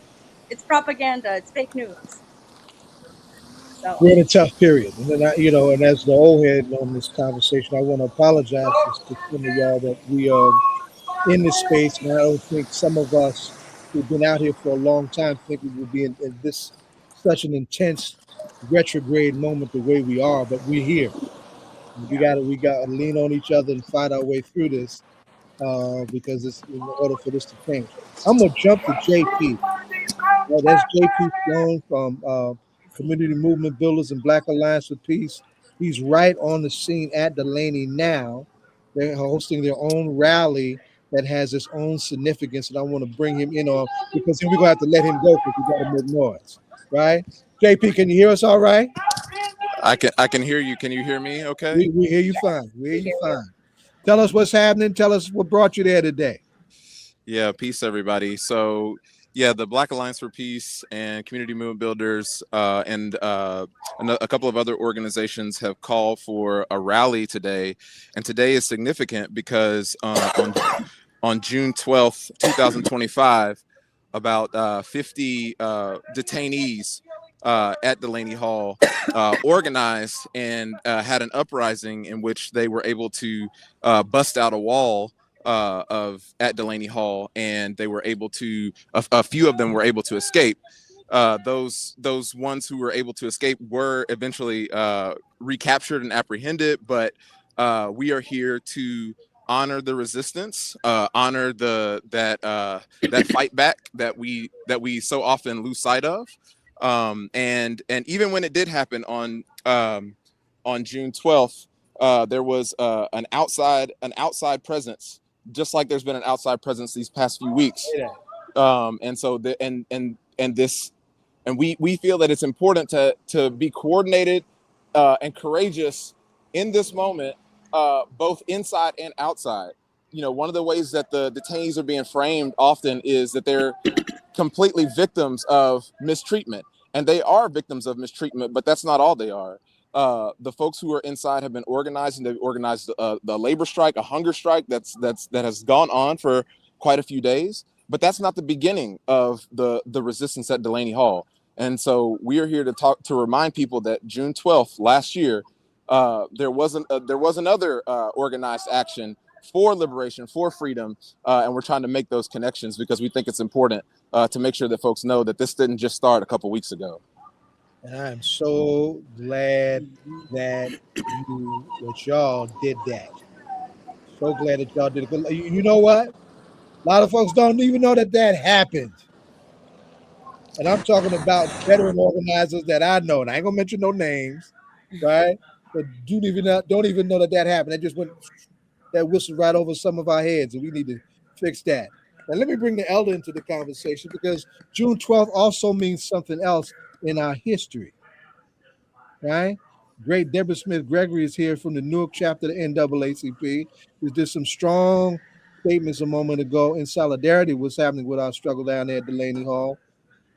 it's propaganda, it's fake news. So We're in a tough period, and then and as the old head on this conversation, I want to apologize to some of y'all that we are in this space, and I don't think some of us who've been out here for a long time think we will be in this such an intense retrograde moment the way we are, but we're here. We got to lean on each other and fight our way through this, because it's in order for this to change. I'm gonna jump to JP. Well, that's JP Sloan from Community Movement Builders and Black Alliance for Peace. He's right on the scene at Delaney now. They're hosting their own rally that has its own significance, and I want to bring him in on, because then we're gonna have to let him go because we got to make noise, right? JP, can you hear us all right? I can hear you. Can you hear me? Okay. We hear you fine. We hear you fine. Tell us what's happening. Tell us what brought you there today. Yeah, peace, everybody. So, yeah, the Black Alliance for Peace and Community Movement Builders and a couple of other organizations have called for a rally today. And today is significant because on June 12th, 2025, about 50 detainees at Delaney Hall organized and had an uprising in which they were able to bust out a wall at Delaney Hall, and they were able to, a few of them were able to escape. Those ones who were able to escape were eventually recaptured and apprehended, but we are here to honor the resistance, honor that fight back that we so often lose sight of. And even when it did happen on June 12th, there was an outside presence, just like there's been an outside presence these past few weeks. And so we feel that it's important to be coordinated and courageous in this moment, both inside and outside. You know, one of the ways that the detainees are being framed often is that they're completely victims of mistreatment, and they are victims of mistreatment, but that's not all they are. The folks who are inside have been organized, and they've organized the labor strike, a hunger strike that has gone on for quite a few days. But that's not the beginning of the resistance at Delaney Hall. And so we are here to remind people that June 12th last year, there was another organized action for liberation, for freedom, and we're trying to make those connections because we think it's important to make sure that folks know that this didn't just start a couple weeks ago. And I'm so glad that y'all did that. So glad that y'all did it. You know what? A lot of folks don't even know that happened. And I'm talking about veteran organizers that I know. And I ain't gonna mention no names, right? But don't even know that happened. That whistled right over some of our heads, and we need to fix that. Now let me bring the elder into the conversation, because June 12th also means something else in our history, right? Great Deborah Smith-Gregory is here from the Newark chapter of the NAACP. We did some strong statements a moment ago in solidarity with what's happening with our struggle down there at Delaney Hall.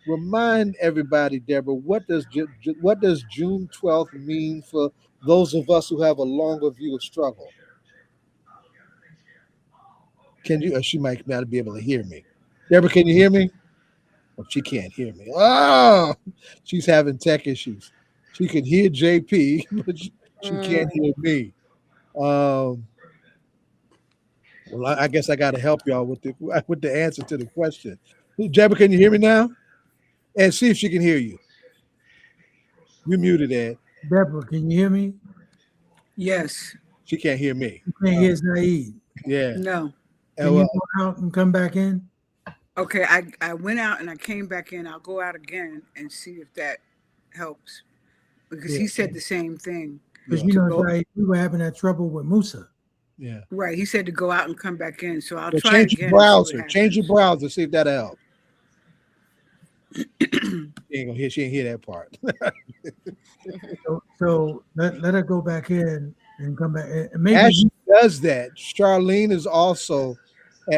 Remind everybody, Deborah, what does June 12th mean for those of us who have a longer view of struggle? Can you? She might not be able to hear me. Deborah, can you hear me? Oh, she can't hear me. Oh, she's having tech issues. She can hear JP, but she can't hear me. Well, I guess I got to help y'all with the answer to the question. Deborah, can you hear me now? And see if she can hear you. You muted, Ed. Deborah, can you hear me? Yes. She can't hear me. You can't hear Zaid. Yeah. No. Can you go out and come back in? Okay, I went out and I came back in. I'll go out again and see if that helps, because he said the same thing. Because Zaid, we were having that trouble with Mussa. Yeah. Right. He said to go out and come back in. So I'll try change again. Your browser. Change your browser. See if that'll help. She ain't hear that part. so let her go back in and come back. Maybe as she does that, Charlene is also.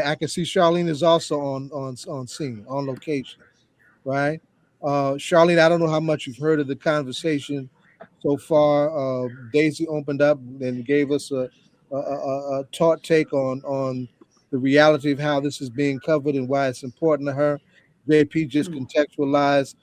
I can see Charlene is also on scene, on location, right? Charlene, I don't know how much you've heard of the conversation so far. Daisy opened up and gave us a taut take on the reality of how this is being covered and why it's important to her. JP just contextualized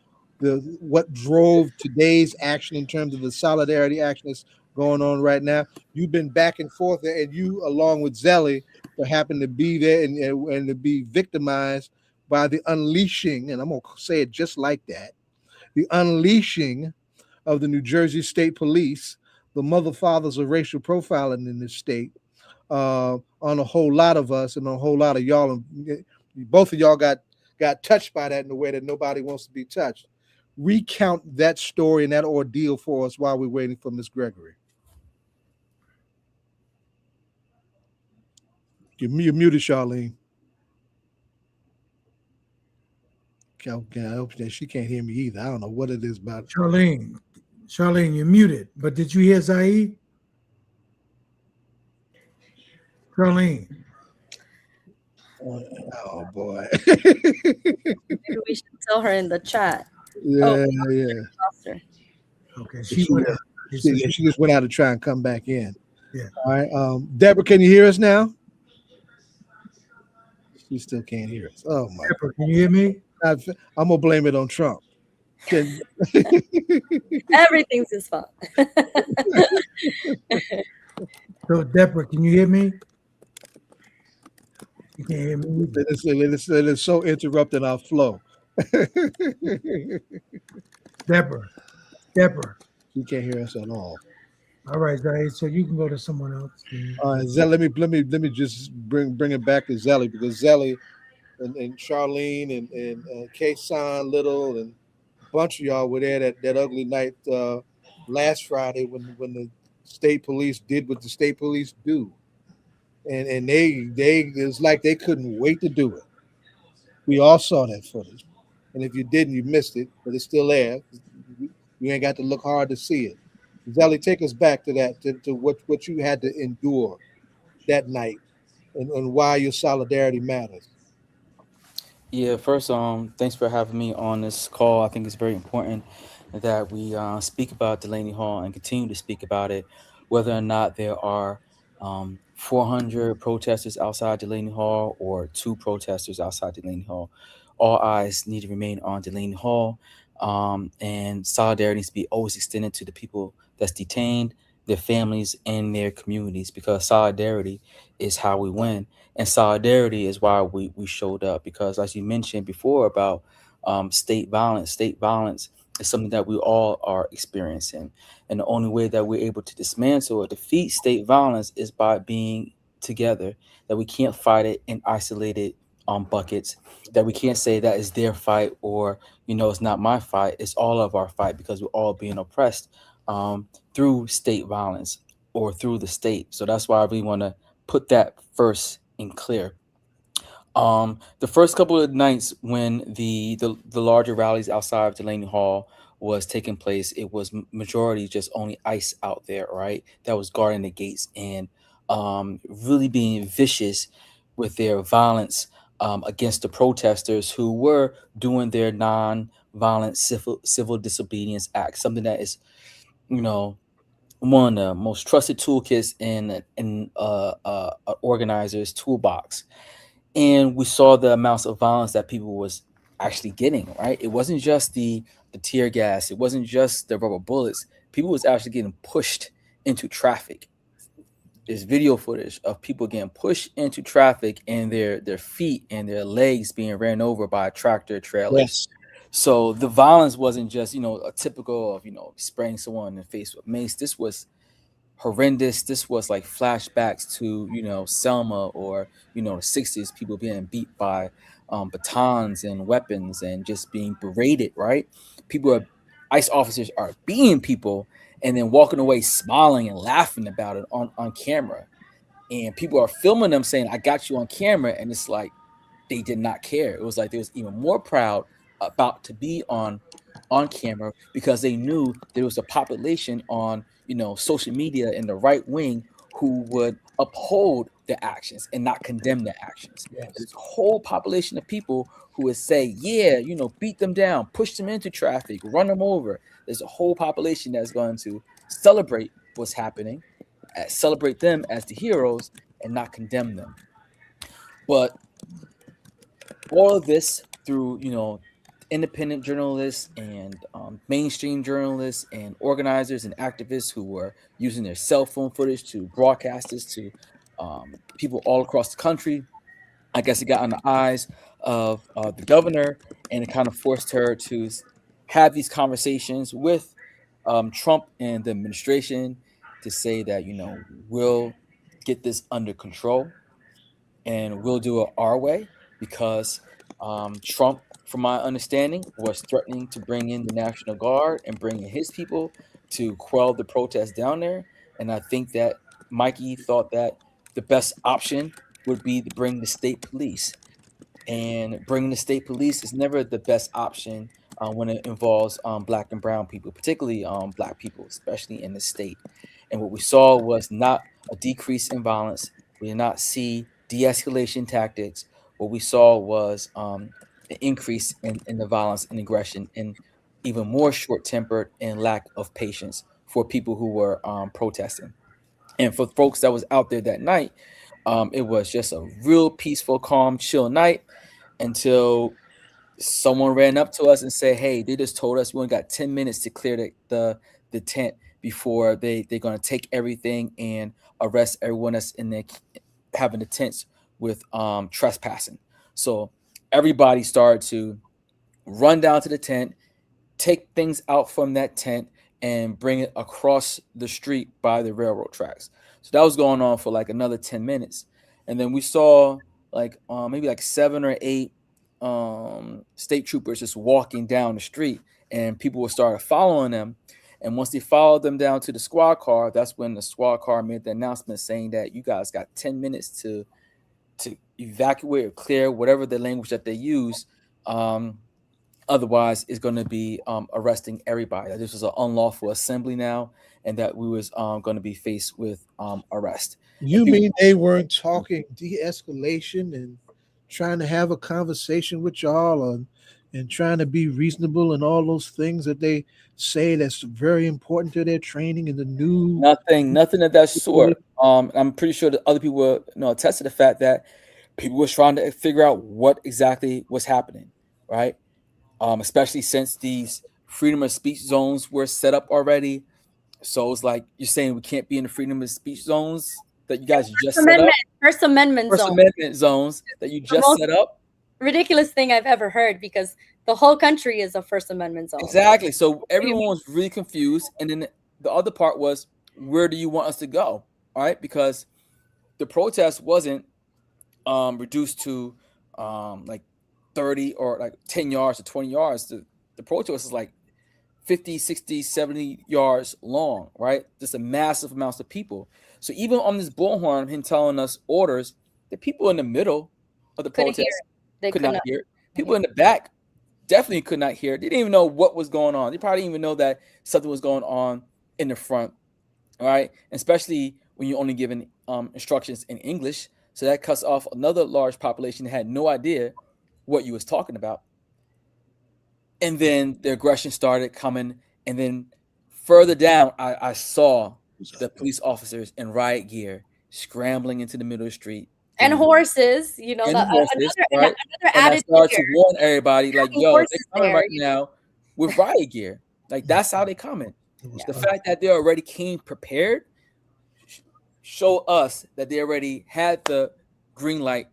what drove today's action in terms of the solidarity action that's going on right now. You've been back and forth there, and you, along with Zellie, happen to be there and to be victimized by the unleashing, and I'm going to say it just like that, the unleashing of the New Jersey State Police, the mother fathers of racial profiling in this state, on a whole lot of us and a whole lot of y'all. And both of y'all got touched by that in a way that nobody wants to be touched. Recount that story and that ordeal for us while we're waiting for Miss Gregory. You're muted, Charlene. Okay, I hope that she can't hear me either. I don't know what it is about Charlene, you're muted. But did you hear Zaid? Charlene. Oh boy. Maybe we should tell her in the chat. Yeah. Okay, she just went out to try and come back in. Yeah. All right. Deborah, can you hear us now? She still can't hear us. Oh my! Deborah, can you hear me? I'm gonna blame it on Trump. Can Everything's his fault. So, Deborah, can you hear me? You can't hear me either. it is so interrupting our flow. Deborah, Deborah. She can't hear us at all. All right, Zaid. So you can go to someone else. Then. Zellie, let me just bring it back to Zellie, because Zellie and Charlene and Kason Little and a bunch of y'all were there that ugly night last Friday when the state police did what the state police do, and they it's like they couldn't wait to do it. We all saw that footage, and if you didn't, you missed it, but it's still there. You ain't got to look hard to see it. Zellie, take us back to that, to what you had to endure that night, and why your solidarity matters. Yeah, first, thanks for having me on this call. I think it's very important that we speak about Delaney Hall and continue to speak about it, whether or not there are 400 protesters outside Delaney Hall or two protesters outside Delaney Hall. All eyes need to remain on Delaney Hall, and solidarity needs to be always extended to the people that's detained, their families, and their communities, because solidarity is how we win. And solidarity is why we showed up, because as you mentioned before about state violence is something that we all are experiencing, and the only way that we're able to dismantle or defeat state violence is by being together. That we can't fight it in isolated buckets, that we can't say that is their fight, or it's not my fight, it's all of our fight, because we're all being oppressed through state violence or through the state. So that's why we want to put that first in clear. The first couple of nights when the larger rallies outside of Delaney Hall was taking place, it was majority just only ICE out there, right? That was guarding the gates and really being vicious with their violence against the protesters who were doing their non-violent civil disobedience act, something that is, you know, one of the most trusted toolkits in organizer's toolbox. And we saw the amounts of violence that people was actually getting, right? It wasn't just the tear gas, it wasn't just the rubber bullets. People was actually getting pushed into traffic. There's video footage of people getting pushed into traffic and their feet and their legs being ran over by tractor trailers. Yes. So the violence wasn't just, a typical of, spraying someone in the face with mace. This was horrendous. This was like flashbacks to, Selma, or, the 60s, people being beat by batons and weapons and just being berated, right? ICE officers are beating people and then walking away smiling and laughing about it on camera. And people are filming them saying, I got you on camera. And it's like, they did not care. It was like they was even more proud about to be on camera, because they knew there was a population on social media in the right wing who would uphold the actions and not condemn the actions. Yes. There's a whole population of people who would say, yeah, beat them down, push them into traffic, run them over. There's a whole population that's going to celebrate what's happening, celebrate them as the heroes, and not condemn them. But all of this through independent journalists and mainstream journalists and organizers and activists who were using their cell phone footage to broadcast this to people all across the country. I guess it got on the eyes of the governor, and it kind of forced her to have these conversations with Trump and the administration to say that we'll get this under control and we'll do it our way, because Trump, from my understanding, was threatening to bring in the National Guard and bring in his people to quell the protests down there. And I think that Mikey thought that the best option would be to bring the state police. And bringing the state police is never the best option when it involves black and brown people, particularly black people, especially in the state. And what we saw was not a decrease in violence. We did not see de-escalation tactics. What we saw was an increase in the violence and aggression, and even more short-tempered and lack of patience for people who were protesting. And for folks that was out there that night, it was just a real peaceful, calm, chill night until someone ran up to us and said, "Hey, they just told us we only got 10 minutes to clear the tent before they're going to take everything and arrest everyone that's in there having the tents with trespassing." So everybody started to run down to the tent, take things out from that tent, and bring it across the street by the railroad tracks. So that was going on for like another 10 minutes. And then we saw like maybe like 7 or 8 state troopers just walking down the street, and people would start following them. And once they followed them down to the squad car, that's when the squad car made the announcement saying that you guys got 10 minutes to evacuate or clear whatever the language that they use. Otherwise, it's going to be arresting everybody. That this was an unlawful assembly now, and that we was going to be faced with arrest. You mean they weren't talking de-escalation and trying to have a conversation with y'all and trying to be reasonable and all those things that they say that's very important to their training and the new nothing of that sort. I'm pretty sure that other people will attest to the fact that people were trying to figure out what exactly was happening, right? Especially since these freedom of speech zones were set up already. So it's like you're saying we can't be in the freedom of speech zones that you guys just set up. First Amendment zones that you just set up. Ridiculous thing I've ever heard, because the whole country is a First Amendment zone. Exactly. So everyone was really confused. And then the other part was, where do you want us to go? All right. Because the protest wasn't reduced to like 30 or like 10 yards to 20 yards. The protest is like 50, 60, 70 yards long, right? Just a massive amounts of people. So even on this bullhorn, him telling us orders, the people in the middle of the protest could not hear it. People in the back definitely could not hear it. They didn't even know what was going on. They probably didn't even know that something was going on in the front, all right? Especially when you're only given instructions in English. So that cuts off another large population that had no idea what you was talking about. And then the aggression started coming. And then further down, I saw the police officers in riot gear scrambling into the middle of the street. And horses, you know, another added I started to warn everybody, like, yo, they're coming right now with riot gear. Like, that's how they coming. The fact that they already came prepared show us that they already had the green light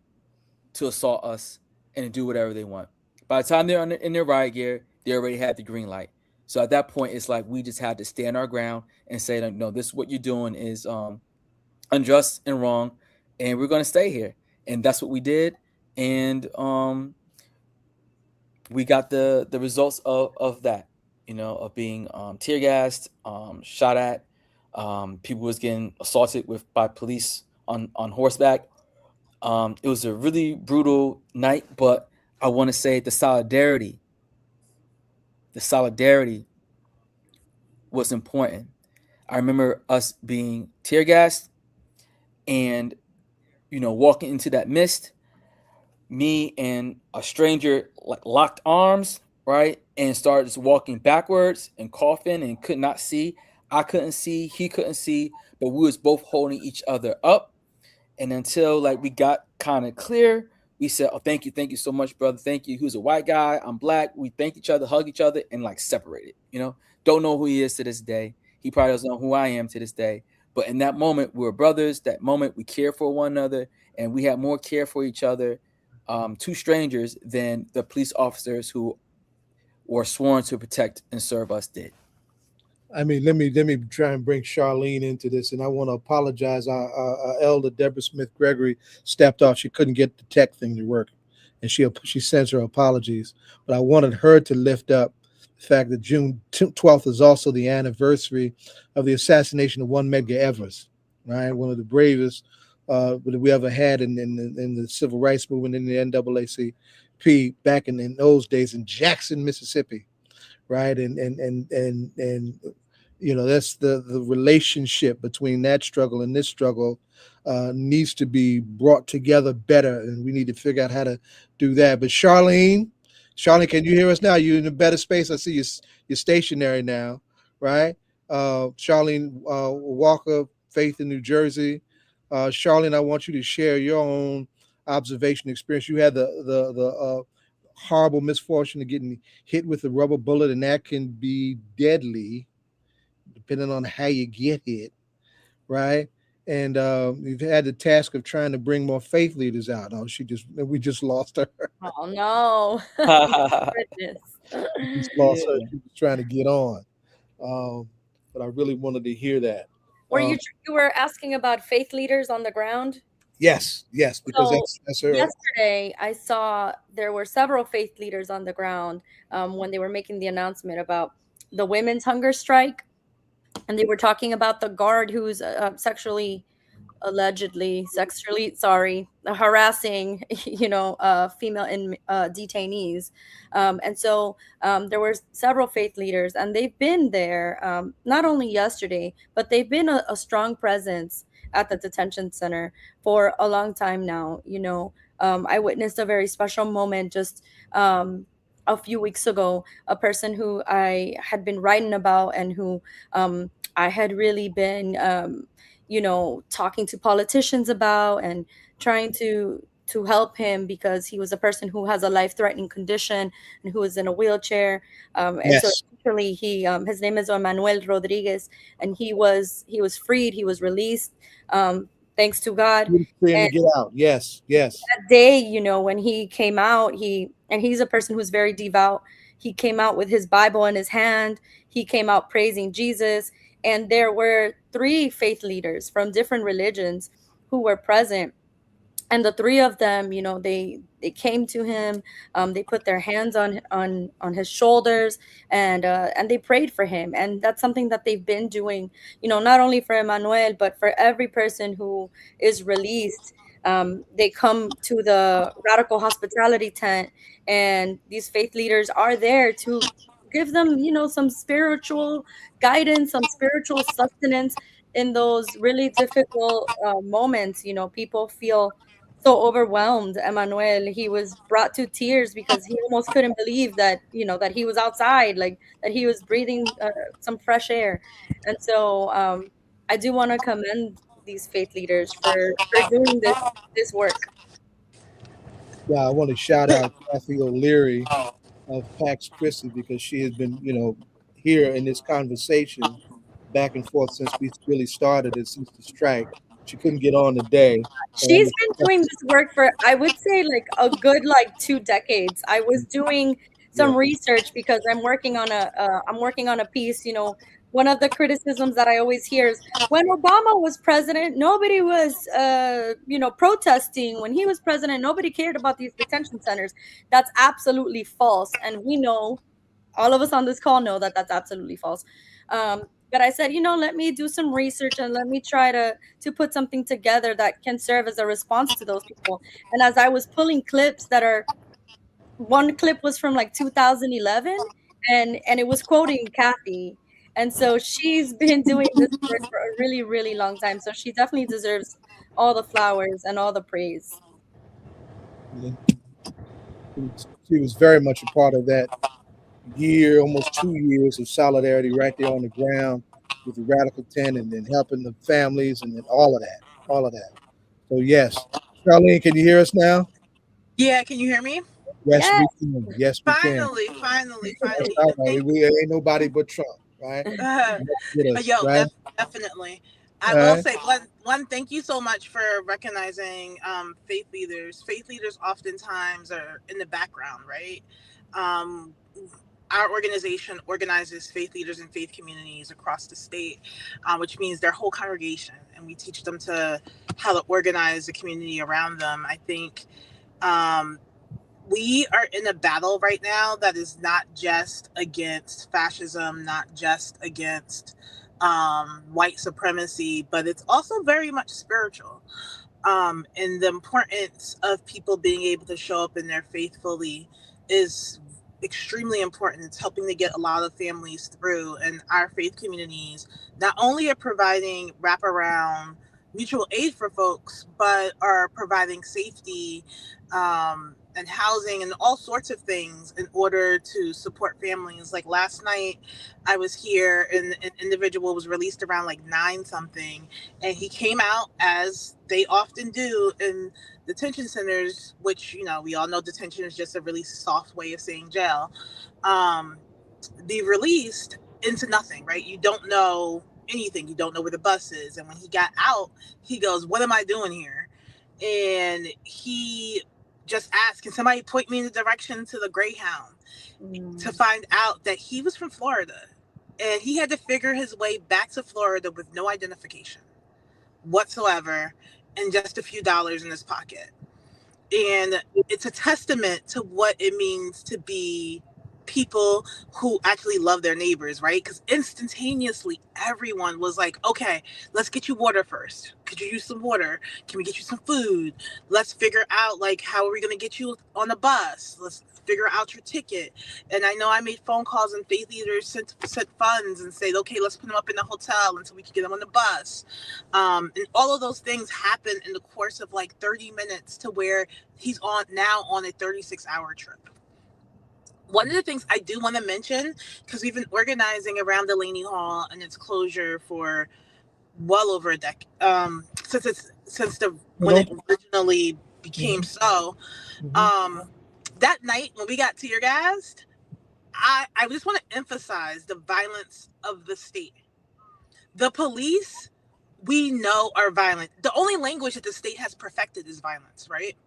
to assault us and to do whatever they want. By the time they're in their riot gear, they already had the green light. So at that point, it's like we just had to stand our ground and say, like, no, this is what you're doing is unjust and wrong, and we're going to stay here. And that's what we did. And we got the results of that, you know, of being tear gassed, shot at. People was getting assaulted by police on horseback. It was a really brutal night, but I want to say the solidarity was important. I remember us being tear gassed and, you know, walking into that mist, me and a stranger like locked arms, right? And started just walking backwards and coughing and could not see. I couldn't see, he couldn't see, but we was both holding each other up. And until like we got kind of clear, we said, oh, thank you so much, brother. Thank you. He was a white guy. I'm black. We thank each other, hug each other, and like separated, you know? Don't know who he is to this day. He probably doesn't know who I am to this day. But in that moment, we were brothers. That moment, we cared for one another, and we had more care for each other, two strangers, than the police officers who were sworn to protect and serve us did. I mean, let me try and bring Charlene into this, and I want to apologize. Our elder Deborah Smith-Gregory stepped off; she couldn't get the tech thing to work, and she sends her apologies. But I wanted her to lift up the fact that June 12th is also the anniversary of the assassination of one Medgar Evers, right? One of the bravest that we ever had in the civil rights movement in the NAACP back in those days in Jackson, Mississippi, right? And you know, that's the relationship between that struggle and this struggle needs to be brought together better, and we need to figure out how to do that. But Charlene, can you hear us now? You're in a better space. I see you're stationary now, right? Charlene Walker, Faith in New Jersey. Charlene, I want you to share your own observation experience. You had the horrible misfortune of getting hit with a rubber bullet, and that can be deadly depending on how you get hit, right? And we've had the task of trying to bring more faith leaders out. Oh, we just lost her. Oh no. My goodness. We just lost her. Yeah. She was trying to get on. But I really wanted to hear that. Were you were asking about faith leaders on the ground? Yes, because So that's her. yesterday, I saw there were several faith leaders on the ground when they were making the announcement about the women's hunger strike, and they were talking about the guard who's allegedly sexually harassing female detainees, and so there were several faith leaders, and they've been there not only yesterday, but they've been a strong presence at the detention center for a long time now. I witnessed a very special moment just a few weeks ago. A person who I had been writing about, and who I had really been talking to politicians about, and trying to help him, because he was a person who has a life-threatening condition and who is in a wheelchair. And so Yes. eventually his name is Manuel Rodriguez, and he was freed, he was released, thanks to God. He was trying to get out. Yes. That day, when he came out, he's a person who's very devout. He came out with his Bible in his hand. He came out praising Jesus. And there were 3 faith leaders from different religions who were present. And the 3 of them, they came to him. They put their hands on his shoulders, and they prayed for him. And that's something that they've been doing, not only for Emmanuel, but for every person who is released. They come to the Radical Hospitality tent, and these faith leaders are there to give them, some spiritual guidance, some spiritual sustenance in those really difficult moments. People feel so overwhelmed. Emmanuel, he was brought to tears because he almost couldn't believe that, that he was outside, like that he was breathing some fresh air. And so I do want to commend these faith leaders for doing this work. Yeah, I want to shout out Kathy O'Leary of Pax Christi, because she has been, here in this conversation back and forth since we really started it, since the strike. She couldn't get on today. She's been doing this work for, I would say, like a good 2 decades. I was doing some research because I'm working on a piece. One of the criticisms that I always hear is, when Obama was president, nobody was protesting. When he was president, nobody cared about these detention centers. That's absolutely false, and we know, all of us on this call know that that's absolutely false. But I said, let me do some research, and let me try to put something together that can serve as a response to those people. And as I was pulling clips one clip was from 2011, and it was quoting Kathy. And so she's been doing this work for a really, really long time. So she definitely deserves all the flowers and all the praise. She was very much a part of that year, almost 2 years of solidarity right there on the ground with the Radical Tent, and then helping the families, and then all of that. So yes, Charlene, can you hear us now? Yeah, can you hear me? Yes, we can. Yes, we Finally. can. All right. We ain't nobody but Trump, right? Definitely. I will say one. Thank you so much for recognizing faith leaders. Faith leaders oftentimes are in the background, right? Our organization organizes faith leaders and faith communities across the state, which means their whole congregation, and we teach them how to organize the community around them. I think we are in a battle right now that is not just against fascism, not just against white supremacy, but it's also very much spiritual. And the importance of people being able to show up in their faith fully is extremely important. It's helping to get a lot of families through, and our faith communities not only are providing wraparound mutual aid for folks, but are providing safety and housing and all sorts of things in order to support families. Like last night, I was here and an individual was released around like 9 something, and he came out as they often do in detention centers, which, you know, we all know detention is just a really soft way of saying jail. Be released into nothing, right? You don't know anything. You don't know where the bus is. And when he got out, he goes, "What am I doing here?" And he just asked, "Can somebody point me in the direction to the Greyhound?" To find out that he was from Florida and he had to figure his way back to Florida with no identification whatsoever and just a few dollars in his pocket. And it's a testament to what it means to be people who actually love their neighbors, right? Because instantaneously everyone was like, "Okay, let's get you water first. Could you use some water? Can we get you some food? Let's figure out, like, how are we going to get you on a bus? Let's figure out your ticket." And I know I made phone calls and faith leaders sent funds and said, "Okay, let's put them up in the hotel until we can get them on the bus." And all of those things happen in the course of like 30 minutes to where he's now on a 36-hour trip. One of the things I do want to mention, because we've been organizing around Delaney Hall and its closure for well over a decade, when it originally became so. That night when we got tear gassed, I just want to emphasize the violence of the state. The police, we know, are violent. The only language that the state has perfected is violence, right?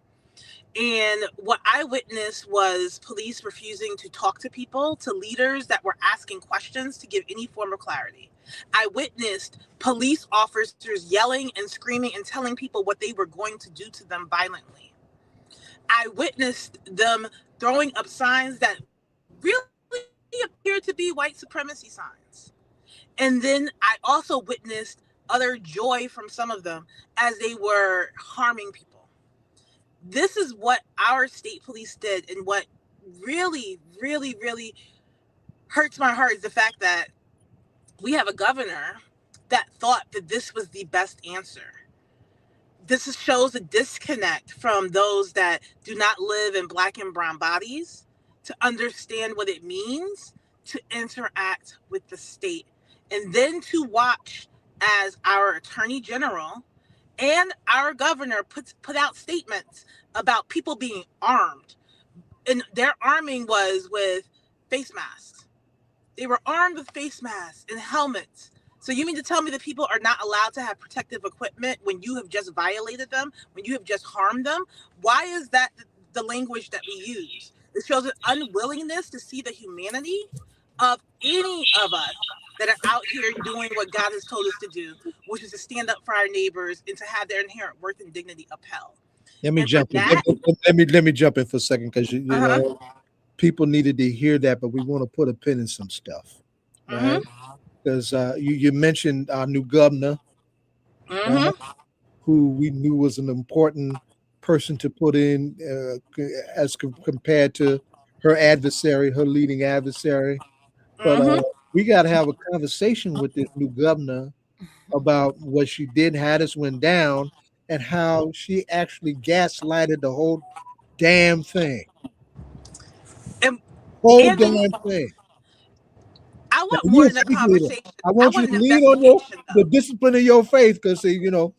And what I witnessed was police refusing to talk to people, to leaders that were asking questions to give any form of clarity. I witnessed police officers yelling and screaming and telling people what they were going to do to them violently. I witnessed them throwing up signs that really appeared to be white supremacy signs. And then I also witnessed utter joy from some of them as they were harming people. This is what our state police did, and what really, really, really hurts my heart is the fact that we have a governor that thought that this was the best answer. This shows a disconnect from those that do not live in Black and brown bodies to understand what it means to interact with the state, and then to watch as our attorney general and our governor put out statements about people being armed. And their arming was with face masks. They were armed with face masks and helmets. So you mean to tell me that people are not allowed to have protective equipment when you have just violated them, when you have just harmed them? Why is that the language that we use? It shows an unwillingness to see the humanity of any of us that are out here doing what God has told us to do, which is to stand up for our neighbors and to have their inherent worth and dignity upheld. Let me jump in. Let me jump in for a second, because you know, people needed to hear that, but we want to put a pin in some stuff, right? Because you mentioned our new governor, who we knew was an important person to put in as compared to her adversary, her leading adversary. But we got to have a conversation with this new governor about what she did, how this went down, and how she actually gaslighted the whole damn thing. Whole damn thing. I want more than a conversation. I want you to lean on the discipline of your faith, because you know,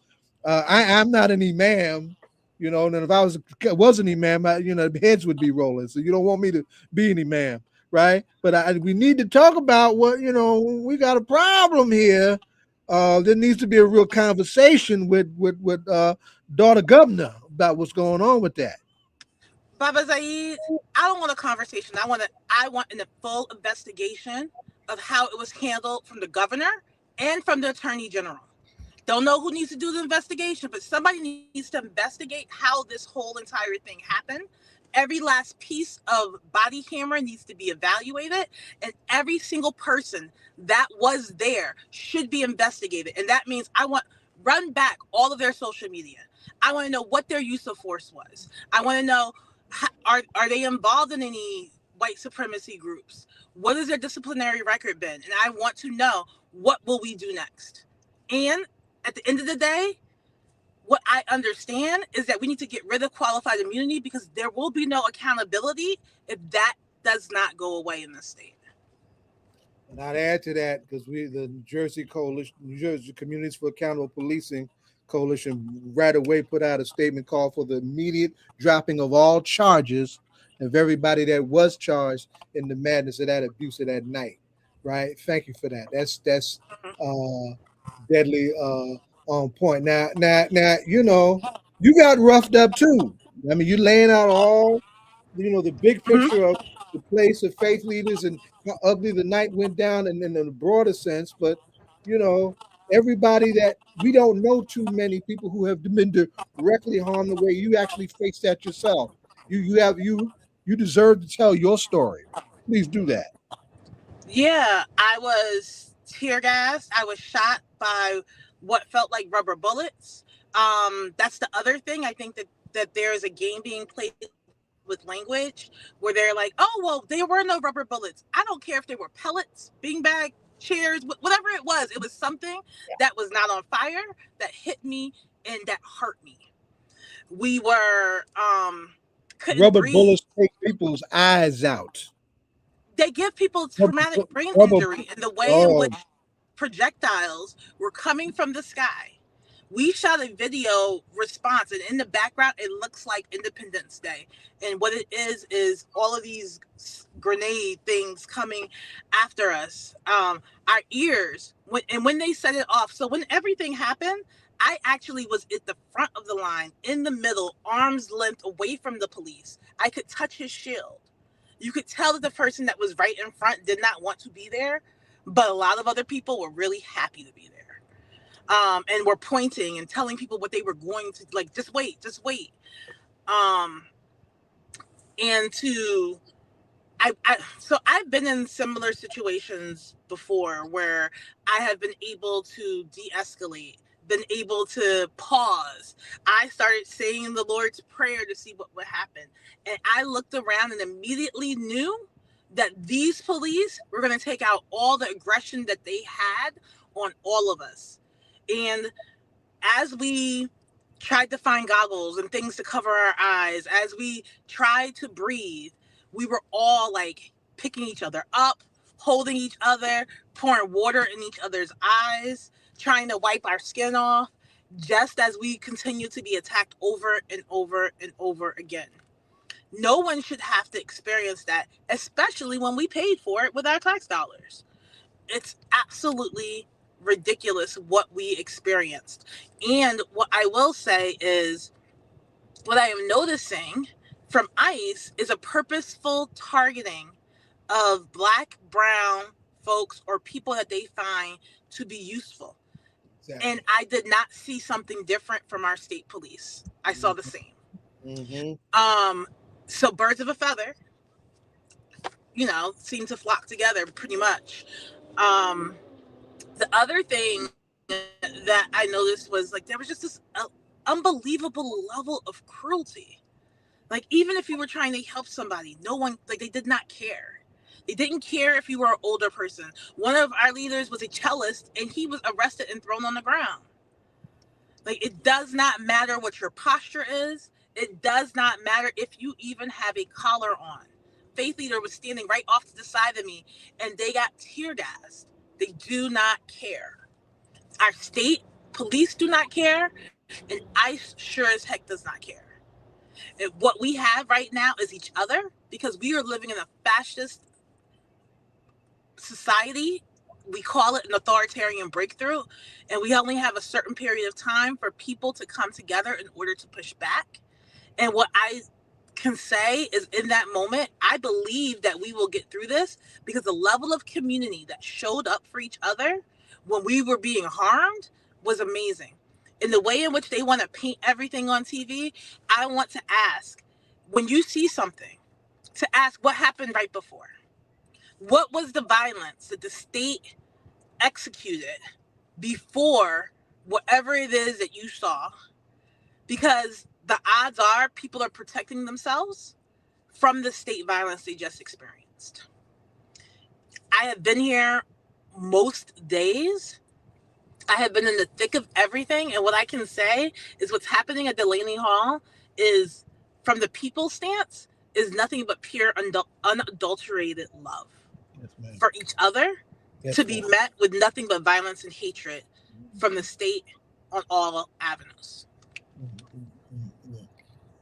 I'm not an imam, you know, and if I was an imam, heads would be rolling. So you don't want me to be an imam, right? But we need to talk about what, you know, we got a problem here. There needs to be a real conversation with daughter governor about what's going on with that. Baba Zaid, I don't want a conversation. I want a full investigation of how it was handled from the governor and from the attorney general. Don't know who needs to do the investigation, but somebody needs to investigate how this whole entire thing happened. Every last piece of body camera needs to be evaluated, and every single person that was there should be investigated. And that means run back all of their social media. I want to know what their use of force was. I want to know, are they involved in any white supremacy groups? What has their disciplinary record been? And I want to know, what will we do next? And at the end of the day, what I understand is that we need to get rid of qualified immunity because there will be no accountability if that does not go away in the state. And I'd add to that, because the New Jersey Coalition, New Jersey Communities for Accountable Policing Coalition, right away put out a statement called for the immediate dropping of all charges of everybody that was charged in the madness of that abuse of that night. Right? Thank you for that. That's deadly on point. Now, you know, you got roughed up too. I mean, you're laying out all, you know, the big picture of the place of faith leaders and how ugly the night went down, and in a broader sense. But you know, everybody that we don't know too many people who have been directly harmed the way you actually faced that yourself. You deserve to tell your story. Please do that. Yeah, I was tear gassed. I was shot by what felt like rubber bullets. That's the other thing. I think that there is a game being played with language where they're like, oh, well, there were no rubber bullets. I don't care if they were pellets, beanbag, chairs, whatever it was. It was something that was not on fire that hit me and that hurt me. We were couldn't Rubber breathe. bullets take people's eyes out. They give people traumatic brain Rubber- injury in the way in which projectiles were coming from the sky. We shot a video response, and in the background, it looks like Independence Day. And what it is all of these grenade things coming after us. Our ears, when they set it off. So when everything happened, I actually was at the front of the line, in the middle, arm's length away from the police. I could touch his shield. You could tell that the person that was right in front did not want to be there, but a lot of other people were really happy to be there. And were pointing and telling people what they were going to, like, just wait. So I've been in similar situations before where I have been able to de-escalate, been able to pause. I started saying the Lord's Prayer to see what would happen. And I looked around and immediately knew that these police were going to take out all the aggression that they had on all of us. And as we tried to find goggles and things to cover our eyes, as we tried to breathe, we were all like picking each other up, holding each other, pouring water in each other's eyes, trying to wipe our skin off, just as we continue to be attacked over and over and over again. No one should have to experience that, especially when we paid for it with our tax dollars. It's absolutely ridiculous what we experienced. And what I will say is, what I am noticing from ICE is a purposeful targeting of Black, brown folks or people that they find to be useful. Exactly. And I did not see something different from our state police. I saw the same. Mm-hmm. So birds of a feather, you know, seem to flock together pretty much. The other thing that I noticed was, like, there was just this unbelievable level of cruelty. Like, even if you were trying to help somebody, no one, like, they did not care. They didn't care if you were an older person. One of our leaders was a cellist, and he was arrested and thrown on the ground. Like, it does not matter what your posture is. It does not matter if you even have a collar on. Faith leader was standing right off to the side of me, and they got tear gassed. They do not care. Our state police do not care, and ICE sure as heck does not care. And what we have right now is each other, because we are living in a fascist society. We call it an authoritarian breakthrough, and we only have a certain period of time for people to come together in order to push back. And what I can say is, in that moment, I believe that we will get through this, because the level of community that showed up for each other when we were being harmed was amazing. In the way in which they want to paint everything on TV, I want to ask, when you see something, to ask what happened right before. What was the violence that the state executed before whatever it is that you saw? Because the odds are people are protecting themselves from the state violence they just experienced. I have been here most days, I have been in the thick of everything, and what I can say is what's happening at Delaney Hall is, from the people's stance, is nothing but pure unadulterated love for each other, to be met with nothing but violence and hatred from the state on all avenues.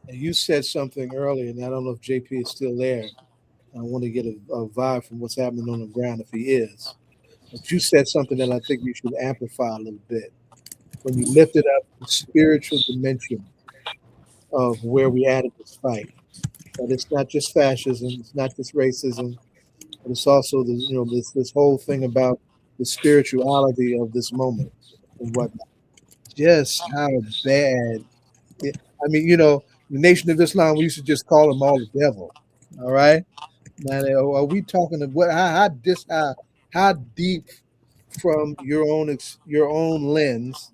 And you said something earlier, and I don't know if JP is still there. I want to get a vibe from what's happening on the ground if he is. But you said something that I think you should amplify a little bit. When you lifted up the spiritual dimension of where we at in this fight. But it's not just fascism, it's not just racism, but it's also this whole thing about the spirituality of this moment and whatnot. Just how bad. I mean, the Nation of Islam, we used to just call them all the devil. All right. Now, are we talking about how deep from your own lens,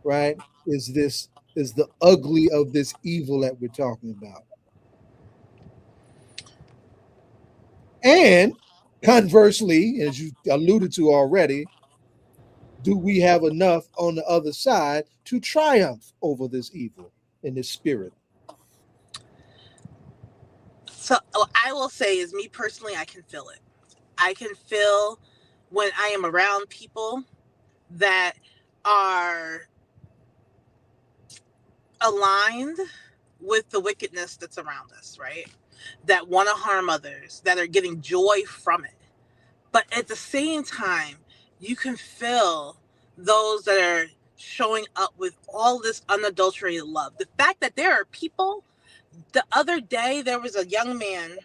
right? Is the ugly of this evil that we're talking about? And conversely, as you alluded to already, do we have enough on the other side to triumph over this evil in this spirit? So what I will say is, me personally, I can feel it. I can feel when I am around people that are aligned with the wickedness that's around us, right? That want to harm others, that are getting joy from it. But at the same time, you can feel those that are showing up with all this unadulterated love. The fact that there are people, the other day, there was a young man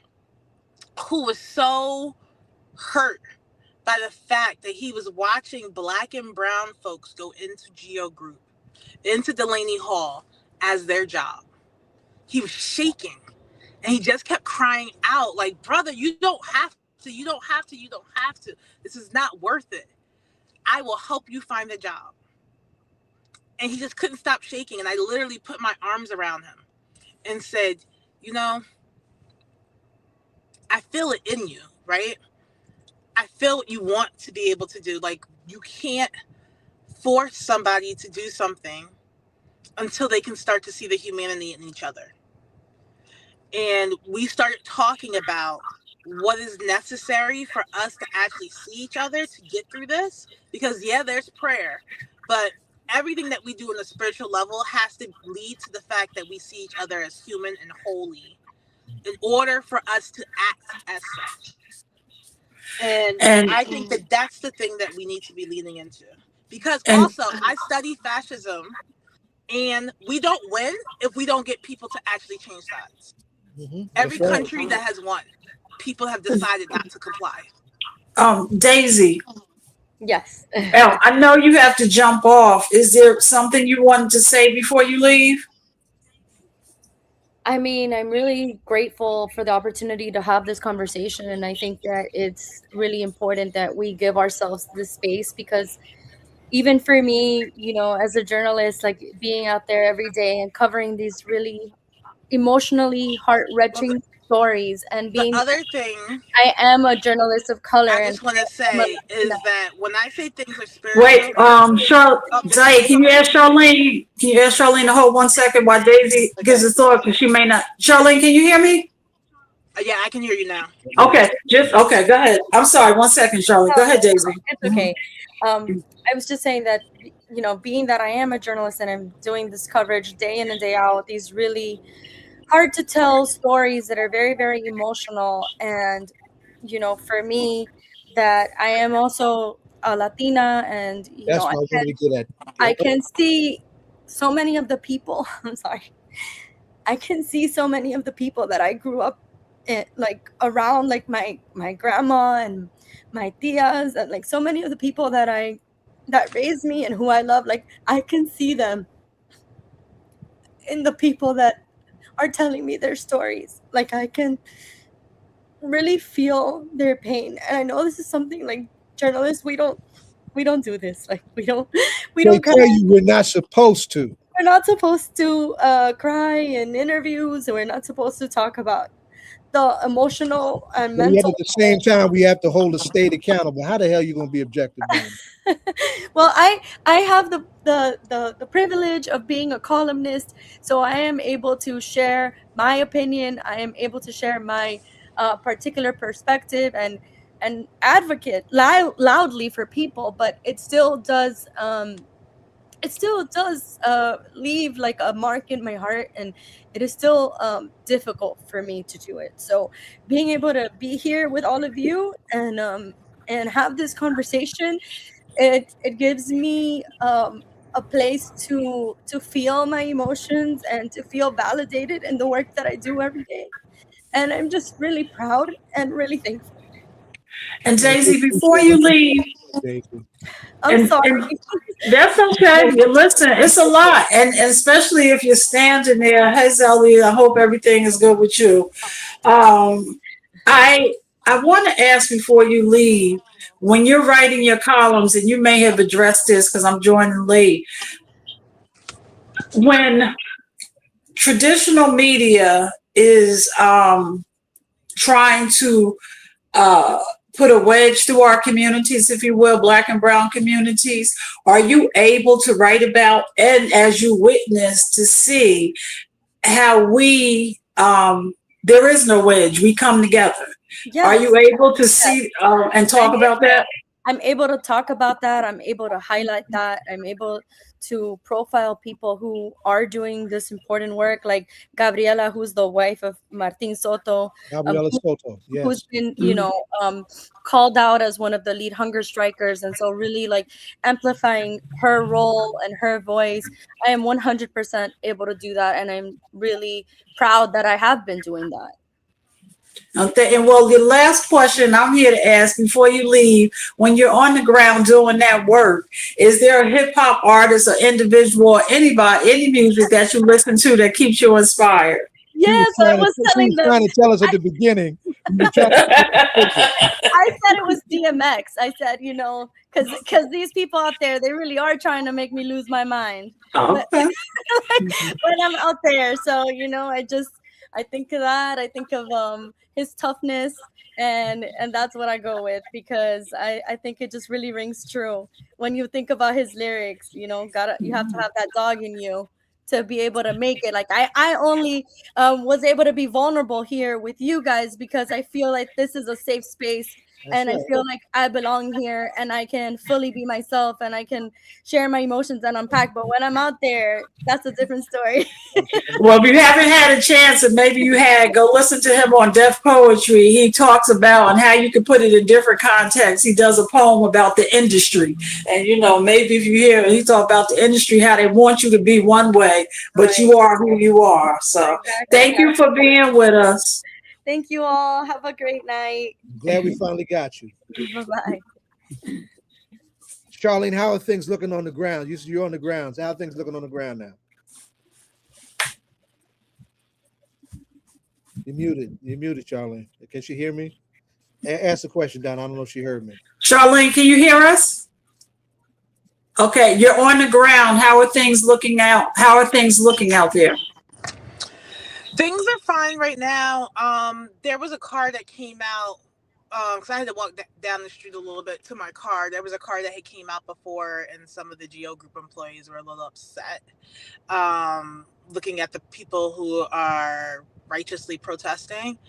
who was so hurt by the fact that he was watching Black and brown folks go into Geo Group, into Delaney Hall as their job. He was shaking, and he just kept crying out, like, brother, you don't have to, you don't have to, you don't have to. This is not worth it. I will help you find a job. And he just couldn't stop shaking, and I literally put my arms around him and said, I feel it in you, right? I feel what you want to be able to do. Like, you can't force somebody to do something until they can start to see the humanity in each other. And we started talking about what is necessary for us to actually see each other to get through this. Because, yeah, there's prayer, but everything that we do on a spiritual level has to lead to the fact that we see each other as human and holy in order for us to act as such. And I think that that's the thing that we need to be leaning into. Because also, I study fascism, and we don't win if we don't get people to actually change sides. Every country that has won, people have decided not to comply. Daisy. Yes. I know you have to jump off. Is there something you wanted to say before you leave? I mean, I'm really grateful for the opportunity to have this conversation. And I think that it's really important that we give ourselves this space, because even for me, as a journalist, like being out there every day and covering these really emotionally heart-wrenching stories, and being the other thing I am a journalist of color. I just want to say is that when I say things are spiritual. Wait, Zay, can you ask Charlene? Can you ask Charlene to hold 1 second while Daisy gives a thought, because she may not. Charlene, can you hear me? Yeah, I can hear you now. Okay, go ahead. I'm sorry, 1 second, Charlene. Go ahead, Daisy. It's okay. I was just saying that, being that I am a journalist and I'm doing this coverage day in and day out, these really hard to tell stories that are very, very emotional. And, for me, that I am also a Latina, and, I can see so many of the people, I'm sorry. I can see so many of the people that I grew up around, like my grandma and my tias, and like so many of the people that raised me and who I love. Like, I can see them in the people that are telling me their stories. Like, I can really feel their pain. And I know this is something, like, journalists, we don't do this. Like, we don't tell you we're not supposed to. We're not supposed to cry in interviews, and we're not supposed to talk about the emotional and But yet mental. at the same time, we have to hold the state accountable. How the hell are you going to be objective then? Well, I have the privilege of being a columnist, so I am able to share my opinion. I am able to share my particular perspective and advocate loudly for people, but it still does leave like a mark in my heart, and it is still difficult for me to do it. So being able to be here with all of you and have this conversation, it gives me a place to feel my emotions and to feel validated in the work that I do every day. And I'm just really proud and really thankful. And Daisy, before you leave, I'm sorry. and that's okay. You listen, it's a lot, and especially if you're standing there. Hey, Zellie, I hope everything is good with you. I want to ask before you leave, when you're writing your columns, and you may have addressed this because I'm joining late. When traditional media is trying to put a wedge through our communities, if you will, Black and brown communities, are you able to write about, and as you witness, to see how we, there is no wedge, we come together? Yes. Are you able to see and talk about that? I'm able to talk about that. I'm able to highlight that. I'm able to profile people who are doing this important work, like Gabriela, who's the wife of Martin Soto. Gabriela Soto, yes. Who's been, called out as one of the lead hunger strikers. And so really like amplifying her role and her voice. I am 100% able to do that. And I'm really proud that I have been doing that. Okay, and well, the last question I'm here to ask before you leave, when you're on the ground doing that work, is there a hip hop artist or individual or anybody, any music that you listen to that keeps you inspired? Yes, I was telling them. Trying to tell us at the beginning. I said it was DMX. I said, because these people out there, they really are trying to make me lose my mind. Okay. When I'm out there, so I think of that. I think of his toughness, and that's what I go with, because I think it just really rings true when you think about his lyrics. You have to have that dog in you to be able to make it. Like I only was able to be vulnerable here with you guys because I feel like this is a safe space. That's right. I feel like I belong here and I can fully be myself and I can share my emotions and unpack. But when I'm out there, that's a different story. Well, if you haven't had a chance, and maybe you had, go listen to him on Deaf Poetry. He talks about and how you can put it in different contexts. He does a poem about the industry. And, maybe if you hear he talk about the industry, how they want you to be one way, but right. You are who you are. So Thank you for being with us. Thank you all. Have a great night. Glad we finally got you. Bye-bye. Charlene, how are things looking on the ground? You're on the grounds. How are things looking on the ground now? You're muted, Charlene. Can she hear me? Ask the question, Don. I don't know if she heard me. Charlene, can you hear us? Okay, you're on the ground. How are things looking out? How are things looking out there? Things are fine right now. There was a car that came out because I had to walk down the street a little bit to my car. There was a car that had came out before, and some of the GO group employees were a little upset, looking at the people who are righteously protesting.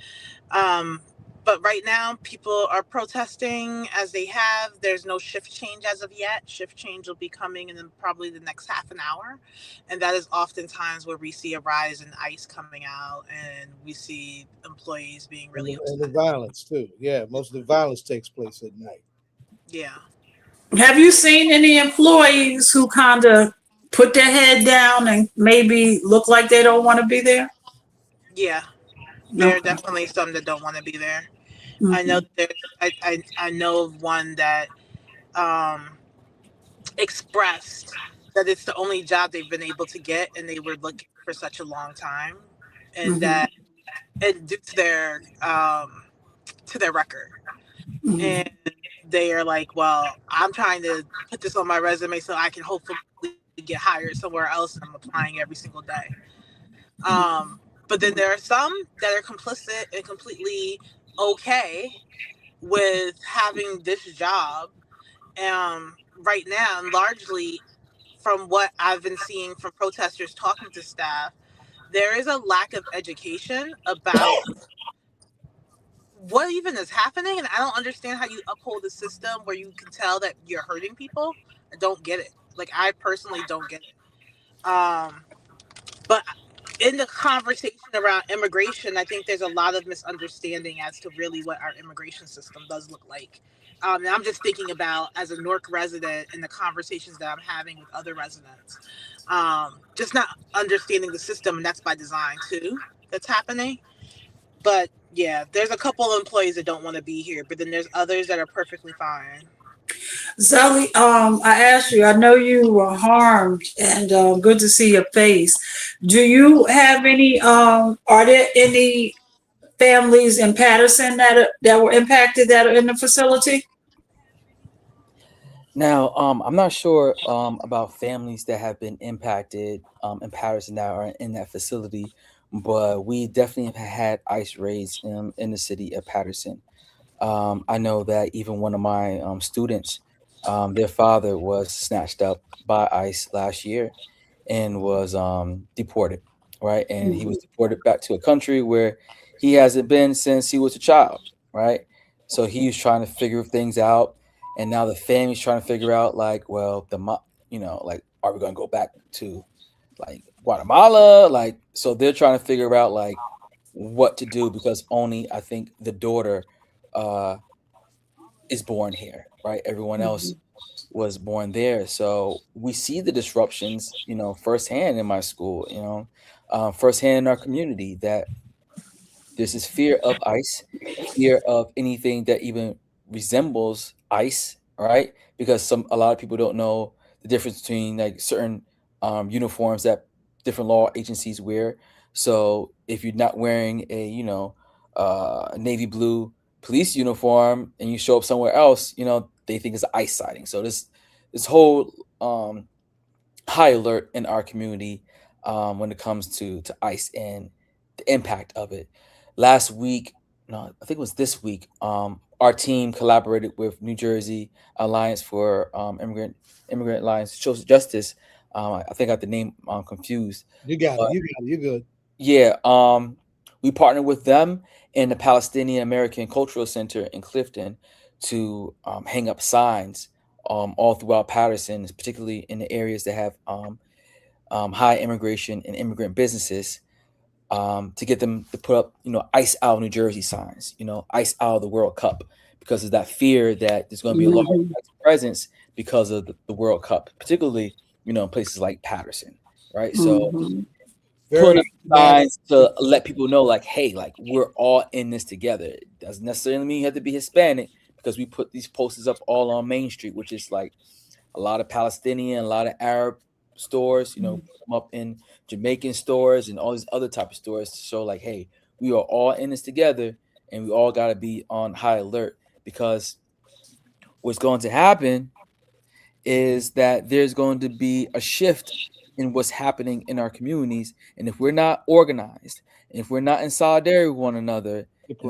But right now, people are protesting as they have. There's no shift change as of yet. Shift change will be coming in probably the next half an hour. And that is oftentimes where we see a rise in ICE coming out and we see employees being really upset. And the violence, too. Yeah, most of the violence takes place at night. Yeah. Have you seen any employees who kind of put their head down and maybe look like they don't want to be there? Yeah. There are definitely some that don't want to be there. Mm-hmm. I know I know of one that expressed that it's the only job they've been able to get, and they were looking for such a long time, and that and due to their record, and they are like, well, I'm trying to put this on my resume so I can hopefully get hired somewhere else, and I'm applying every single day. But then there are some that are complicit and completely okay with having this job. Right now, and largely from what I've been seeing from protesters talking to staff, there is a lack of education about what even is happening, and I don't understand how you uphold a system where you can tell that you're hurting people. I don't get it. Like, I personally don't get it. But in the conversation around immigration, I think there's a lot of misunderstanding as to really what our immigration system does look like. And I'm just thinking about, as a Newark resident, and the conversations that I'm having with other residents, just not understanding the system, and that's by design too. That's happening. But yeah, there's a couple of employees that don't want to be here, but then there's others that are perfectly fine. Zellie, I asked you, I know you were harmed, and good to see your face. Do you have any, are there any families in Patterson that were impacted that are in the facility? Now, I'm not sure about families that have been impacted in Patterson that are in that facility, but we definitely have had ICE raids in the city of Patterson. I know that even one of my students, their father was snatched up by ICE last year and was deported, right? And he was deported back to a country where he hasn't been since he was a child, right? So he was trying to figure things out, and now the family's trying to figure out, like, well, like, are we going to go back to like Guatemala? Like, so they're trying to figure out like what to do, because only I think the daughter is born here, right? Everyone else was born there. So we see the disruptions, firsthand in my school, firsthand in our community, that there's this fear of ICE, fear of anything that even resembles ICE, right? Because a lot of people don't know the difference between like certain uniforms that different law agencies wear. So if you're not wearing a navy blue police uniform and you show up somewhere else, they think it's an ICE sighting. So this whole high alert in our community when it comes to ICE and the impact of it. Last week, no, I think it was this week, our team collaborated with New Jersey Alliance for Immigrant Alliance Social Justice. I think I got the name confused. You got it. You're good. Yeah. We partnered with them and the Palestinian American Cultural Center in Clifton to hang up signs all throughout Patterson, particularly in the areas that have high immigration and immigrant businesses, to get them to put up, ICE out New Jersey signs, ICE out of the World Cup, because of that fear that there's going to be a lot of presence because of the World Cup, particularly, in places like Patterson, right? So putting up signs to let people know, like, hey, like, we're all in this together. It doesn't necessarily mean you have to be Hispanic, because we put these posters up all on Main Street, which is like a lot of Palestinian, a lot of Arab stores, put them up in Jamaican stores and all these other type of stores to show, like, hey, we are all in this together, and we all got to be on high alert, because what's going to happen is that there's going to be a shift in what's happening in our communities. And if we're not organized, and if we're not in solidarity with one another,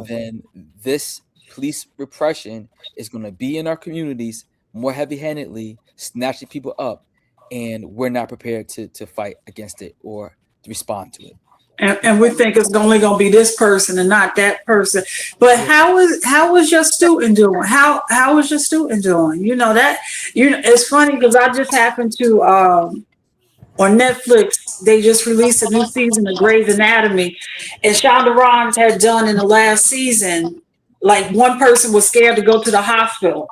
then this police repression is going to be in our communities more heavy-handedly, snatching people up, and we're not prepared to fight against it or to respond to it. And we think it's only going to be this person and not that person. But how was your student doing? How was your student doing? It's funny because I just happened to on Netflix, they just released a new season of Grey's Anatomy, and Shonda Rhimes had done in the last season, like, one person was scared to go to the hospital.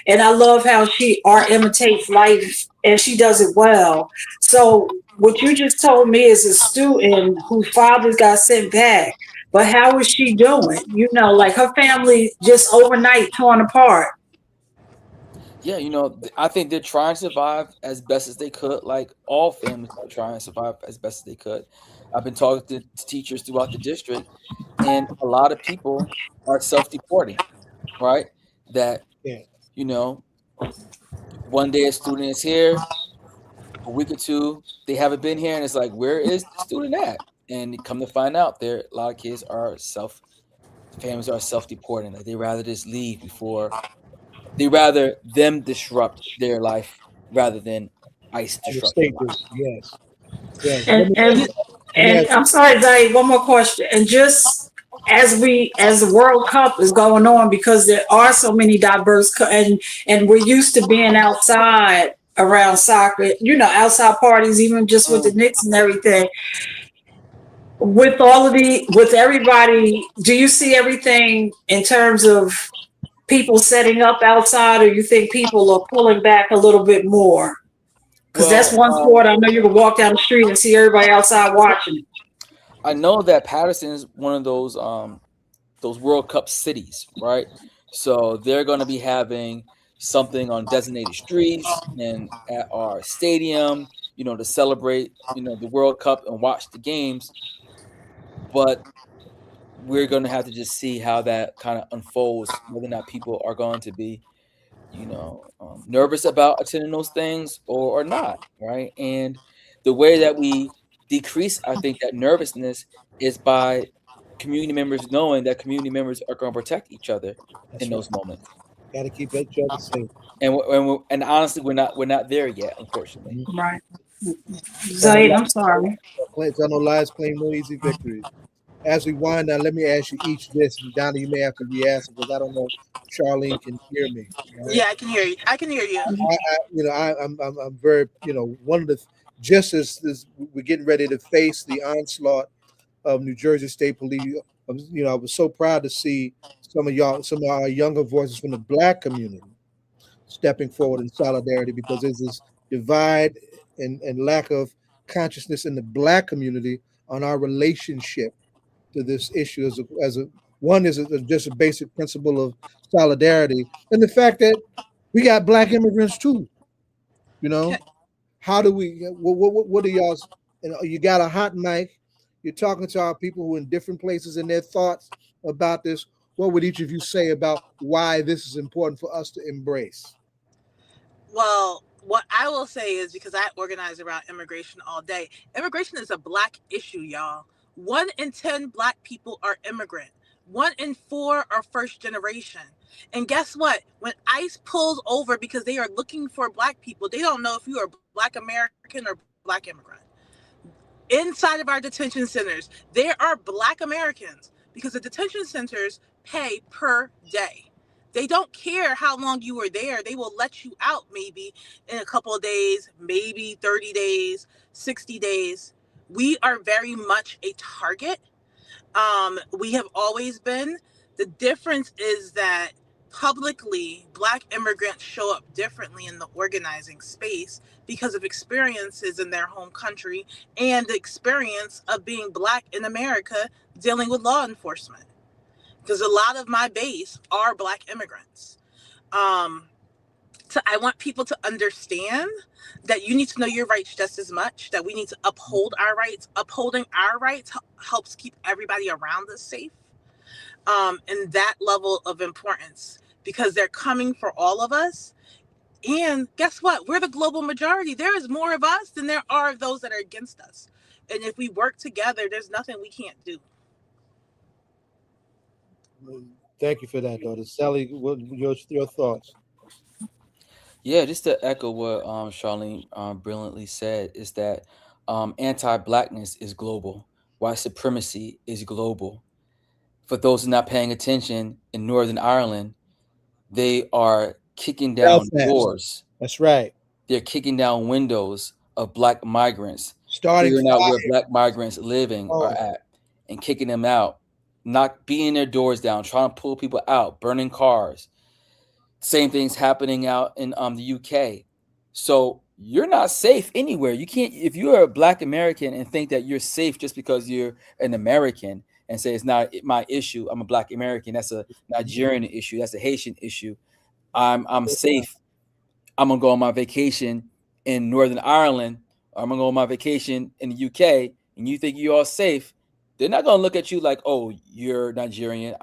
And I love how she imitates life, and she does it well. So what you just told me is a student whose father got sent back, but how is she doing? Like, her family just overnight torn apart. Yeah, I think they're trying to survive as best as they could, like all families are trying to survive as best as they could. I've been talking to teachers throughout the district, and a lot of people are self-deporting, right? That, one day a student is here, a week or two, they haven't been here, and it's like, where is the student at? And come to find out, there a lot of kids are families are self-deporting. Like they rather just leave before they rather them disrupt their life rather than ICE I disrupt their mistake life. this. Yes. Yes. And and Let me and ask I'm sorry, Dave, one more question. And just as the World Cup is going on, because there are so many and we're used to being outside around soccer, outside parties, even just with the Mm. Knicks and everything. With everybody, do you see everything in terms of people setting up outside, or you think people are pulling back a little bit more? Because that's Well, one sport I know you can walk down the street and see everybody outside watching it. I know that Patterson is one of those World Cup cities, right? So they're going to be having something on designated streets and at our stadium, to celebrate, the World Cup and watch the games. But we're going to have to just see how that kind of unfolds, whether or not people are going to be, nervous about attending those things or not, right? And the way that we decrease, I think, that nervousness is by community members knowing that community members are going to protect each other That's in right. those moments. Got to keep each other safe. And honestly, we're not there yet, unfortunately. Mhm. Right. Tell no Zaid, I'm lies, sorry. tell no lies, claim no easy victories. As we wind down, let me ask you each this, and Donna, you may have to re-answer because I don't know if Charlene can hear me. Right? Yeah, I can hear you. I can hear you. I'm very, one of the just as we're getting ready to face the onslaught of New Jersey State Police. I was so proud to see some of our younger voices from the Black community stepping forward in solidarity because there's this divide and lack of consciousness in the Black community on our relationship to this issue as a one is just a basic principle of solidarity, and the fact that we got Black immigrants too. You Can, know, how do we? What are y'all? You got a hot mic. You're talking to our people who are in different places and their thoughts about this. What would each of you say about why this is important for us to embrace? well, what I will say is because I organize around immigration all day. Immigration is a Black issue, y'all. 1 in 10 Black people are immigrant. 1 in 4 are first generation. And guess what? When ICE pulls over because they are looking for Black people, they don't know if you are Black American or Black immigrant. Inside of our detention centers, there are Black Americans because the detention centers pay per day. They don't care how long you were there. They will let you out maybe in a couple of days, maybe 30 days, 60 days. We are very much a target. We have always been. The difference is that publicly, Black immigrants show up differently in the organizing space because of experiences in their home country and the experience of being Black in America dealing with law enforcement. Because a lot of my base are Black immigrants. So I want people to understand that you need to know your rights just as much, that we need to uphold our rights. Upholding our rights helps keep everybody around us safe. And that level of importance because they're coming for all of us. And guess what? We're the global majority. There is more of us than there are of those that are against us. And if we work together, there's nothing we can't do. Thank you for that, daughter. Sally, what your thoughts? Yeah, just to echo what Charlene brilliantly said is that anti-blackness is global, white supremacy is global. For those who are not paying attention, in Northern Ireland, they are kicking down Belfast. doors. That's right. They're kicking down windows of Black migrants, Starting figuring out fire. where Black migrants living are at, and kicking them out, not beating their doors down, trying to pull people out, burning cars. Same thing's happening out in the UK. So you're not safe anywhere. You can't if you're a Black American and think that you're safe just because you're an American and say it's not my issue. I'm a Black American. That's a Nigerian issue. That's a Haitian issue. I'm safe. I'm gonna go on my vacation in Northern Ireland, or I'm gonna go on my vacation in the UK, and you think you're all safe. They're not gonna look at you like, oh, you're Nigerian.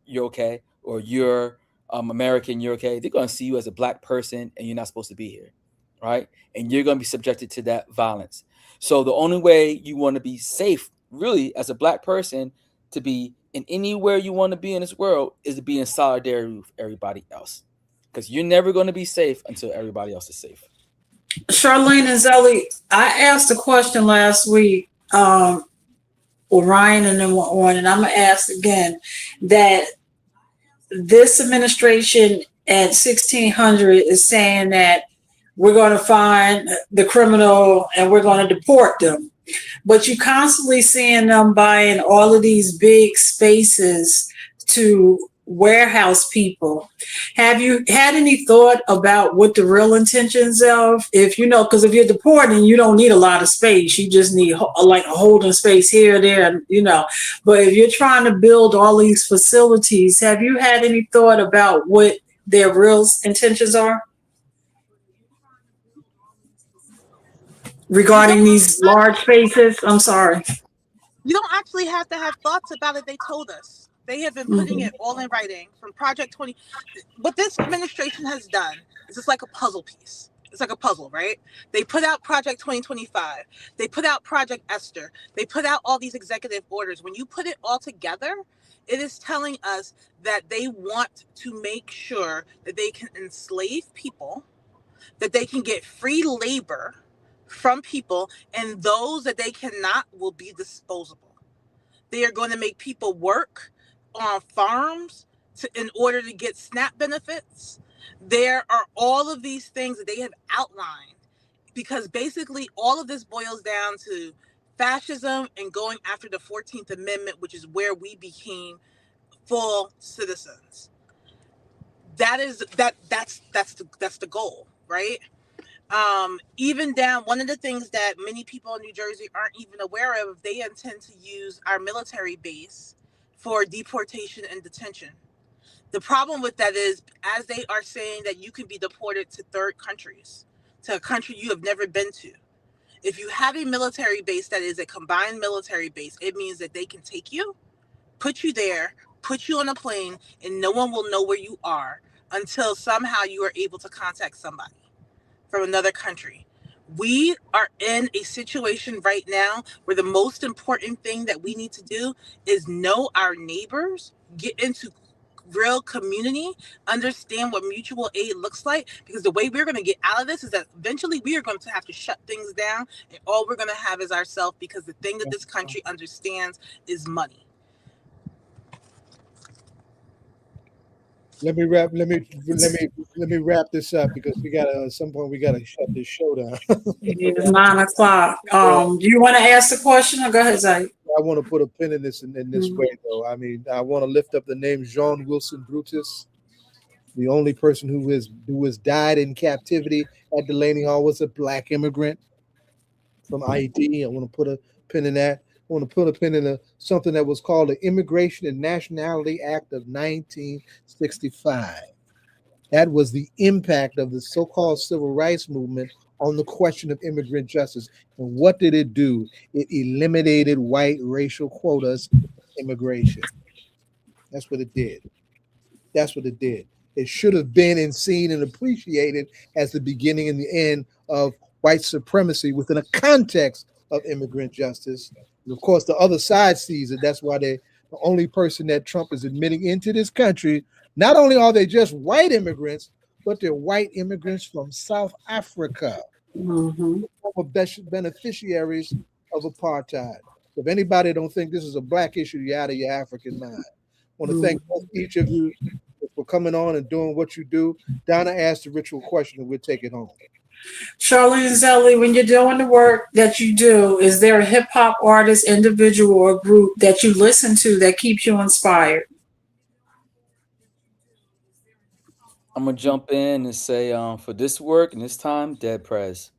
You're okay, or you're American. You're okay. They're gonna see you as a Black person, and you're not supposed to be here, right? And you're gonna be subjected to that violence. So the only way you want to be safe really, as a black person, to be in anywhere you want to be in this world is to be in solidarity with everybody else. Because you're never going to be safe until everybody else is safe. Charlene and Zellie, I asked a question last week, with Ryan and then on, and I'm gonna ask again that this administration at 1600 is saying that we're going to find the criminal and we're going to deport them. But you constantly seeing them buying all of these big spaces to warehouse people. Have you had any thought about what the real intentions of, if you know, because if you're deporting, you don't need a lot of space. You just need like a holding space here, there, and you know. But if you're trying to build all these facilities, have you had any thought about what their real intentions are regarding these large spaces? I'm sorry. You don't actually have to have thoughts about it. They told us. They have been putting it all in writing from Project 20. What this administration has done is it's like a puzzle piece. It's like a puzzle, right? They put out Project 2025. They put out Project Esther. They put out all these executive orders. When you put it all together, it is telling us that they want to make sure that they can enslave people, that they can get free labor from people, and those that they cannot will be disposable. They are going to make people work on farms in order to get SNAP benefits. There are all of these things that they have outlined, because basically all of this boils down to fascism and going after the 14th Amendment, which is where we became full citizens. That's the goal, right? Even down, one of the things that many people in New Jersey aren't even aware of, they intend to use our military base for deportation and detention. The problem with that is, as they are saying that you can be deported to third countries, to a country you have never been to. If you have a military base that is a combined military base, it means that they can take you, put you there, put you on a plane, and no one will know where you are until somehow you are able to contact somebody from another country. We are in a situation right now where the most important thing that we need to do is know our neighbors, get into real community, understand what mutual aid looks like, because the way we're going to get out of this is that eventually we are going to have to shut things down, and all we're going to have is ourselves, because the thing that this country understands is money. Let me wrap this up, because we gotta at some point we gotta shut this show down. It's 9 o'clock. Do you want to ask the question, or go ahead, Zay? I want to put a pin in this in this way, though. I mean, I want to lift up the name Jean Wilson Brutus. The only person who has died in captivity at Delaney Hall was a black immigrant from Haiti. I want to put a pin in that. I want to put a pin in something that was called the Immigration and Nationality Act of 1965. That was the impact of the so-called civil rights movement on the question of immigrant justice. And what did it do? It eliminated white racial quotas in immigration. That's what it did. That's what it did. It should have been and seen and appreciated as the beginning and the end of white supremacy within a context of immigrant justice. And of course, the other side sees it. That's why the only person that Trump is admitting into this country, not only are they just white immigrants, but they're white immigrants from South Africa, beneficiaries of apartheid. If anybody don't think this is a black issue, you're out of your African mind. I want to thank each of you for coming on and doing what you do. Donna asked the ritual question, and we'll take it home. Charlene and Zellie, when you're doing the work that you do, is there a hip hop artist, individual, or group that you listen to that keeps you inspired? I'm gonna jump in and say, for this work and this time, Dead Prez.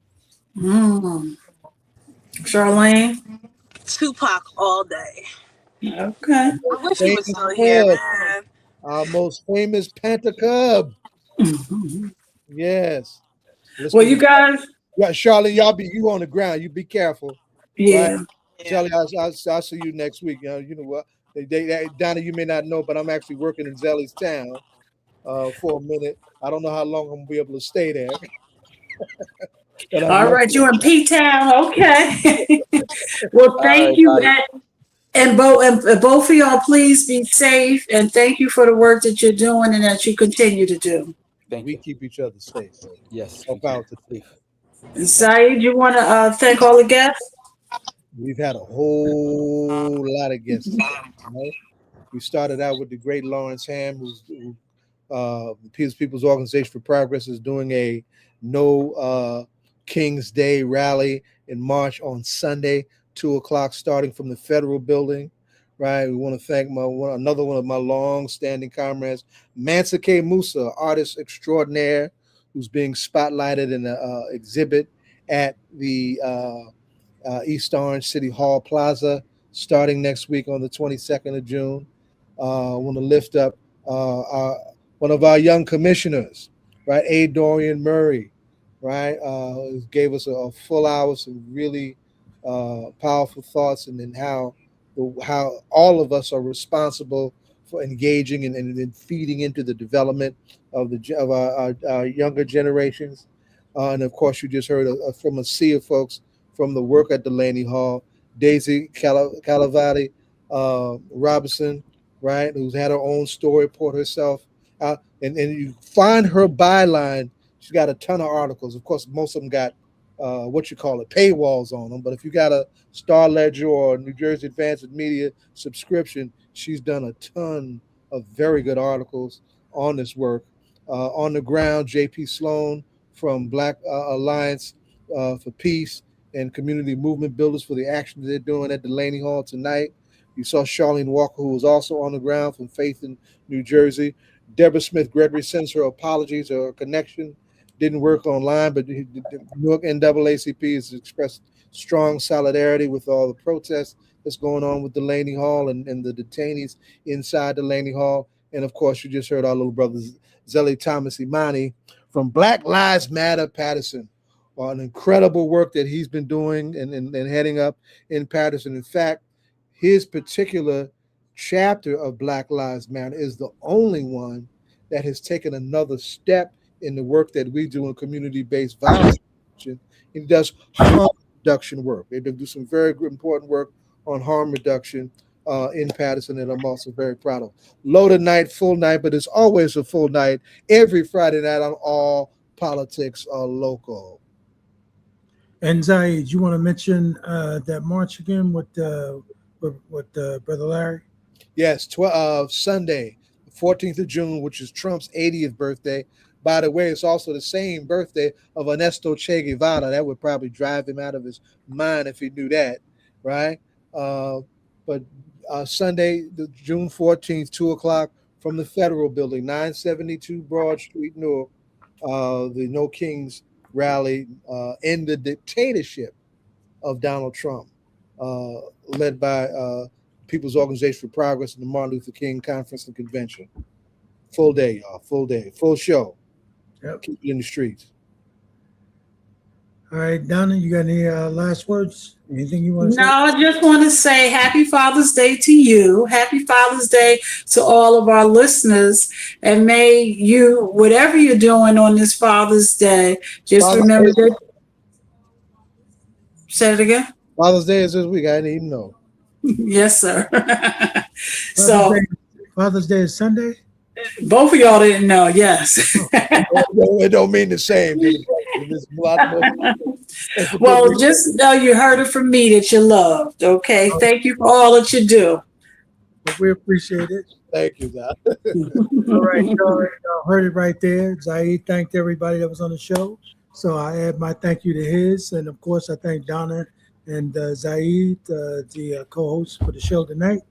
Charlene? Tupac all day. Okay. I wish he was still here, man. Our most famous Panther Cub. Yes. Well, you guys. Yeah, Charlie, you on the ground. You be careful. Yeah. Right? Charlie, I'll see you next week. You know what? Donna, you may not know, but I'm actually working in Zellie's town for a minute. I don't know how long I'm gonna be able to stay there. All right, you in P-Town, okay. Well, thank you, and both of y'all, please be safe, and thank you for the work that you're doing and that you continue to do. Thank We you. keep each other safe. Yes, we Help keep out it the safe. Saeed, you want to thank all the guests? We've had a whole lot of guests today. Right? We started out with the great Lawrence Hamm, who the People's Organization for Progress is doing a No King's Day rally in March on Sunday, 2:00, starting from the Federal Building. Right. We want to thank another one of my long-standing comrades, Mansa K Mussa, artist extraordinaire, who's being spotlighted in the exhibit at the East Orange City Hall Plaza starting next week on the 22nd of June. I want to lift up one of our young commissioners, right? A. Dorian Murray, right? Gave us a full hour, some really powerful thoughts, and then how all of us are responsible for engaging and feeding into the development of our younger generations. And of course, you just heard from a sea of folks from the work at Delaney Hall, Daisy Calavati Robinson, right, who's had her own story, poured herself out, and you find her byline. She's got a ton of articles. Of course, most of them got paywalls on them. But if you got a Star Ledger or New Jersey Advanced Media subscription, she's done a ton of very good articles on this work. On the ground, J.P. Sloan from Black Alliance for Peace and Community Movement Builders for the actions they're doing at Delaney Hall tonight. You saw Charlene Walker, who was also on the ground from Faith in New Jersey. Deborah Smith-Gregory sends her apologies. Her connection didn't work online, but the Newark NAACP has expressed strong solidarity with all the protests that's going on with Delaney Hall and the detainees inside Delaney Hall. And of course, you just heard our little brother Zellie Thomas Imani from Black Lives Matter Patterson. An incredible work that he's been doing and heading up in Patterson. In fact, his particular chapter of Black Lives Matter is the only one that has taken another step in the work that we do in community-based violence. He does harm reduction work. They do some very important work on harm reduction in Patterson that I'm also very proud of. Loaded night, full night, but it's always a full night every Friday night on All Politics Are Local. And Zaid, you want to mention that march again with Brother Larry? Yes, Sunday, 14th of June, which is Trump's 80th birthday. By the way, it's also the same birthday of Ernesto Che Guevara. That would probably drive him out of his mind if he knew that, right? But Sunday, June 14th, 2:00 from the Federal Building, 972 Broad Street, Newark, the No Kings rally in the dictatorship of Donald Trump, led by People's Organization for Progress and the Martin Luther King Conference and Convention. Full day, y'all. Full day. Full show. Yep. Keep it in the streets. All right, Donna, you got any last words? Anything you want to say? No, I just want to say Happy Father's Day to you. Happy Father's Day to all of our listeners. And may you, whatever you're doing on this Father's Day, just remember that. Say it again. Father's Day is this week. I didn't even know. Yes, sir. Father's Day is Sunday? Both of y'all didn't know, yes. It don't mean the same. Well, just know you heard it from me that you're loved, okay? Thank you for all that you do. We appreciate it. Thank you, God. All right, y'all heard it right there. Zaid thanked everybody that was on the show. So I add my thank you to his. And of course, I thank Donna and Zaid, the co-hosts for the show tonight.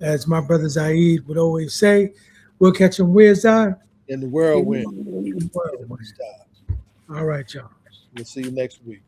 As my brother Zaid would always say, we'll catch him where's I? In the whirlwind. All right, y'all. We'll see you next week.